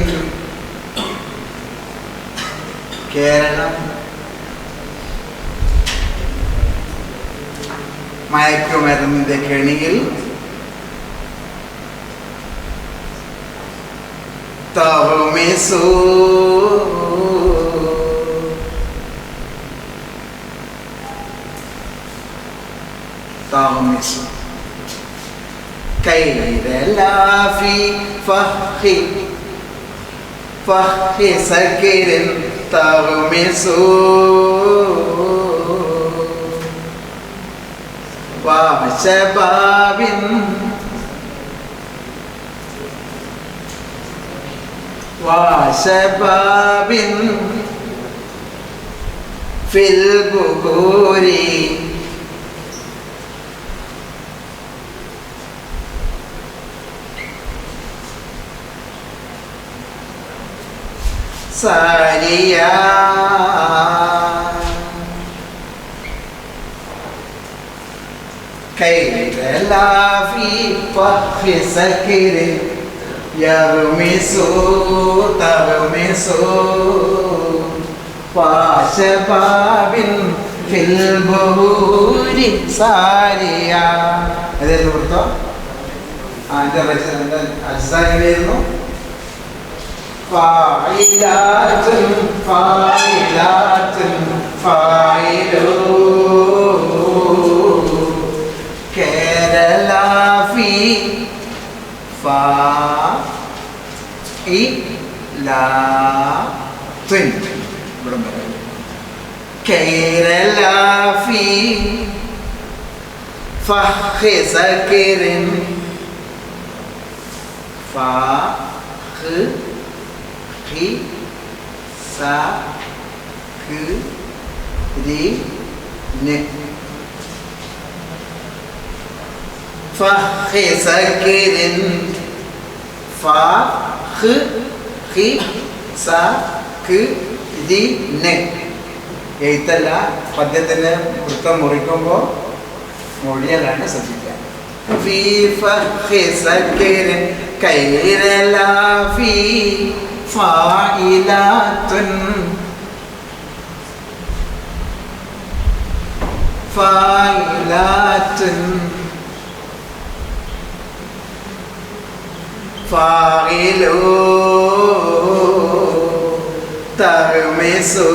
കേരളം മയക്കുമരുന്നിന്റെ കെണിയിൽ തഹ്മിസു കൈരലാ ഫീ ഫഹ്രി സക്കിരിൻ തഹ്മിസു വശബാബിൻ ഫിൽ ബുഖൂരി സാരിയ കൈരലാ ഫീ ഫഖ്രി സകിരി യഗ്മിസു തഗ്മിസു ഫാശബാബിൻ ഫിൽ ബുഹൂരി സാരിയ. അതായിരുന്നു വൃത്തം. അതിൻ്റെ അജ്സായിരുന്നു ഫായിലാത്തുൻ ഫായിലാത്തുൻ ഫായിലൂ കേരള ഫീ ഫായിലാത്തുൻ കേരള ഫീ ഫഖ്രി സകിരിൻ ഫഖ് ഖി സ ഖ് രി ന ഫഖ് സകിരിൻ ഫഖ് ഖി സ ഖ് രി ന. എഴുത്തല്ല, പദ്യത്തിന് വൃത്തം മുറിക്കുമ്പോൾ മൊഴിയലാണ് ശ്രദ്ധിക്കുക. ഫീ ഫഖ് സകിരിൻ കൈരലാ ഫീ ഫായിലാത്തുൻ ഫായിലാത്തുൻ ഫായിലൂ തഗ്മിസു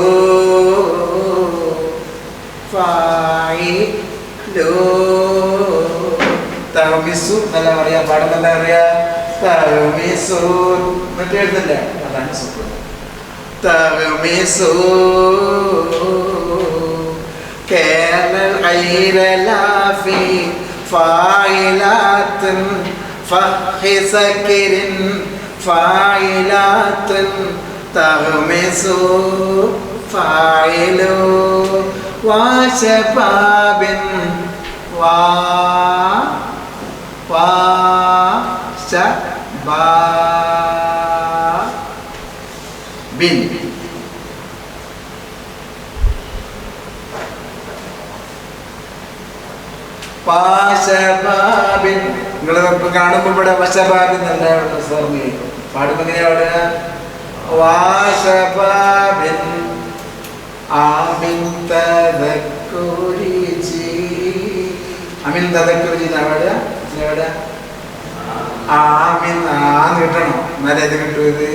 ഫായിലൂ തഗ്മിസു എന്നല്ല പറയാ, പാടുന്ന എന്താ പറയാ? തഗ്മിസു മറ്റേ എഴുതല്ലേ, അതാണ് സുഖം. തഗ്മിസു കേരള ഗൈറലാ ഫീ ഫായിലാത്തുൻ ഫഖ്രി സകിരിൻ ഫായിലാത്തുൻ തഗ്മിസു ഫായിലൂ വാശബാബിൻ വാശബാബിൻ പാശബാബിൻ. നിങ്ങൾ കാണുമ്പോൾ ഇവിടെ വശബാബിൻ നല്ല പാടുമ്പോൾ എങ്ങനെയാ പാടുക? വാശബാബിൻ ആമിൻ തദക്കുരിജി. അമിൻ തദക്കുരിജി പാടുക. ആമിൻ ആന്ന് കിട്ടണം, എന്നാലേ ഇത് കിട്ടും. ഇത്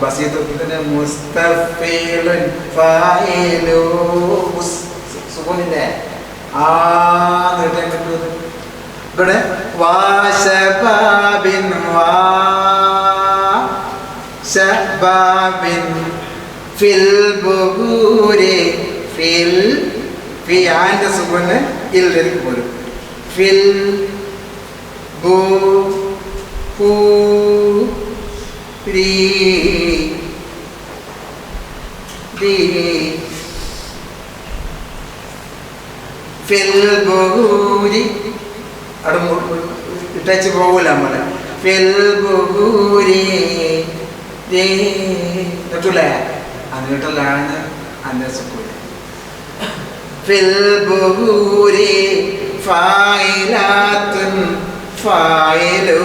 ബസീതത്തിന് മുസ്തഫീലുൻ ഫായിലു സുകൂനില്ലേ, ആന്ന് കിട്ടാൻ കിട്ടും. ഇവിടെ വാശബാബിൻ വാശബാബിൻ ഫിൽ ബുഖൂരി ഫിൽ ഫി ആന്റെ സുകൂന് ഇല്ലേക്ക് പോരും. ഫിൽ ബു പൂ രി ഫിൽ ബുഖൂരി അവിടെ ഇട്ടച്ച് പോകൂല നമ്മള്. ഫിൽ ബുഖൂരി കിട്ടൂലേ, അത് കിട്ടലാണ് അന്റെ സുക്കൂന്. ഫിൽ ബുഖൂരി ഫായിലാത്തുൻ ഫായിലൂ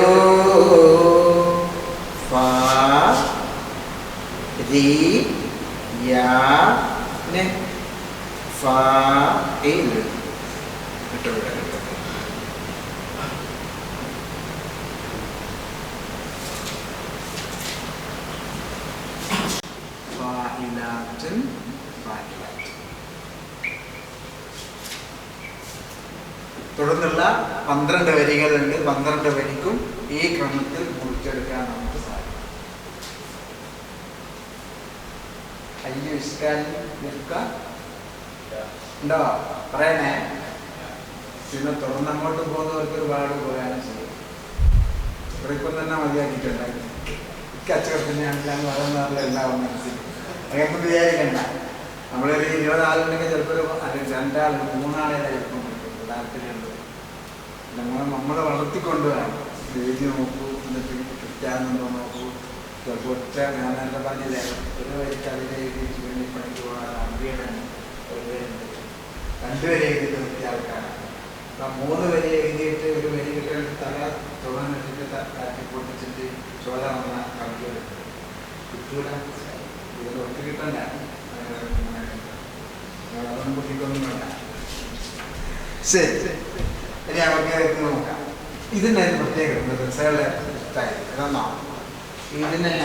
ഫാരിയാന് ഫായിലു കിട്ടും. ഫായിലാത്തുൻ ഫായിലാത്തുൻ. തുടർന്നുള്ള 12 വരികളുണ്ട്. 12 വരിക്കും ഈ ക്രമത്തിൽ മുറിച്ചെടുക്കാൻ നമുക്ക് സാധിക്കും. അയ്യോ ഉണ്ടോ പറയണേ. പിന്നെ തുടർന്നങ്ങോട്ട് പോകുന്നവർക്ക് ഒരുപാട് പോയാലും ചെയ്യും. ഇവിടേക്കും തന്നെ മതിയാക്കിയിട്ടുണ്ടായി. കച്ചവടത്തിനാണെല്ലാം വളർന്നവരെല്ലാം മനസ്സിൽ അങ്ങനൊന്നും വിചാരിക്കണ്ട. നമ്മളൊരു 20 ആളുണ്ടെങ്കിൽ ചിലപ്പോൾ അല്ലെങ്കിൽ 2 ആൾ 3 ആളെ ചിലപ്പം താല്പര്യമുണ്ട്. നമ്മളെ വളർത്തിക്കൊണ്ടുവരാം. എഴുതി നോക്കൂ, എന്നിട്ട് കിട്ടാന്നുണ്ടോ നോക്കൂ. ചിലപ്പോൾ ഒറ്റ ഞാൻ എന്താ പറഞ്ഞില്ലേ, ഒരു വരിക്ക് അതിലെ എഴുതിയിട്ട് വേണ്ടി പണിക്ക് പോകാൻ അമ്പിയുണ്ട്, 2 വരെ എഴുതിയിട്ട് നിർത്തിയ ആൾക്കാരാണ്. 3 വരെ എഴുതിയിട്ട് ഒരു വരി കിട്ടാൻ തല തുറന്നിട്ട് കാറ്റി പൊട്ടിച്ചിട്ട് ചോല വന്ന കവിതയുണ്ട്. കിട്ടൂല, ഇതിൽ ഒറ്റ കിട്ടണ്ട, അതൊന്നും കുട്ടിക്കൊന്നും വേണ്ട. ശരി, ഇനി അവർക്ക് നോക്കാം. ഇതിൻ്റെ പ്രത്യേകത ഇതിനെ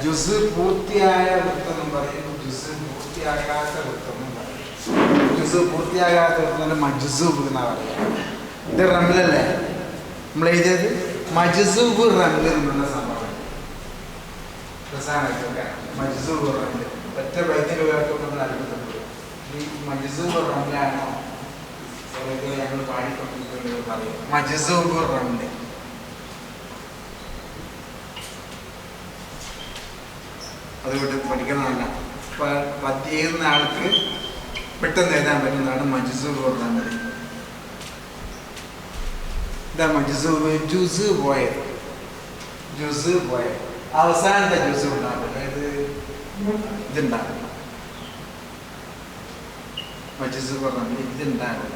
ജുസ് പൂർത്തിയായ വൃത്തമെന്നും പറയും, ജുസ് പൂർത്തിയാകാത്ത വൃത്തമെന്നും പറയും. ജുസ് പൂർത്തിയാകാത്ത വൃത്തം മജ്സൂബ് എന്നാ പറയുക. ഇത് റംലല്ലേ നമ്മൾ എഴുതിയത്? മജ്സൂബ് റംല് എന്നുള്ള സംഭവം പ്രധാനമായിട്ടൊക്കെ മജ്സൂബ് റംല് ഒറ്റ ബൈത്തിൽ നമ്മൾ അത്ഭുതപ്പെട്ടു. ഈ മജ്സൂബ് റംലാണോ ഞങ്ങൾ പാടിക്കൊണ്ടിരിക്കുന്നത് പറയും. മജ്സൂബ് റംല് അതുകൊണ്ട് പഠിക്കുന്നതല്ല, എഴുതുന്ന ആൾക്ക് പെട്ടെന്ന് എഴുതാൻ പറ്റുന്നതാണ് മജ്സൂബ് റംല്. ഇതാ മജ്സൂബ്. ജുസ് പോയത്, ജുസ് പോയത് അവസാനത്തെ ജുസ് ഉണ്ടാവില്ല, ഇതുണ്ടാവില്ല. മജ്സൂബ് റംല് ഇതുണ്ടാവില്ല.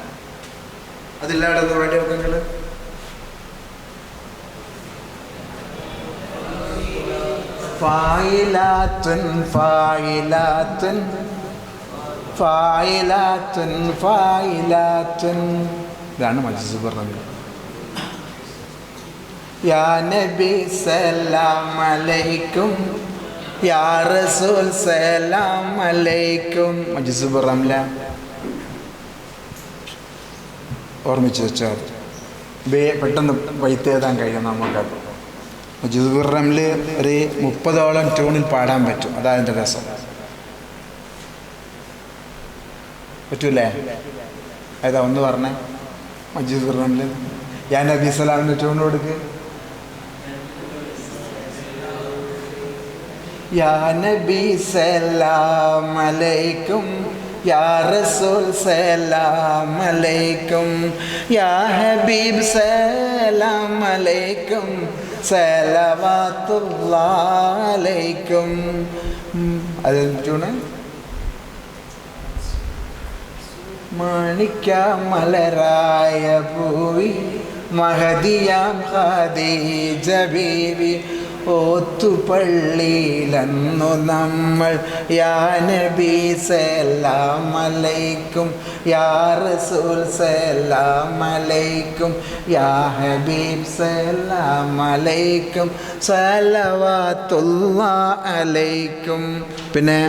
അതില്ലാതെ ഒന്ന് വേണ്ടി വെക്കങ്ങള് ഫായിലാത്തുൻ ഫായിലാത്തുൻ ഫായിലാത്തുൻ ഫായിലാത്തുൻ. ഇതാണ് മജ്സൂബ് റംല്. യാ നബി സലാം അലൈക്കും, യാ റസൂൽ സലാം അലൈക്കും. മജ്സൂബ് റംല ഓർമ്മിച്ച് വെച്ചാൽ പെട്ടെന്ന് വൈത്ത് എഴുതാൻ കഴിയും നമുക്കത്. മജ്സൂബ് റംല് ഒരു 30ഓളം ട്യൂണിൽ പാടാൻ പറ്റും. അതായതിൻ്റെ രസം. പറ്റൂലേ? ഏതാ ഒന്ന് പറഞ്ഞേ. മജ്സൂബ് റംല് യാ നബി സലാമിൻ്റെ ട്യൂൺ കൊടുക്ക്. യാ നബി സലാം അലൈക്കും, യാ റസൂൽ സലാം അലൈക്കും, യാ ഹബീബ് സലാം അലൈക്കും, സലവാത്തുല്ലാഹി അലൈക്കും. അത് ട്യൂണ്. മാണിക്ക മലരായ പൂവി മഹദിയാം ഖദീജ ബീവി, ഓത്തുപള്ളിയിലന്നു നമ്മൾ യാ നബി സലാം അലൈക്കും, യാ റസൂൽ സലാം അലൈക്കും, യാ ഹബീബ് സലാം അലൈക്കും, സലവാത്തുല്ലാഹി അലൈക്കും. പിന്നെ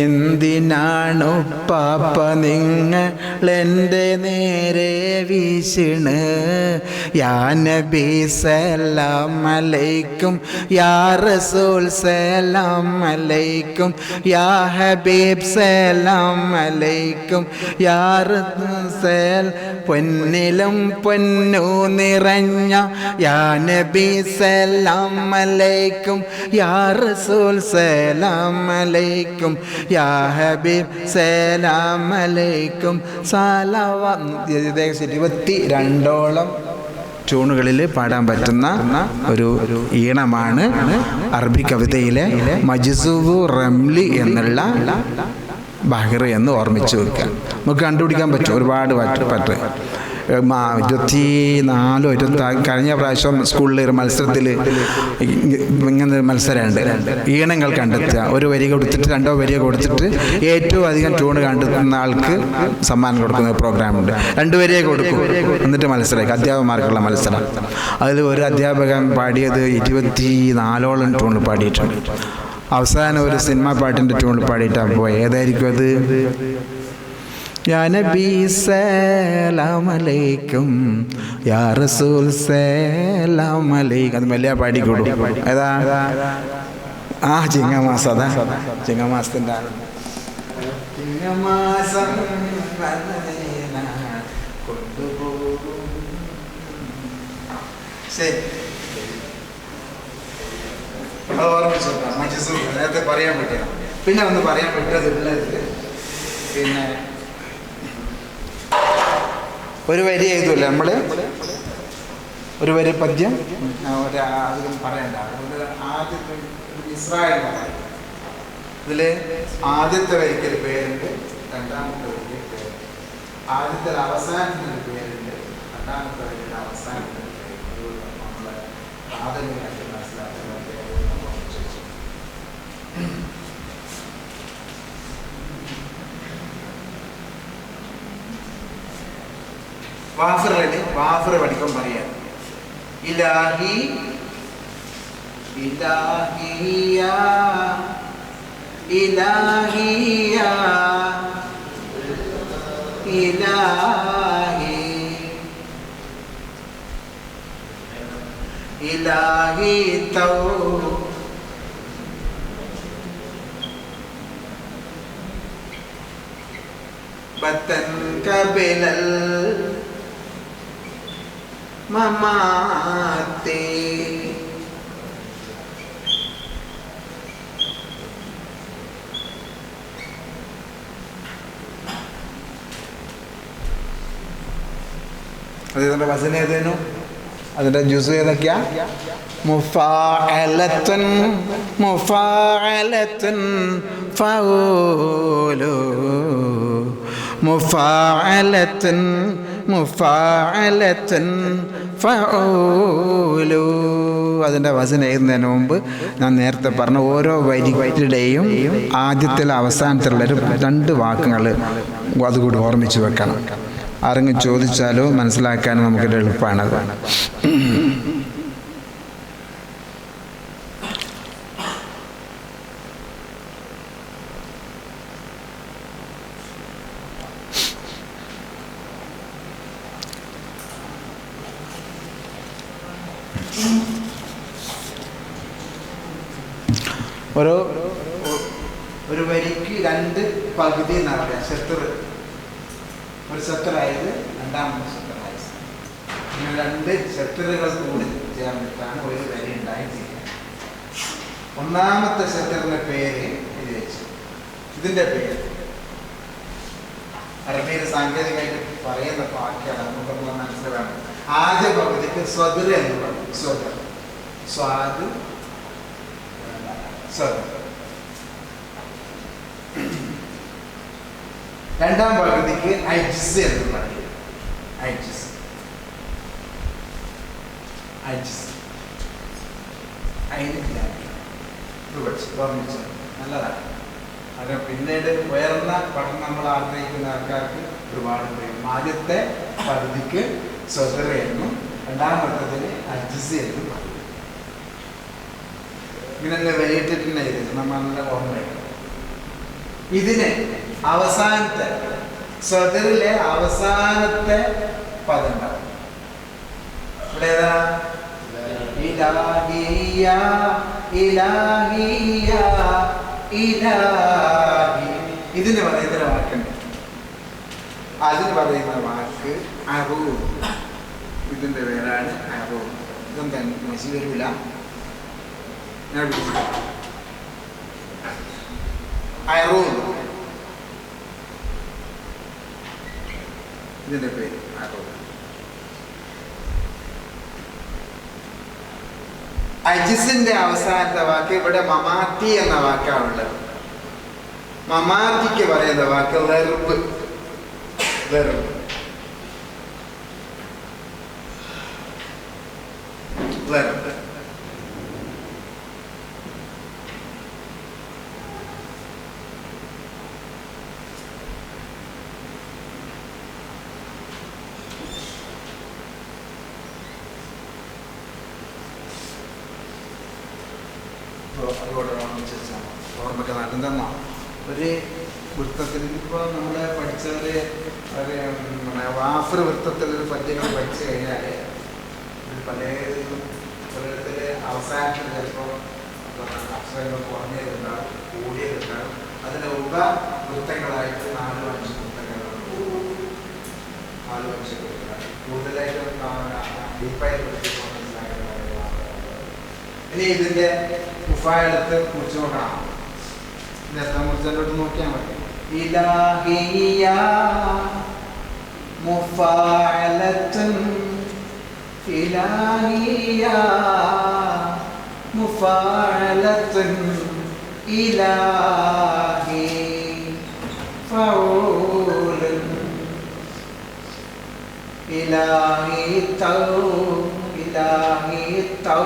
എന്തിനാണു പാപ്പ നിങ്ങളെൻ്റെ നേരെ വീശിണ്, യാ നബി സലാം അലൈക്കും, യാ റസൂൽ സലാം അലൈക്കും, യാ ഹബീബ് സലാം അലൈക്കും, യാ റസൂൽ. പൊന്നിലും പൊന്നു നിറഞ്ഞ യാ നബി സലാം അലൈക്കും, യാ റസൂൽ സലാം അലൈക്കും, യാ ഹബീബ് സലാം അലൈക്കും. സലവാ 22ഓളം ട്യൂണുകളിൽ പാടാൻ പറ്റുന്ന ഒരു ഈണമാണ് അറബി കവിതയിലെ മജ്സൂബ് റംലി എന്നുള്ള ബഹർ എന്ന് ഓർമ്മിച്ച് വെക്കുക. നമുക്ക് കണ്ടുപിടിക്കാൻ പറ്റും, ഒരുപാട് പറ്റും. 24 26 കഴിഞ്ഞ പ്രാവശ്യം സ്കൂളിൽ ഒരു മത്സരത്തിൽ ഇങ്ങനെ മത്സരമുണ്ട്. ഈണങ്ങൾ കണ്ടെത്തുക. ഒരു വരി കൊടുത്തിട്ട് 2 വരിയോ കൊടുത്തിട്ട് ഏറ്റവും അധികം ട്യൂണ് കണ്ടെത്തുന്ന ആൾക്ക് സമ്മാനം കൊടുക്കുന്ന പ്രോഗ്രാമുണ്ട്. 2 വരിയെ കൊടുക്കും, എന്നിട്ട് മത്സരം, അധ്യാപകന്മാർക്കുള്ള മത്സരം. അതിൽ ഒരു അധ്യാപകൻ പാടിയത് 24ഓളം ട്യൂണിൽ പാടിയിട്ടുണ്ട്. അവസാനം ഒരു സിനിമ പാട്ടിൻ്റെ ട്യൂണിൽ പാടിയിട്ടാണ് പോയത്. ഏതായിരിക്കും അത്? യാ നബി സലാം അലൈക്കും, യാ റസൂൽ സലാം അലൈക്കും. അത് മെല്ലെ പാടിക്കൂടും. ഏതാ? ചിങ്ങമാസം. അതാ ചിങ്ങമാസത്തിൻ്റെ ചിങ്ങമാസം കൊണ്ടുപോകും. ശരി, അത് ഓർമ്മിച്ചു. നേരത്തെ പറയാൻ പറ്റില്ല. പിന്നെ ഒന്ന് പറയാൻ പറ്റതുള്ളത്, പിന്നെ ഒരു വരി എഴുതൂല്ലേ നമ്മൾ, ഒരു വരി പദ്യം അധികം പറയണ്ട. ആദ്യത്തെ ഇസ്രായേൽ പറയും. ഇതിൽ ആദ്യത്തെ വരിക്കൊരു പേരുണ്ട്, രണ്ടാമത്തെ വരിക്ക് പേര്. ആദ്യത്തെ അവസാനത്തിനൊരു പേരുണ്ട്, രണ്ടാമത്തെ വരിയുടെ അവസാനത്തിനൊരു പേര്. നമ്മൾ പ്രാഥമികമായിട്ട് മനസ്സിലാക്കുന്ന വാഫർ പഠിക്കാൻ പറയാം. ഇലാഹി ഇലാഹിയ ഇലാഹിയ ഇലാഹി ഇലാഹി തൗ ബത്തൻ കബിലൽ മമാതേ അതിന്റെ വസന ഏതേനു, അതിന്റെ ജ്യൂസ് ഏതൊക്കെയാ? മുഫാഅലത്തുൻ മുഫാഅലത്തുൻ ഫഊലു മുഫാഅലത്തുൻ മുഫാഅലത്തുൻ ഫഊലു. അതിൻ്റെ വസന എഴുതുന്നതിന് മുമ്പ് ഞാൻ നേരത്തെ പറഞ്ഞ ഓരോ വരിയുടെയും ആദ്യത്തിലെ അവസാനത്തിലുള്ളൊരു 2 വാക്കുകൾ അതുകൂടി ഓർമ്മിച്ച് വെക്കണം. ആരെങ്കിലും ചോദിച്ചാലോ മനസ്സിലാക്കാൻ നമുക്കൊരു എളുപ്പമാണത്. ഒരു വരിക്ക് 2 പകുതി എന്നാണ് പറയുക. ശത്രു ഒരു ശത്രായത്, രണ്ടാമത്തെ ശത്രായത്. ഇങ്ങനെ 2 ശത്രുകൾ കൂടി ചേർന്നിട്ടാണ് ഒരു വരി ഉണ്ടായിത്തീരുന്നത്. ഒന്നാമത്തെ ശത്രുവിന്റെ പേര് എഴുതി വെച്ചു. ഇതിന്റെ പേര് അറബിയിൽ സാങ്കേതികമായിട്ട് പറയുന്ന വാക്യാണ്, നമുക്കൊന്ന് മനസ്സിലാക്കണം. ആദ്യ പകുതിക്ക് സ്വദർ എന്ന് പറയും. സ്വദർ, സ്വാദ്, സ്വദർ. രണ്ടാം പകുതിക്ക് ഐജിസ് എന്ന് പറയും. ഐജിസ് ഐജിസ് ഓർമ്മിച്ചു നല്ലതാണ്. അത് പിന്നീട് ഉയർന്ന പഠനം നമ്മൾ ആഗ്രഹിക്കുന്ന ആൾക്കാർക്ക് ഒരുപാട് പറയും. ആദ്യത്തെ പകുതിക്ക് സ്വദർ എന്നും രണ്ടാമത്തതിന് ഐജിസ് എന്നും പറയും. ഇങ്ങനെ വെളിയിട്ടിട്ടുണ്ടായി നമ്മൾ നല്ല ഓർമ്മയുണ്ട്. ഇതിന് അവസാനത്തെ സ്വദറിലെ അവസാനത്തെ പദം ഉണ്ടാവും. ഇവിടെ ഏതാ? ഇലാഹിയ ഇലാഹിയ ഇലാഹി. ഇതിന് പറയുന്ന വാക്കുണ്ട്. അതിന് പറയുന്ന വാക്ക് അറൂ. ഇതിന്റെ പേരാണ് അറൂ. ഇതെന്താ മെസ്സി വരൂല, ഞാൻ അറൂ. ഇതിന്റെ പേര് അറൂ. അജിസിന്റെ അവസാനത്തെ വാക്ക് ഇവിടെ മമാത്തി എന്ന വാക്കാണുള്ളത്. മമാത്തിക്ക് പറയുന്ന വാക്ക് വെർബ്. വെർബ് വെർബ് ഓർമ്മയ്ക്ക് നാട്ടിൽ തന്നോ ഒരു വൃത്തത്തിൽ ഇപ്പോൾ നമ്മൾ പഠിച്ചവർ വാഫർ വൃത്തത്തിലൊരു പദ്യങ്ങൾ പഠിച്ചു കഴിഞ്ഞാൽ പലതിലും ഓരോരുത്തർ അവസാനത്തിൽ ചിലപ്പോൾ അക്ഷരങ്ങൾ കുറഞ്ഞതുണ്ടാകും, കൂടിയതുണ്ടാകും. അതിൻ്റെ ഉപവൃത്തങ്ങളായിട്ട് 4-5 വൃത്തങ്ങളുണ്ട്. 4-5 വൃത്തങ്ങൾ കൂടുതലായിട്ടും ഡീപ്പായി മനസ്സിലാക്കുന്ന. ഇനി ഇതിൻ്റെ മുഫായിലത്ത് കുറിച്ച് നോക്കണം. നോക്കിയാൽ മതി. ഇലാഹിയ മുഫഅലത്തുൻ ഇലാഹിയ മുഫഅലത്തുൻ ഇലാഹി ഫൗലുൻ ഇലാഹി തൗ ഇലാഹി തൗ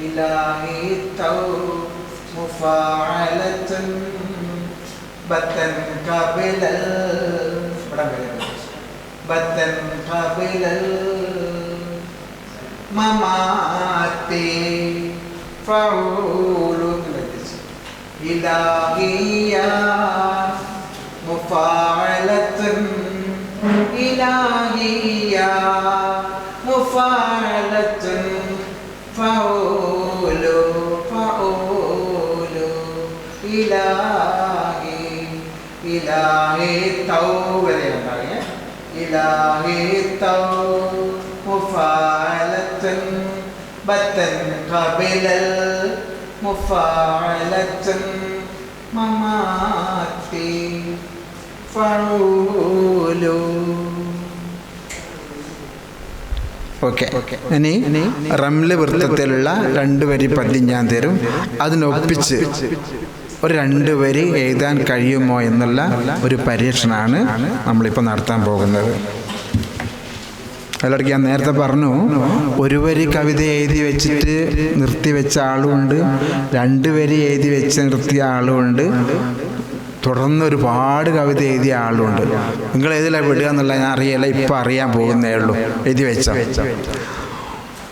ഇലാഹി തൗ മുഫഅലത്തുൻ ബത്തൻ ഖബലൽ ബത്തൻ ഖബലൽ മമാതി ഫൗലുൻ ഇലാഹിയ മുഫഅലത്തുൻ ഇലാഹിയ മുഫഅലത്തുൻ ഫൗലു ഫൗലു ഇലാഹി ഇലാഹി തൗ വരെ ഉണ്ടാകുക. ഇലാഹി തൗ മുഫഅലത്തുൻ ബത്തൻ ഖബലൽ മുഫഅലത്തുൻ മമാതി ഫൗലു. ഓക്കെ, ഇനി റംല് വൃത്തത്തിലുള്ള 2 വരി പദ്യം ഞാൻ തരും. അതിനൊപ്പിച്ച് ഒരു 2 വരി എഴുതാൻ കഴിയുമോ എന്നുള്ള ഒരു പരീക്ഷണമാണ് നമ്മളിപ്പോൾ നടത്താൻ പോകുന്നത്. അതിലടക്ക് ഞാൻ നേരത്തെ പറഞ്ഞു, 1 വരി കവിത എഴുതി വെച്ചിട്ട് നിർത്തിവെച്ച ആളുമുണ്ട്, 2 വരി എഴുതി വെച്ച് നിർത്തിയ ആളുമുണ്ട്, തുടർന്ന് ഒരുപാട് കവിത എഴുതിയ ആളുണ്ട്. നിങ്ങൾ ഏതിലാണ് വിടുക എന്നുള്ള ഞാൻ അറിയില്ല, ഇപ്പം അറിയാൻ പോകുന്നേ ഉള്ളൂ. എഴുതി വെച്ച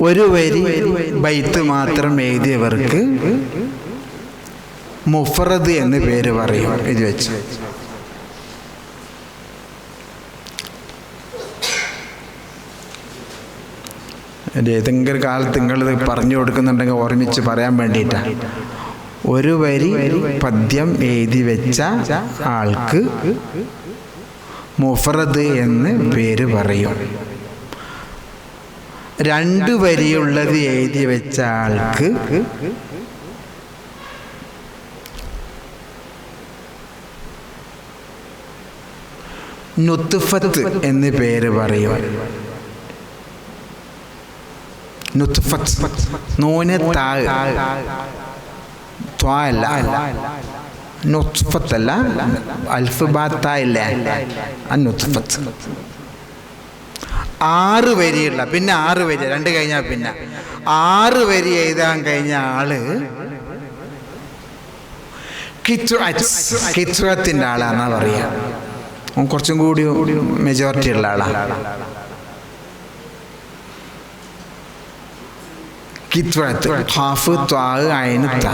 1 വരി ബൈത്ത് മാത്രം എഴുതിയവർക്ക് മുഫറദ് എന്ന് പേര് പറയും. എഴുതി വെച്ചു. ഏതെങ്കിലും കാലത്ത് നിങ്ങളിത് പറഞ്ഞു കൊടുക്കുന്നുണ്ടെങ്കിൽ ഓർമ്മിച്ച് പറയാൻ വേണ്ടിയിട്ടാണ്. 1 വരി പദ്യം എഴുതി വെച്ച ആൾക്ക് മുഫറദ് എന്ന് പേര് പറയും. 2 വരിയുള്ളത് എഴുതി വെച്ച ആൾക്ക് നുത്ഫത്ത് എന്ന് പേര് പറയും. നുത്ഫത്ത്, നൂന് താഴ്, ത്വാല്ല, നുത്ഫത്തല്ല, അൽഫ് ബാത്തായില്ല, നുത്ഫത്ത്. 6 വരിയുള്ള, പിന്നെ 6 വരി, 2 കഴിഞ്ഞാൽ പിന്നെ 6 വരി എഴുതാൻ കഴിഞ്ഞ ആള് കിത്വത്തിന്റെ ആളാന്നാ പറയാ. കുറച്ചും കൂടി മെജോറിറ്റി ഉള്ള ആളാണ്. കിത്വത്ത്, ഖാഫ് ത്വാ ഐൻ ത,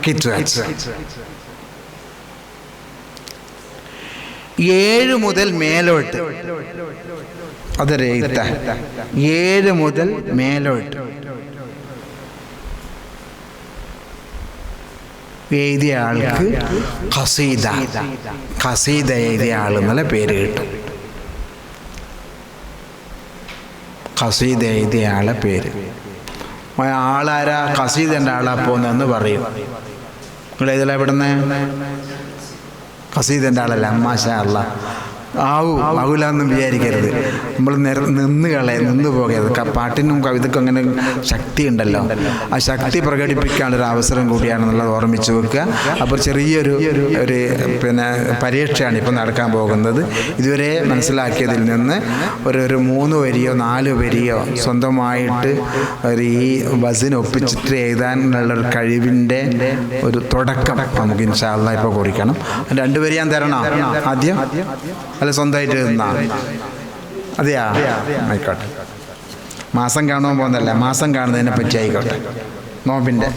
കിത്വത്ത്. 7 മുതൽ മേലോട്ട് അതൊരു എഴുത്ത. 7 മുതൽ മേലോട്ട് എഴുതിയ ആൾക്ക് ഖസീദ, ഖസീദ എഴുതിയ ആളെന്നുള്ള പേര് കിട്ടും. ഖസീദ എഴുതിയ ആളെ പേര്. ആളാരാ? ഖസീദൻ്റെ ആളാ പോകുന്നതെന്ന് പറയും. നിങ്ങൾ ഏതിലാ ഇവിടുന്ന്? ഖസീദൻ്റെ ആളല്ല. മാഷാ അല്ലാഹ്. ആവൂലെന്നും വിചാരിക്കരുത്. നമ്മൾ നിന്ന് പോകരുത്. പാട്ടിനും കവിതയ്ക്കും അങ്ങനെ ശക്തി ഉണ്ടല്ലോ. ആ ശക്തി പ്രകടിപ്പിക്കാനുള്ളൊരു അവസരം കൂടിയാണെന്നുള്ളത് ഓർമ്മിച്ച് വെക്കുക. അപ്പോൾ ചെറിയൊരു പരീക്ഷയാണ് ഇപ്പോൾ നടക്കാൻ പോകുന്നത്. ഇതുവരെ മനസ്സിലാക്കിയതിൽ നിന്ന് ഒരു 3 വരിയോ 4 വരിയോ സ്വന്തമായിട്ട് ഈ വസിന് ഒപ്പിച്ചിട്ട് എഴുതാനുള്ളൊരു കഴിവിൻ്റെ ഒരു തുടക്കം നമുക്ക് ഇൻഷാ അല്ലാഹ് ഇപ്പോൾ കുറിക്കണം. 2 വരി ഞാൻ തരണോ ആദ്യം? അല്ല സ്വന്തമായിട്ട് നിന്നാ അതെയാ? ആയിക്കോട്ടെ. മാസം കാണുവാൻ പോകുന്നതല്ല, മാസം കാണുന്നതിനെ പറ്റി ആയിക്കോട്ടെ. നോമ്പിൻ്റെ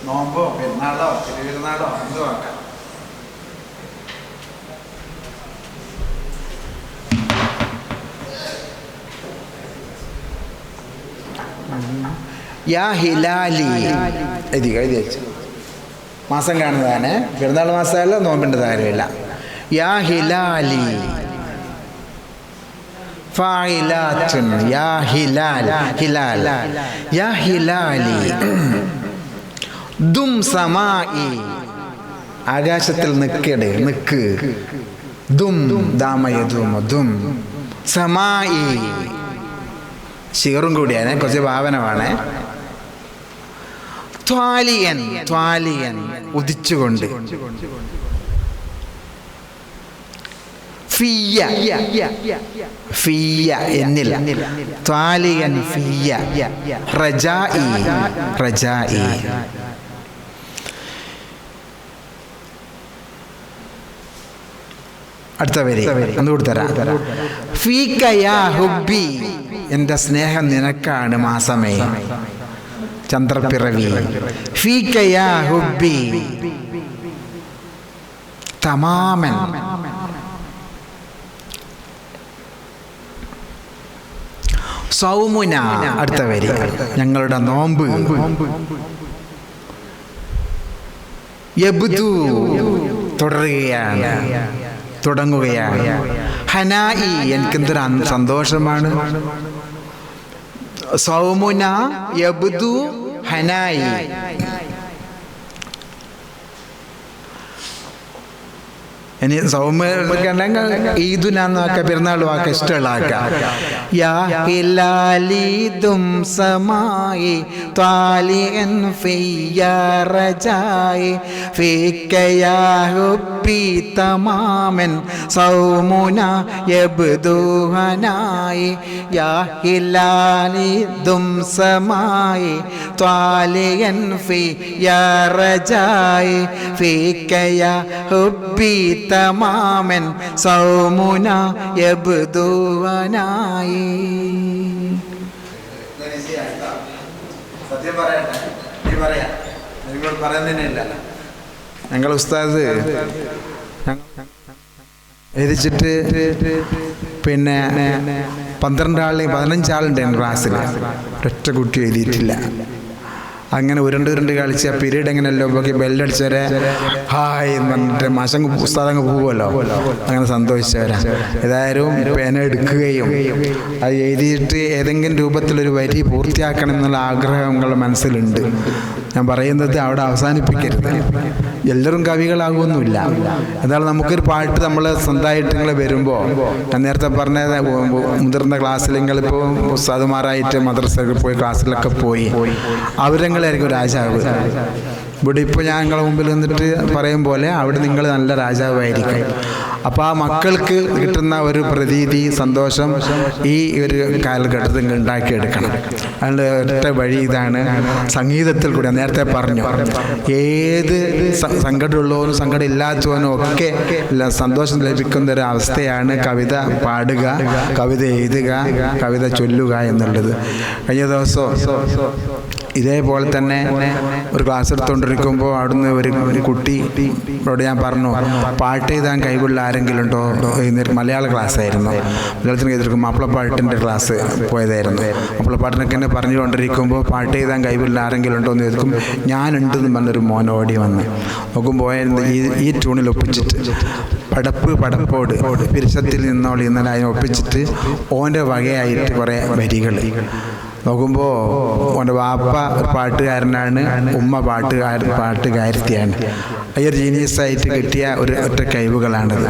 നോമ്പോ പെരുന്നാളോ തിരുവിരുന്നാളോ എന്ത് നോക്കാം. യാ ഹിലാലി എഴുതി വെച്ചു. മാസം കാണുന്നതാണ്. പെരുന്നാൾ മാസമല്ല, നോമ്പിൻ്റെ കാര്യമില്ല. യാ ഹിലാലി ഫായിലാത്തുൻ യാ ഹിലാൽ, ഹിലാൽ യാ ഹിലാലി ദും സമായി, ആകാശത്തിൽ നിൽക്കട്, നിക്ക്. ദും ദാമയതും ദും സമായി, ഷീറും കൂടിയാണ്, കുറച്ച് ഭാവനമാണ്. ത്വാലിയൻ, ത്വാലിയൻ ഉദിച്ചുകൊണ്ട്. ഫിയ, ഫിയ എന്നിൽ, ത്വാലിയൻ ഫിയ, റജാഇ, റജാഇ. അടുത്ത വരി ഒന്ന് കൊടുത്തരാ. ഫീക യാ ഹുബ്ബി, എൻ്റെ സ്നേഹം നിനക്കാണ് മാസമേ, ചന്ദ്രപ്പിറവി. ഫീക യാ ഹുബ്ബി തമാമൻ, സൗമുന. അടുത്ത വരി ഞങ്ങളുടെ നോമ്പ്. യബ്ദു തുടരുകയാണ്, തുടങ്ങുകയാണ്. ഹനായി എനിക്കെന്തൊരു സന്തോഷമാണ്. സൗമുന യബ്ദു ഹനായി. ഇനി സൗമ്യണ്ടെങ്കിൽ ഈദുനാന്ന് വാക്ക, പെരുന്നാൾ വാക്ക ഇഷ്ടമുള്ളാക്കാം. യാ ഹിലാലി ദും സമായി ത്വാലിഅൻ ഫിയ റജായി ഫീക യാ ഹുബ്ബി തമാമൻ സൗമുന യബ്ദു ഹനായി. യാ ഹിലാലി ദും സമായി ത്വാലിഅൻ ഫിയ റജായി ഫീക യാ ഹുബ്ബി തമാമൻ സൗമുന യബ്ദുവനായി. സത്യം പറയട്ടെ, നീ പറയാ, നിങ്ങൾ പറയുന്നില്ല. ഞങ്ങൾ ഉസ്താദ് എഴുതിച്ചിട്ട് പിന്നെ 12 ആളെയും 15 ആളുണ്ട് ക്ലാസ്സിൽ, ഒറ്റ കുട്ടി എഴുതിയിട്ടില്ല. അങ്ങനെ ഉരുണ്ട് കളിച്ച് ആ പീരീഡ് എങ്ങനെയല്ലോ നോക്കി ബെല്ലടിച്ചവരെ ഹായ് എന്ന് പറഞ്ഞിട്ട് മാസം പുസ്തകങ്ങൾ പോവുമല്ലോ, അങ്ങനെ സന്തോഷിച്ചവരാ. ഏതായാലും പേന എടുക്കുകയും അത് എഴുതിയിട്ട് ഏതെങ്കിലും രൂപത്തിലൊരു വരി പൂർത്തിയാക്കണം എന്നുള്ള ആഗ്രഹങ്ങൾ മനസ്സിലുണ്ട്. ഞാൻ പറയുന്നത് അവിടെ അവസാനിപ്പിക്കരുത്, എല്ലാവരും കവികളാകുമൊന്നുമില്ല. എന്നാൽ നമുക്കൊരു പാട്ട് നമ്മൾ സ്വന്തമായിട്ട് നിങ്ങൾ വരുമ്പോൾ, ഞാൻ നേരത്തെ പറഞ്ഞ മുതിർന്ന ക്ലാസ്സിൽ നിങ്ങളിപ്പോൾ ഉസ്താദുമാരായിട്ട് മദ്രസയിൽ പോയി ക്ലാസ്സിലൊക്കെ പോയി, അവരങ്ങളായിരിക്കും രാജാവ്. ഇവിടെ ഇപ്പോൾ ഞാൻ നിങ്ങളുടെ മുമ്പിൽ നിന്നിട്ട് പറയും പോലെ അവിടെ നിങ്ങൾ നല്ല രാജാവായിരിക്കും. അപ്പോൾ ആ മക്കൾക്ക് കിട്ടുന്ന ഒരു പ്രതീതി, സന്തോഷം ഈ ഒരു കാലഘട്ടത്തിൽ ഉണ്ടാക്കിയെടുക്കണം. അതിൻ്റെ ഒറ്റ വഴി ഇതാണ്, സംഗീതത്തിൽ കൂടി. നേരത്തെ പറഞ്ഞു, ഏത് സങ്കടമുള്ളവനും സങ്കടം ഇല്ലാത്തവനും ഒക്കെ സന്തോഷം ലഭിക്കുന്ന ഒരു അവസ്ഥയാണ് കവിത പാടുക, കവിത എഴുതുക, കവിത ചൊല്ലുക എന്നുള്ളത്. കഴിഞ്ഞ ദിവസം ഇതേപോലെ തന്നെ ഒരു ക്ലാസ് എടുത്തുകൊണ്ടിരിക്കുമ്പോൾ അവിടുന്ന് ഒരു കുട്ടിയോട് ഞാൻ പറഞ്ഞു, പാട്ട് എഴുതാൻ കഴിവുള്ള ആരെങ്കിലും ഉണ്ടോ? മലയാള ക്ലാസ് ആയിരുന്നു, മലയാളത്തിന് എഴുതിയിരിക്കും മാപ്പിളപ്പാട്ടിൻ്റെ ക്ലാസ് പോയതായിരുന്നു. മാപ്പിളപ്പാട്ടിനൊക്കെ എന്നെ പറഞ്ഞുകൊണ്ടിരിക്കുമ്പോൾ പാട്ട് എഴുതാൻ കഴിവുള്ള ആരെങ്കിലും ഉണ്ടോ എന്ന് ചോദിക്കും. ഞാനുണ്ടെന്ന് പറഞ്ഞൊരു മോൻ ഓടി വന്ന് നോക്കുമ്പോൾ ഈ ട്യൂണിൽ ഒപ്പിച്ചിട്ട് പടപ്പോട് പിരിശത്തിൽ നിന്നോളി ഇന്നലെ അതിനെ ഒപ്പിച്ചിട്ട് ഓൻ്റെ വകയായിട്ട് കുറേ വരികൾ നോക്കുമ്പോൾ ഓൻ്റെ വാപ്പ പാട്ടുകാരനാണ്, ഉമ്മ പാട്ടുകാരത്തിയാണ്. അയ്യൊരു ജീനിയസായിട്ട് കിട്ടിയ ഒരു ഒറ്റ കഴിവുകളാണിത്.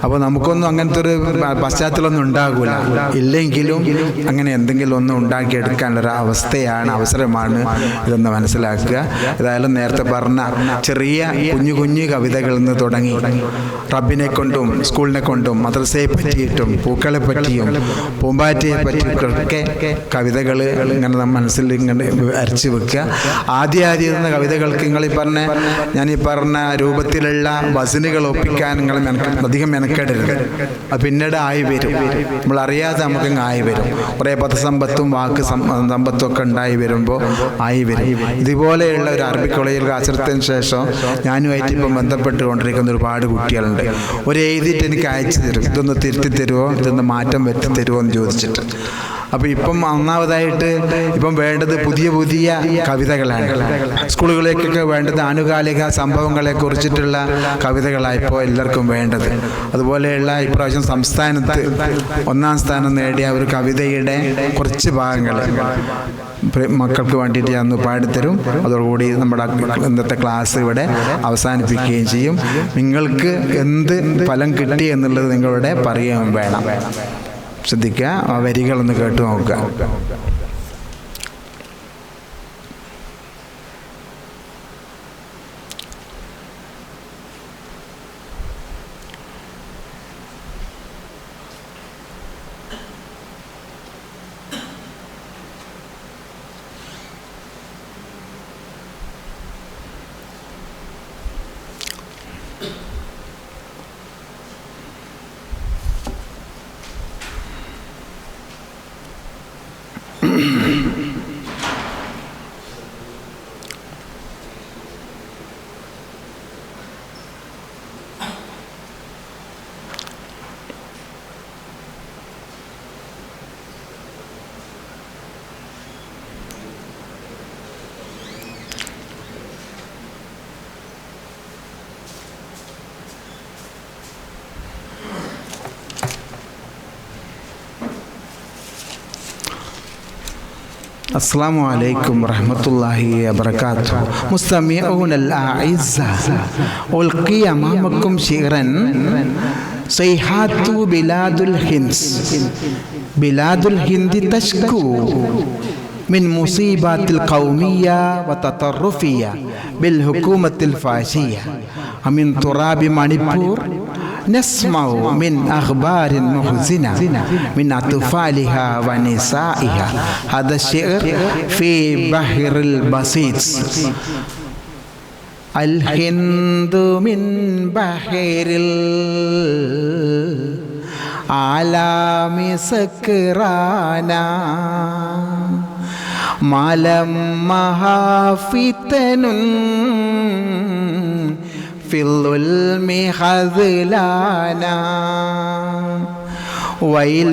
അപ്പോൾ നമുക്കൊന്നും അങ്ങനത്തെ ഒരു പശ്ചാത്തലമൊന്നും ഉണ്ടാകില്ല. ഇല്ലെങ്കിലും അങ്ങനെ എന്തെങ്കിലും ഒന്നും ഉണ്ടാക്കിയെടുക്കാനുള്ളൊരു അവസരമാണ് ഇതെന്ന് മനസ്സിലാക്കുക. ഏതായാലും നേരത്തെ പറഞ്ഞ ചെറിയ കുഞ്ഞു കവിതകളിൽ നിന്ന് തുടങ്ങി റബ്ബിനെ കൊണ്ടും സ്കൂളിനെ കൊണ്ടും മദ്രസയെ പറ്റിയിട്ടും പൂക്കളെ പറ്റിയും പൂമ്പാറ്റയെ പറ്റിയൊക്കെ കവിതകൾ ഇങ്ങനെ നമ്മൾ മനസ്സിൽ ഇങ്ങനെ അരച്ച് വെക്കുക. ആദ്യം എന്ന കവിതകൾക്ക് ഞാനീ പറഞ്ഞ രൂപത്തിലുള്ള വസനുകൾ ഒപ്പിക്കാൻ നിങ്ങൾ അധികം മെനക്കെടരുത്. അത് പിന്നീട് ആയി വരും, നമ്മളറിയാതെ നമുക്ക് ആയി വരും. കുറേ പദസമ്പത്തും വാക്ക് സമ്പത്തും ഒക്കെ ഉണ്ടായി വരുമ്പോൾ ആയി വരും. ഇതുപോലെയുള്ള ഒരു അറബി കോളേജിൽ ആശ്രയത്തിന് ശേഷം ഞാനുമായിട്ട് ഇപ്പം ബന്ധപ്പെട്ടുകൊണ്ടിരിക്കുന്ന ഒരുപാട് കുട്ടികളുണ്ട്. ഒരു എഴുതിയിട്ട് എനിക്ക് അയച്ചു തരും, ഇതൊന്ന് തിരുത്തി തരുമോ, ഇതൊന്ന് മാറ്റം വരുത്തി തരുമോ എന്ന് ചോദിച്ചിട്ട്. അപ്പോൾ ഇപ്പം ഒന്നാമതായിട്ട് പറഞ്ഞിട്ട് ഇപ്പം വേണ്ടത് പുതിയ പുതിയ കവിതകളാണ്. സ്കൂളുകളിലേക്കൊക്കെ വേണ്ടത് ആനുകാലിക സംഭവങ്ങളെ കുറിച്ചിട്ടുള്ള കവിതകളാണ് ഇപ്പോൾ എല്ലാവർക്കും വേണ്ടത്. അതുപോലെയുള്ള ഇപ്രാവശ്യം സംസ്ഥാനത്ത് 1ാം സ്ഥാനം നേടിയ ഒരു കവിതയുടെ കുറച്ച് ഭാഗങ്ങൾ മക്കൾക്ക് വേണ്ടിയിട്ട് ഞാൻ ഒന്ന് പാടിത്തരും. അതോടുകൂടി നമ്മുടെ ഇന്നത്തെ ക്ലാസ് ഇവിടെ അവസാനിപ്പിക്കുകയും ചെയ്യും. നിങ്ങൾക്ക് എന്ത് ഫലം കിട്ടി എന്നുള്ളത് നിങ്ങളുടെ പറയുകയും വേണം. ശ്രദ്ധിക്കുക, ആ വരികളൊന്ന് കേട്ടു നോക്കുക. السلام عليكم ورحمة الله وبركاته. مستمعون الأعزاء، ألقي أمامكم شعرا صيحات بلاد الهند. بلاد الهند تشكو من مصيبات القومية وتطرفية بالحكومة الفاشية. ومن تراب مانيبور نسمع من أخبار محزنة من أطفالها ونسائها. هذا الشعر في بحر البسيط. الهند من بحر العالم سكرانا ما لمها فتن في الظلم خذلانا. ويل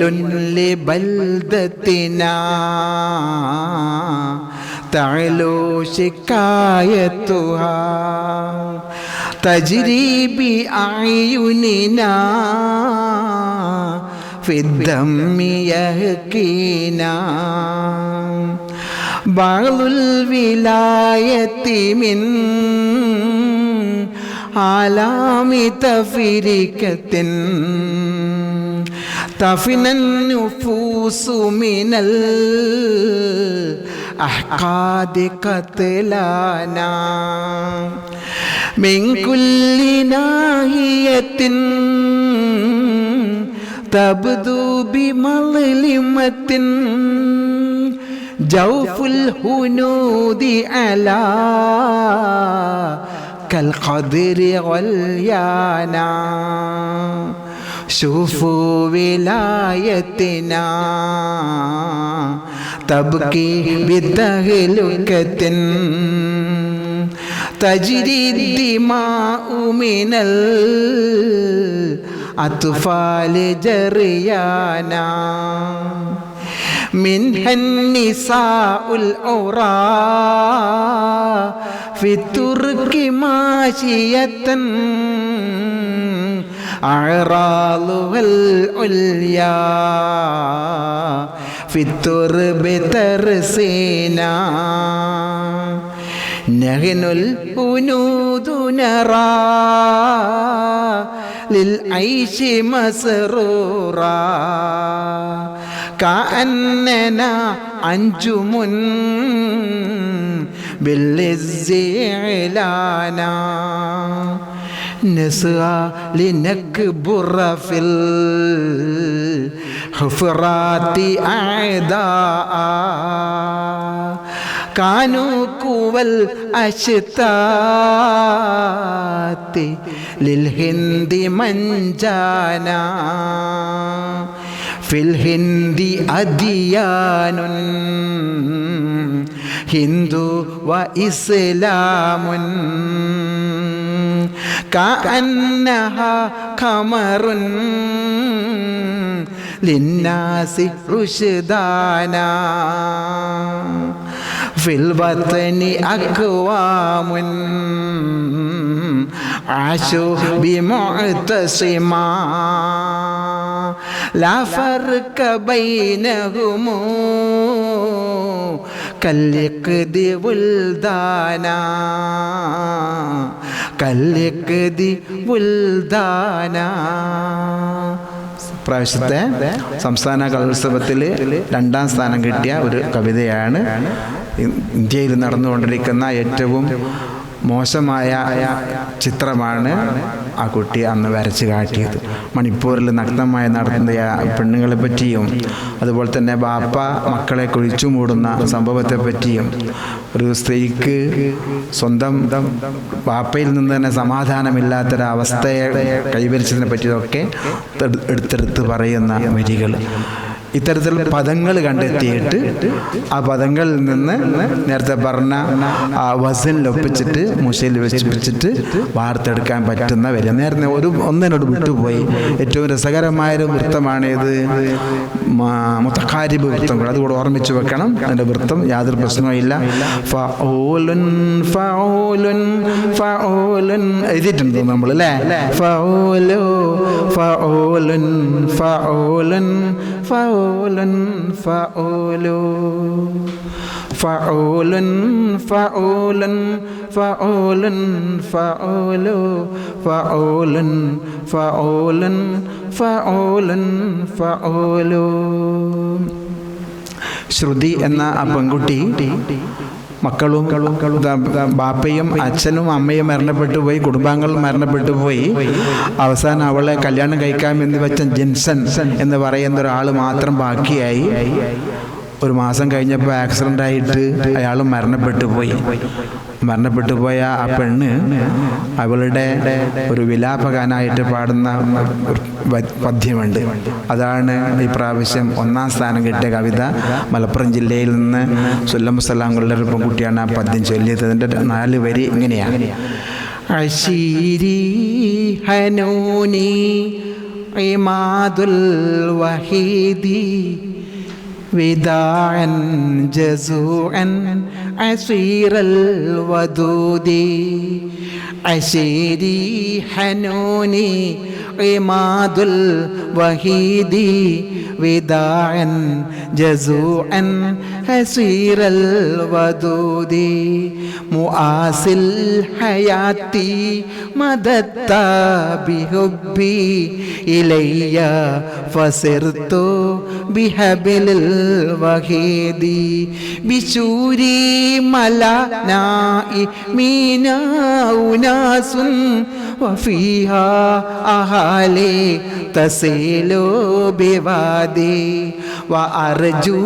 لبلدتنا تعلو شكايتها تجري بأعيننا في الدم يهكينا. بعض الولاية من عالم تفرقة تفنى النفوس من الأحقاد قتلانا. من كل ناحية تبدو بمظلمة جوف الهنود على كالقدر غليانا. شوفوا ولايتنا تبكي بتهلكة تجري الدماء من الأطفال جريانا. منها النساء العراة في الترك ماشية أعراضها العليا في الترب ترسينا. نحن الهنود نرى للعيش مسرورا كأننا أنجم بالعز إعلانا. نسعى لنكبر في الحفرات أعداء كانوا قوى الأشتات للهند منجانا. في الهند أديان هندو وإسلام كأنها قمر ലിന്നാസി റുഷ്ദാനാ ഫിൽ വത്നി അഖ്വാമുൻ ആശു ബിമുഅ്തസിമാ ലാ ഫർഖ ബൈനഹും കല്ലിഖ്ദി വുൽദാനാ കല്ലിഖ്ദി വുൽദാനാ. പ്രാവശ്യത്തെ സംസ്ഥാന കലോത്സവത്തിൽ 2ാം സ്ഥാനം കിട്ടിയ ഒരു കവിതയാണ്. ഇന്ത്യയിൽ നടന്നുകൊണ്ടിരിക്കുന്ന ഏറ്റവും മോശമായ ചിത്രമാണ് ആ കുട്ടി അന്ന് വരച്ച് കാട്ടിയത്. മണിപ്പൂരിൽ നഗ്നമായി നടത്തുന്ന പെണ്ണുങ്ങളെ പറ്റിയും അതുപോലെ തന്നെ ബാപ്പ മക്കളെ കുഴിച്ചു മൂടുന്ന സംഭവത്തെ പറ്റിയും ഒരു സ്ത്രീക്ക് സ്വന്തം ബാപ്പയിൽ നിന്ന് തന്നെ സമാധാനമില്ലാത്തൊരവസ്ഥയെ കൈവരിച്ചതിനെ പറ്റിയതൊക്കെ എടുത്തെടുത്ത് പറയുന്ന വരികൾ. ഇത്തരത്തിൽ പദങ്ങൾ കണ്ടെത്തിയിട്ട് ആ പദങ്ങളിൽ നിന്ന് നേരത്തെ പറഞ്ഞ ആ വസനിലൊപ്പിച്ചിട്ട് മുശയിൽ വെച്ചിട്ട് വാർത്തെടുക്കാൻ പറ്റുന്ന വരിക. നേരത്തെ ഒന്നിനോട് വിട്ടുപോയി. ഏറ്റവും രസകരമായൊരു വൃത്തമാണ് ഇത്, മുതഖാരിബ് വൃത്തം കൂടെ. അതുകൂടെ ഓർമ്മിച്ച് വെക്കണം. അതിൻ്റെ വൃത്തം യാതൊരു പ്രശ്നവും ഇല്ല. ഫഊലുൻ ഫഊലുൻ ഫഊലുൻ എഴുതിയിട്ടുണ്ട് നമ്മൾ അല്ലേ? ഫഊലു ഫഊലുൻ ഫഊലുൻ ഫഊലുൻ ഫഊലു ഫഊലുൻ ഫഊലുൻ ഫഊലുൻ ഫഊലു ഫഊലുൻ ഫഊലുൻ ഫഊലുൻ ഫഊലു. ശ്രുതി എന്ന ആ പെൺകുട്ടി മക്കളും ബാപ്പയും അച്ഛനും അമ്മയും മരണപ്പെട്ടു പോയി, കുടുംബാംഗങ്ങളും മരണപ്പെട്ടു പോയി. അവസാനം അവളെ കല്യാണം കഴിക്കാമെന്ന് വെച്ച ജിൻസൺ എന്ന് പറയുന്ന ഒരാൾ മാത്രം ബാക്കിയായി. ഒരു മാസം കഴിഞ്ഞപ്പോൾ ആക്സിഡൻ്റായിട്ട് അയാൾ മരണപ്പെട്ടു പോയ ആ പെണ്ണ് അവളുടെ ഒരു വിലാപഗാനായിട്ട് പാടുന്ന പദ്യമുണ്ട്. അതാണ് ഈ പ്രാവശ്യം 1ാം സ്ഥാനം കിട്ടിയ കവിത. മലപ്പുറം ജില്ലയിൽ നിന്ന് സുല്ലമുസലാങ്ങളുടെ ഒരു പെൺകുട്ടിയാണ് ആ പദ്യം ചൊല്ലിയത്. അതിൻ്റെ 4 വരി ഇങ്ങനെയാണ്. അശീരി ഹനൂനി ഇമാദുൽ വഹീദി വിദാഅൻ ജസൂഅൻ അസീറൽ വദൂദി അശീരി ഹനൂനി ഇമാദുൽ വഹീദി വിദാഅൻ ജസൂഅൻ അസീറൽ വദൂദി മുആസിൽ ഹയാത്തി മദത്ത ബിഹുബ്ബി ഇലയ്യ ഫസിർതു ബിഹബിലിൽ വഹീദി ബിശൂരി മലനായി മീനാ ഉനാസുൻ വഫീഹാ അഹാലി തസീലു ബിവാദി വഅർജൂ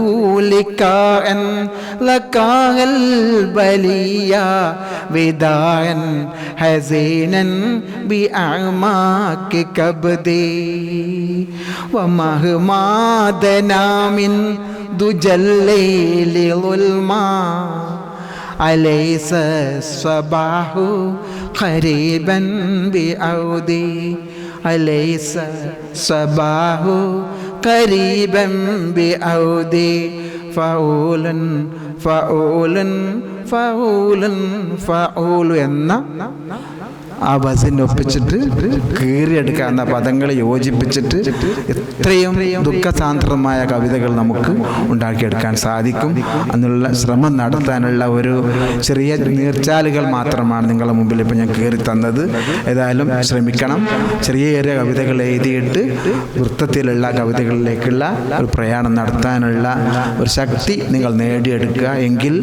ലികാഅൻ ലകാൽ ബലിയ വിദാഅൻ ഹസീനൻ ബിഅമാകി കബ്ദി വമഹ്മാ ദനാ മിൻ ദുജല്ലൈലി ളുൽമാ അലൈസ സ്വബാഹു ഖരീബൻ ബിഔദി അലൈസ സ്വബാഹു ഖരീബൻ ബിഔദി ഫഊലുൻ ഫഊലുൻ ഫഊലുൻ ഫഊലു എന്ന ആ വസനൊപ്പിച്ചിട്ട് കീറിയെടുക്കാവുന്ന പദങ്ങളെ യോജിപ്പിച്ചിട്ട് എത്രയും ദുഃഖസാന്ദ്രമായ കവിതകൾ നമുക്ക് ഉണ്ടാക്കിയെടുക്കാൻ സാധിക്കും. അതിനുള്ള ശ്രമം നടത്താനുള്ള ഒരു ചെറിയ നീർച്ചാലുകൾ മാത്രമാണ് നിങ്ങളുടെ മുമ്പിൽ ഇപ്പോൾ ഞാൻ കീറി തന്നത്. ഏതായാലും ശ്രമിക്കണം. ചെറിയ ചെറിയ കവിതകൾ എഴുതിയിട്ട് വൃത്തത്തിലുള്ള കവിതകളിലേക്കുള്ള ഒരു പ്രയാണം നടത്താനുള്ള ഒരു ശക്തി നിങ്ങൾ നേടിയെടുക്കുക. എങ്കിൽ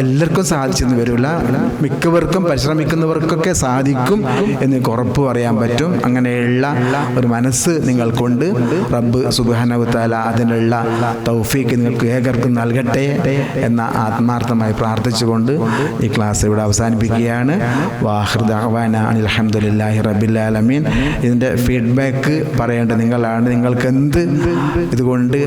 എല്ലാവർക്കും സാധിച്ചെന്ന് വരില്ല, മിക്കവർക്കും പരിശ്രമിക്കുന്നവർക്കൊക്കെ സാധിക്കും എന്ന് ഉറപ്പ് പറയാൻ പറ്റും. അങ്ങനെയുള്ള ഒരു മനസ്സ് നിങ്ങൾക്കൊണ്ട് റബ്ബ് സുബ്ഹാനഹു വ തആല അതിനുള്ള തൗഫീക്ക് നിങ്ങൾക്ക് ഏവർക്കും നൽകട്ടെ എന്ന ആത്മാർത്ഥമായി പ്രാർത്ഥിച്ചുകൊണ്ട് ഈ ക്ലാസ് ഇവിടെ അവസാനിപ്പിക്കുകയാണ്. വാഖിറു ദഅവാന അനിൽ ഹംദുലില്ലാഹി റബ്ബിൽ ആലമീൻ. ഇതിൻ്റെ ഫീഡ്ബാക്ക് പറയേണ്ടത് നിങ്ങളാണ്. നിങ്ങൾക്ക് ഇതുകൊണ്ട്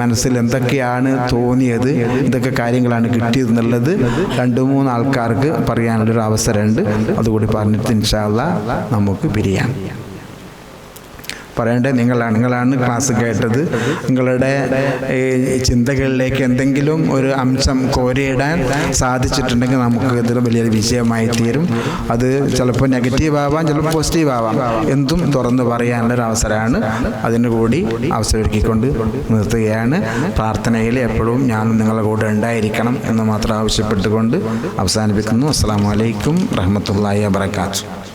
മനസ്സിൽ എന്തൊക്കെയാണ് തോന്നിയത്, എന്തൊക്കെ കാര്യങ്ങളാണ് കിട്ടിയതെന്നുള്ളത് 2-3 ആൾക്കാർക്ക് പറയാനുള്ളൊരു അവസരമുണ്ട്. അതുകൂടി പറഞ്ഞിട്ട് ഇൻഷാ അല്ലാഹ് നമുക്ക് പിരിയാം. പറയേണ്ടത് നിങ്ങളാണ് ക്ലാസ് കേട്ടത്. നിങ്ങളുടെ ചിന്തകളിലേക്ക് എന്തെങ്കിലും ഒരു അംശം കോരിയിടാൻ സാധിച്ചിട്ടുണ്ടെങ്കിൽ നമുക്ക് ഇതൊരു വലിയൊരു വിജയമായി തീരും. അത് ചിലപ്പോൾ നെഗറ്റീവ് ആവാം, ചിലപ്പോൾ പോസിറ്റീവ് ആവാം. എന്തും തുറന്ന് പറയാനുള്ളൊരു അവസരമാണ്. അതിന് കൂടി അവസരമൊരുക്കിക്കൊണ്ട് നിർത്തുകയാണ്. പ്രാർത്ഥനയിൽ എപ്പോഴും ഞാൻ നിങ്ങളുടെ കൂടെ ഉണ്ടായിരിക്കണം എന്ന് മാത്രം ആവശ്യപ്പെട്ടുകൊണ്ട് അവസാനിപ്പിക്കുന്നു. അസ്സലാമു അലൈക്കും റഹ്മത്തുള്ളാഹി വബറകാതുഹു.